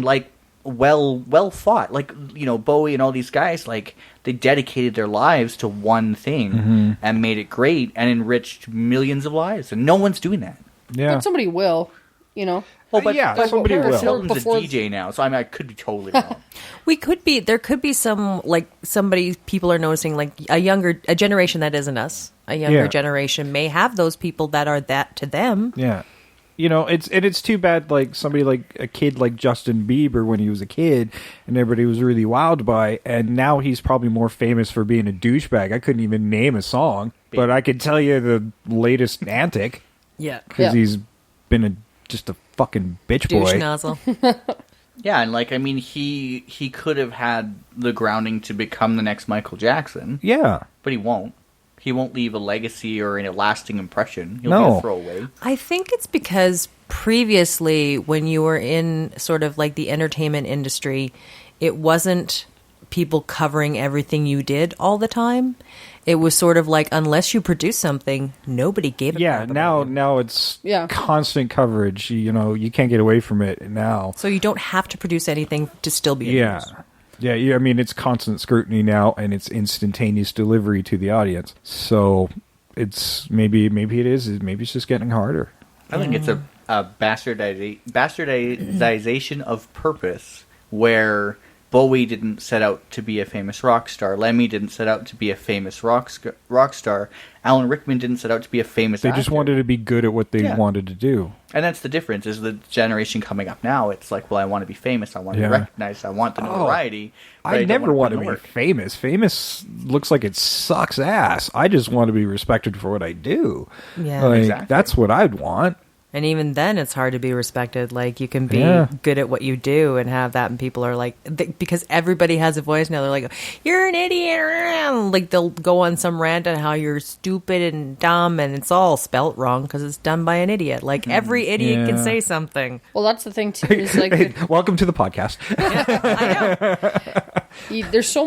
[SPEAKER 2] like well thought. Like, you know, Bowie and all these guys, like, they dedicated their lives to one thing and made it great and enriched millions of lives, and no one's doing that.
[SPEAKER 1] Yeah.
[SPEAKER 4] But somebody will, you know.
[SPEAKER 2] Well, but
[SPEAKER 1] yeah,
[SPEAKER 2] but
[SPEAKER 1] somebody
[SPEAKER 2] Paris
[SPEAKER 1] will.
[SPEAKER 2] Hilton's
[SPEAKER 4] Before-
[SPEAKER 2] a DJ now, so I could be totally wrong.
[SPEAKER 3] There could be some, like, people are noticing, like, a generation that isn't us, a younger
[SPEAKER 1] Yeah.
[SPEAKER 3] generation may have those people that are that to them.
[SPEAKER 1] Yeah. You know, it's too bad, like, somebody like a kid like Justin Bieber when he was a kid and everybody was really wowed by, and now he's probably more famous for being a douchebag. I couldn't even name a song, but I could tell you the latest antic
[SPEAKER 3] Yeah.
[SPEAKER 1] because
[SPEAKER 4] Yeah.
[SPEAKER 1] he's been just a fucking bitch
[SPEAKER 3] Douche
[SPEAKER 1] boy.
[SPEAKER 3] nozzle.
[SPEAKER 2] Yeah, and like, I mean, he could have had the grounding to become the next Michael Jackson,
[SPEAKER 1] Yeah.
[SPEAKER 2] but he won't. He won't leave a legacy or a lasting impression. He'll
[SPEAKER 1] No.
[SPEAKER 2] be a throwaway.
[SPEAKER 3] I think it's because previously, when you were in sort of like the entertainment industry, it wasn't people covering everything you did all the time. It was sort of like, unless you produce something, nobody gave a
[SPEAKER 1] Yeah,
[SPEAKER 3] crap about
[SPEAKER 1] now
[SPEAKER 3] it.
[SPEAKER 1] now it's
[SPEAKER 4] Yeah.
[SPEAKER 1] constant coverage. You know, you can't get away from it now.
[SPEAKER 3] So you don't have to produce anything to still be in
[SPEAKER 1] Yeah.
[SPEAKER 3] news.
[SPEAKER 1] Yeah, I mean, it's constant scrutiny now, and it's instantaneous delivery to the audience. So it's maybe it's just getting harder.
[SPEAKER 2] I think it's a bastardization of purpose, where Bowie didn't set out to be a famous rock star. Lemmy didn't set out to be a famous rock star. Alan Rickman didn't set out to be a famous
[SPEAKER 1] They
[SPEAKER 2] actor.
[SPEAKER 1] just wanted to be good at what they
[SPEAKER 2] Yeah.
[SPEAKER 1] wanted to do.
[SPEAKER 2] And that's the difference, is the generation coming up now. It's like, well, I want to be famous. I want to
[SPEAKER 1] Yeah.
[SPEAKER 2] be recognized. I want the notoriety. but
[SPEAKER 1] I
[SPEAKER 2] don't
[SPEAKER 1] never want to
[SPEAKER 2] put in
[SPEAKER 1] be
[SPEAKER 2] the work.
[SPEAKER 1] famous. Famous looks like it sucks ass. I just want to be respected for what I do.
[SPEAKER 3] Yeah.
[SPEAKER 1] Like,
[SPEAKER 2] Exactly.
[SPEAKER 1] that's what I'd want.
[SPEAKER 3] And even then, it's hard to be respected. Like, you can be good at what you do and have that, and people are like, because everybody has a voice now, they're like, you're an idiot. Like, they'll go on some rant on how you're stupid and dumb, and it's all spelt wrong because it's done by an idiot. Like, every idiot can say something.
[SPEAKER 4] Well, that's the thing, too. Is like,
[SPEAKER 1] hey, welcome to the podcast.
[SPEAKER 3] I
[SPEAKER 4] know. There's so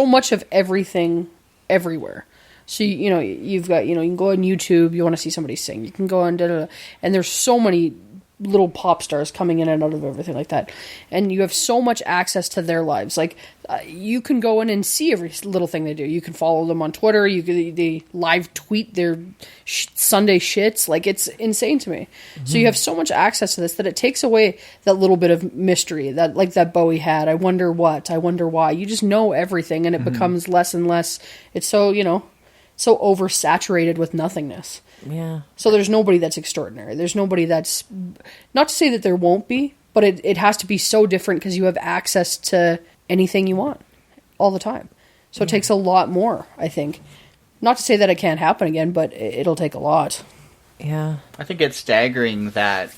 [SPEAKER 4] much of everything everywhere. So, you've got, you can go on YouTube, you want to see somebody sing. You can go on, and there's so many little pop stars coming in and out of everything like that. And you have so much access to their lives. Like, you can go in and see every little thing they do. You can follow them on Twitter. They live tweet their Sunday shits. Like, it's insane to me. Mm-hmm. So you have so much access to this that it takes away that little bit of mystery that, like that Bowie had. I wonder what, I wonder why. You just know everything, and it becomes less and less. It's so, so oversaturated with nothingness.
[SPEAKER 3] Yeah.
[SPEAKER 4] So there's nobody that's extraordinary. There's nobody that's... Not to say that there won't be, but it has to be so different because you have access to anything you want all the time. So it takes a lot more, I think. Not to say that it can't happen again, but it'll take a lot.
[SPEAKER 3] Yeah.
[SPEAKER 2] I think it's staggering that,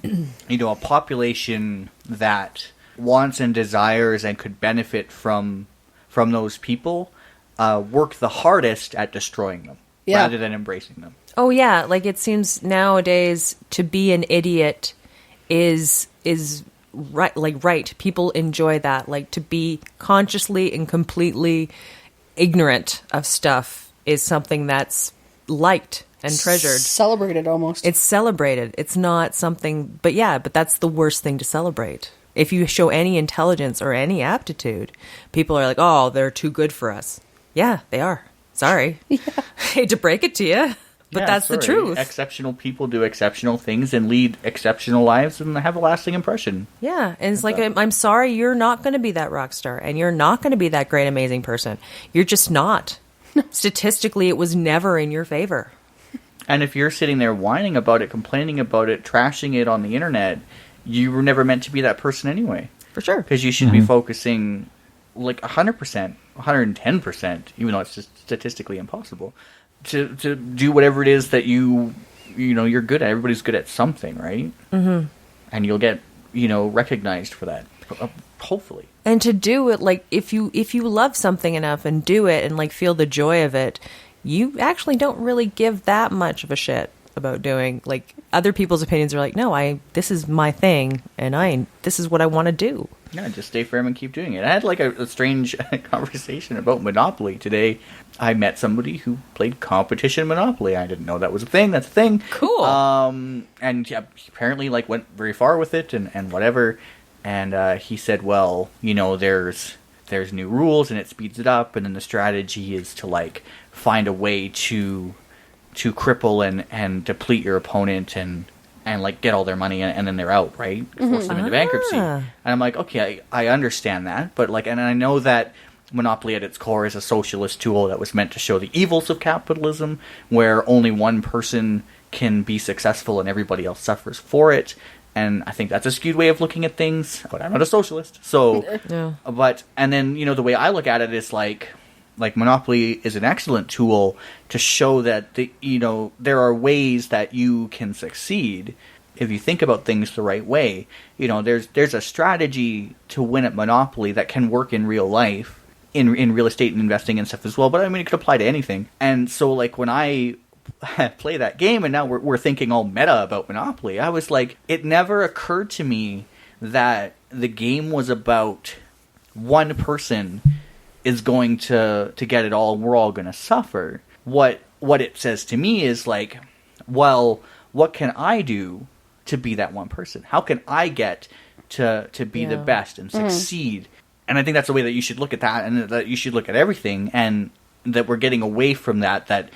[SPEAKER 2] a population that wants and desires and could benefit from those people... work the hardest at destroying them rather than embracing them.
[SPEAKER 3] Oh yeah, like it seems nowadays to be an idiot is right. Like right, people enjoy that. Like to be consciously and completely ignorant of stuff is something that's liked and treasured,
[SPEAKER 4] celebrated almost.
[SPEAKER 3] It's celebrated. It's not something, but that's the worst thing to celebrate. If you show any intelligence or any aptitude, people are like, "Oh, they're too good for us." Yeah, they are. Sorry. Hate to break it to you, but that's the truth.
[SPEAKER 2] Exceptional people do exceptional things and lead exceptional lives and have a lasting impression.
[SPEAKER 3] Yeah, and it's like, I'm sorry, you're not going to be that rock star, and you're not going to be that great, amazing person. You're just not. Statistically, it was never in your favor.
[SPEAKER 2] And if you're sitting there whining about it, complaining about it, trashing it on the internet, you were never meant to be that person anyway.
[SPEAKER 3] For sure.
[SPEAKER 2] Because you should be focusing... like 100%, 110%, even though it's just statistically impossible, to do whatever it is that you're good at. Everybody's good at something, right? Mm-hmm. And you'll get, recognized for that, hopefully.
[SPEAKER 3] And to do it, like, if you love something enough and do it and, like, feel the joy of it, you actually don't really give that much of a shit about doing, like, other people's opinions are like, no, this is my thing, and this is what I want to do.
[SPEAKER 2] Yeah, just stay firm and keep doing it. I had like a strange conversation about Monopoly today. I met somebody who played competition Monopoly. I didn't know that was a thing. That's a thing.
[SPEAKER 3] Cool.
[SPEAKER 2] And he apparently like went very far with it and whatever. And he said, well, there's new rules and it speeds it up, and then the strategy is to like find a way to cripple and deplete your opponent and like get all their money and then they're out, right? Force them into bankruptcy. And I'm like, okay, I understand that, but like, and I know that Monopoly at its core is a socialist tool that was meant to show the evils of capitalism, where only one person can be successful and everybody else suffers for it. And I think that's a skewed way of looking at things, but I'm not a socialist. So, and then, the way I look at it is like Monopoly is an excellent tool to show that there are ways that you can succeed if you think about things the right way. There's a strategy to win at Monopoly that can work in real life, in real estate and investing and stuff as well. But I mean, it could apply to anything. And so like when I play that game and now we're thinking all meta about Monopoly, I was like, it never occurred to me that the game was about one person is going to get it all, and we're all going to suffer. What it says to me is like, well, what can I do to be that one person? How can I get to be the best and succeed? And I think that's the way that you should look at that, and that you should look at everything, and that we're getting away from that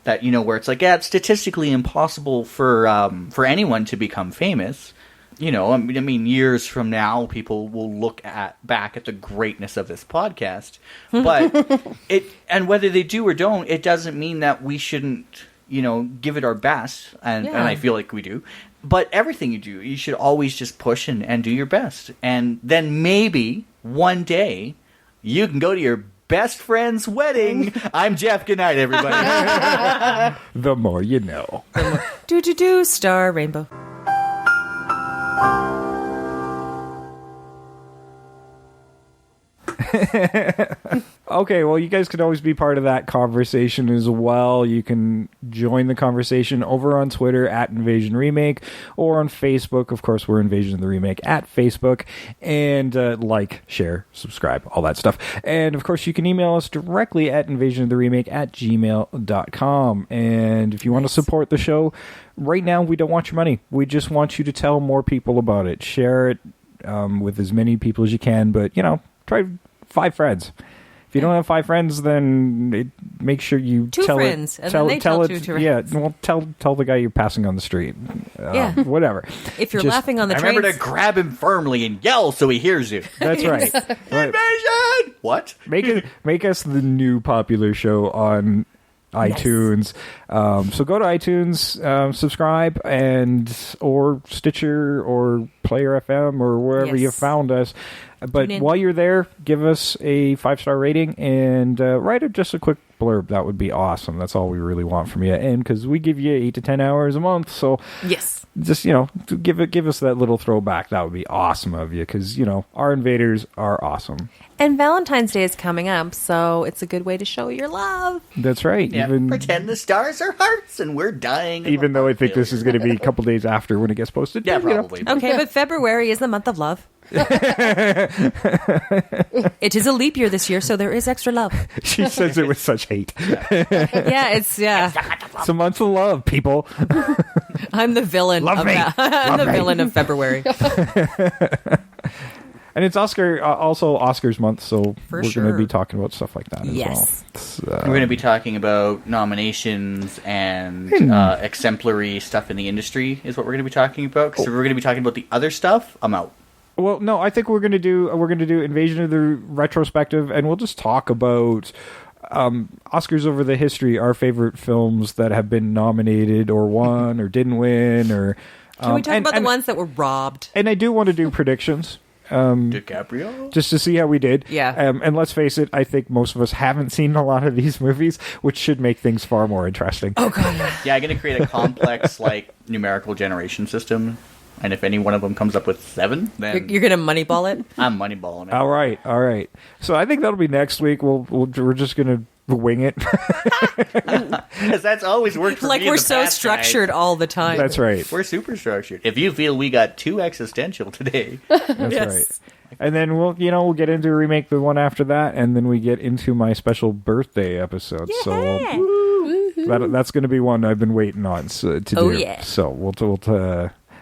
[SPEAKER 2] where it's like, it's statistically impossible for anyone to become famous. I mean, years from now, people will look back at the greatness of this podcast. But and whether they do or don't, it doesn't mean that we shouldn't, give it our best. And I feel like we do. But everything you do, you should always just push and do your best. And then maybe one day you can go to your best friend's wedding. I'm Jeff. Good night, everybody.
[SPEAKER 1] The more you know.
[SPEAKER 3] Do star rainbow.
[SPEAKER 1] Okay, well, you guys could always be part of that conversation as well. You can join the conversation over on Twitter at Invasion Remake, or on Facebook. Of course, we're Invasion of the Remake at Facebook. And like, share, subscribe, all that stuff. And of course, you can email us directly at invasionoftheremake@gmail.com. And if you want to support the show, right now we don't want your money. We just want you to tell more people about it. Share it with as many people as you can. But, try 5 friends. If you don't have 5 friends, then make sure you
[SPEAKER 3] tell friends, and then they tell
[SPEAKER 1] it.
[SPEAKER 3] two to
[SPEAKER 1] Yeah, well, tell the guy you're passing on the street. Whatever.
[SPEAKER 3] If you're laughing on the train,
[SPEAKER 2] remember to grab him firmly and yell so he hears you.
[SPEAKER 1] That's right.
[SPEAKER 2] Invasion! What?
[SPEAKER 1] Make us the new popular show on iTunes. So go to iTunes, subscribe, or Stitcher or Player FM or wherever you found us. But while you're there, give us a 5-star rating and write just a quick blurb. That would be awesome. That's all we really want from you. And because we give you 8 to 10 hours a month, so
[SPEAKER 3] yes,
[SPEAKER 1] just give us that little throwback. That would be awesome of you, because our invaders are awesome.
[SPEAKER 3] And Valentine's Day is coming up, so it's a good way to show your love.
[SPEAKER 1] That's right.
[SPEAKER 2] Yeah, pretend the stars are hearts and we're dying.
[SPEAKER 1] Even though I think this is going to be a couple days after when it gets posted.
[SPEAKER 2] Yeah, probably.
[SPEAKER 3] Okay, but February is the month of love. It is a leap year this year, so there is extra love.
[SPEAKER 1] She says it with such hate.
[SPEAKER 3] It's
[SPEAKER 1] a month of love, people.
[SPEAKER 3] I'm the villain. I'm the villain of February.
[SPEAKER 1] And it's Oscars month, so we're going to be talking about stuff like that as well.
[SPEAKER 2] We're going to be talking about nominations and exemplary stuff in the industry is what we're going to be talking about. Because if we're going to be talking about the other stuff, I'm out.
[SPEAKER 1] Well, no, I think we're going to do Invasion of the retrospective, and we'll just talk about Oscars over the history, our favorite films that have been nominated or won or didn't win, or
[SPEAKER 3] can we talk about the ones that were robbed?
[SPEAKER 1] And I do want to do predictions.
[SPEAKER 2] DiCaprio?
[SPEAKER 1] Just to see how we did.
[SPEAKER 3] Yeah.
[SPEAKER 1] And let's face it, I think most of us haven't seen a lot of these movies, which should make things far more interesting.
[SPEAKER 3] Oh, God.
[SPEAKER 2] Yeah, I'm going to create a complex, numerical generation system. And if any one of them comes up with 7, then...
[SPEAKER 3] You're going to moneyball it?
[SPEAKER 2] I'm moneyballing it.
[SPEAKER 1] All right. So I think that'll be next week. We're just going to wing it.
[SPEAKER 2] Because that's always worked for me.
[SPEAKER 3] We're so structured all the time.
[SPEAKER 1] That's right.
[SPEAKER 2] We're super structured. If you feel we got too existential today...
[SPEAKER 1] That's right. And then we'll get into Remake, the one after that, and then we get into my special birthday episode. Yeah. So that's going to be one I've been waiting on to do.
[SPEAKER 3] Oh, yeah.
[SPEAKER 1] So we'll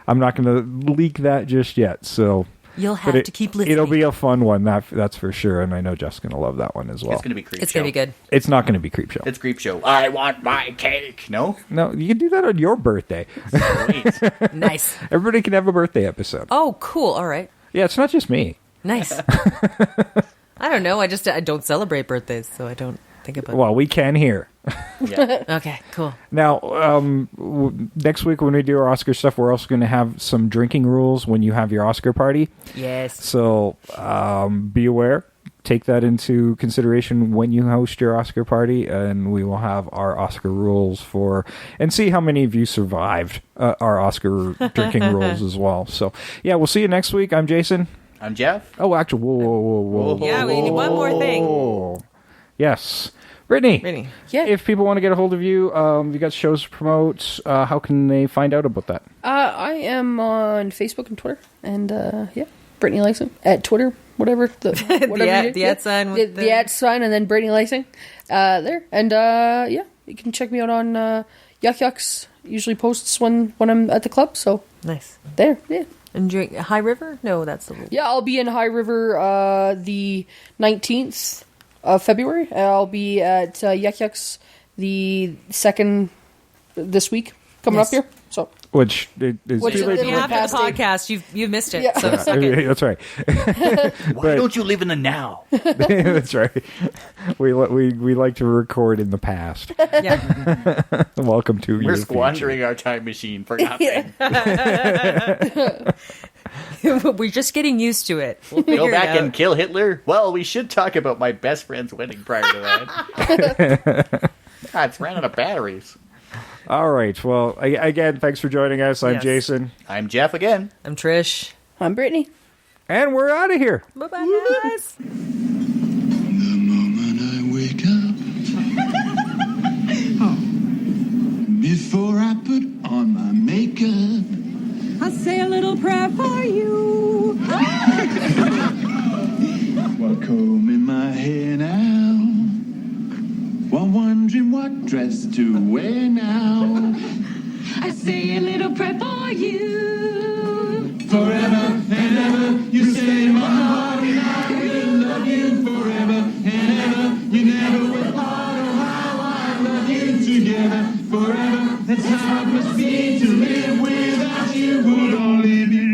[SPEAKER 1] I'm not going to leak that just yet. So
[SPEAKER 3] you'll have to keep listening.
[SPEAKER 1] It'll be a fun one, that's for sure. And I know Jeff's going to love that one as well.
[SPEAKER 2] It's going to be Creep Show.
[SPEAKER 3] It's going to be good.
[SPEAKER 1] It's not going to be Creep Show.
[SPEAKER 2] It's Creep Show. I want my cake. No,
[SPEAKER 1] you can do that on your birthday.
[SPEAKER 2] Sweet.
[SPEAKER 3] Nice.
[SPEAKER 1] Everybody can have a birthday episode.
[SPEAKER 3] Oh, cool. All right.
[SPEAKER 1] Yeah, it's not just me.
[SPEAKER 3] Nice. I don't know. I don't celebrate birthdays, so I don't think about it.
[SPEAKER 1] Well, we can here.
[SPEAKER 2] Yeah.
[SPEAKER 3] Okay, cool.
[SPEAKER 1] Now, next week when we do our Oscar stuff, we're also going to have some drinking rules when you have your Oscar party.
[SPEAKER 3] Yes.
[SPEAKER 1] So be aware. Take that into consideration when you host your Oscar party, and we will have our Oscar rules and see how many of you survived our Oscar drinking rules as well. So, yeah, we'll see you next week. I'm Jason.
[SPEAKER 2] I'm Jeff.
[SPEAKER 1] Oh, actually, whoa.
[SPEAKER 3] Yeah, we need one more thing.
[SPEAKER 1] Yes. Brittany.
[SPEAKER 4] Yeah.
[SPEAKER 1] If people want to get a hold of you, you got shows to promote, how can they find out about that?
[SPEAKER 4] I am on Facebook and Twitter, and Brittany Lacing at Twitter, whatever the
[SPEAKER 3] at sign,
[SPEAKER 4] the at sign, and then Brittany Lacing there, and you can check me out on Yuck Yucks. Usually posts when I'm at the club, so
[SPEAKER 3] nice
[SPEAKER 4] there, yeah.
[SPEAKER 3] And High River? No, that's the rule.
[SPEAKER 4] Yeah, I'll be in High River the 19th of February. I'll be at Yuck Yucks the 2nd this week coming up here. So
[SPEAKER 1] Which is
[SPEAKER 3] after the podcast, you've missed it.
[SPEAKER 4] Yeah.
[SPEAKER 3] So
[SPEAKER 1] that's right.
[SPEAKER 2] Why don't you live in the now?
[SPEAKER 1] That's right. We like to record in the past.
[SPEAKER 3] Yeah.
[SPEAKER 1] Welcome to
[SPEAKER 2] We're squandering our time machine for nothing.
[SPEAKER 3] We're just getting used to it. We'll
[SPEAKER 2] Go back and kill Hitler? Well, we should talk about my best friend's wedding prior to that. It's ran out of batteries.
[SPEAKER 1] All right. Well, again, thanks for joining us. I'm
[SPEAKER 3] Yes.
[SPEAKER 1] Jason.
[SPEAKER 2] I'm Jeff again.
[SPEAKER 3] I'm Trish.
[SPEAKER 4] I'm Brittany.
[SPEAKER 1] And we're out of here.
[SPEAKER 3] Bye-bye, guys.
[SPEAKER 9] The moment I wake up, before I put on my makeup,
[SPEAKER 10] I'll say a little prayer for you.
[SPEAKER 9] while combing my hair now, while wondering what dress to wear now.
[SPEAKER 10] I say a little prayer for you.
[SPEAKER 9] Forever and ever, you stay in my heart, and I will love you forever and ever. You never will part, oh how I love you together forever. That's how it must be to live without you. Would only be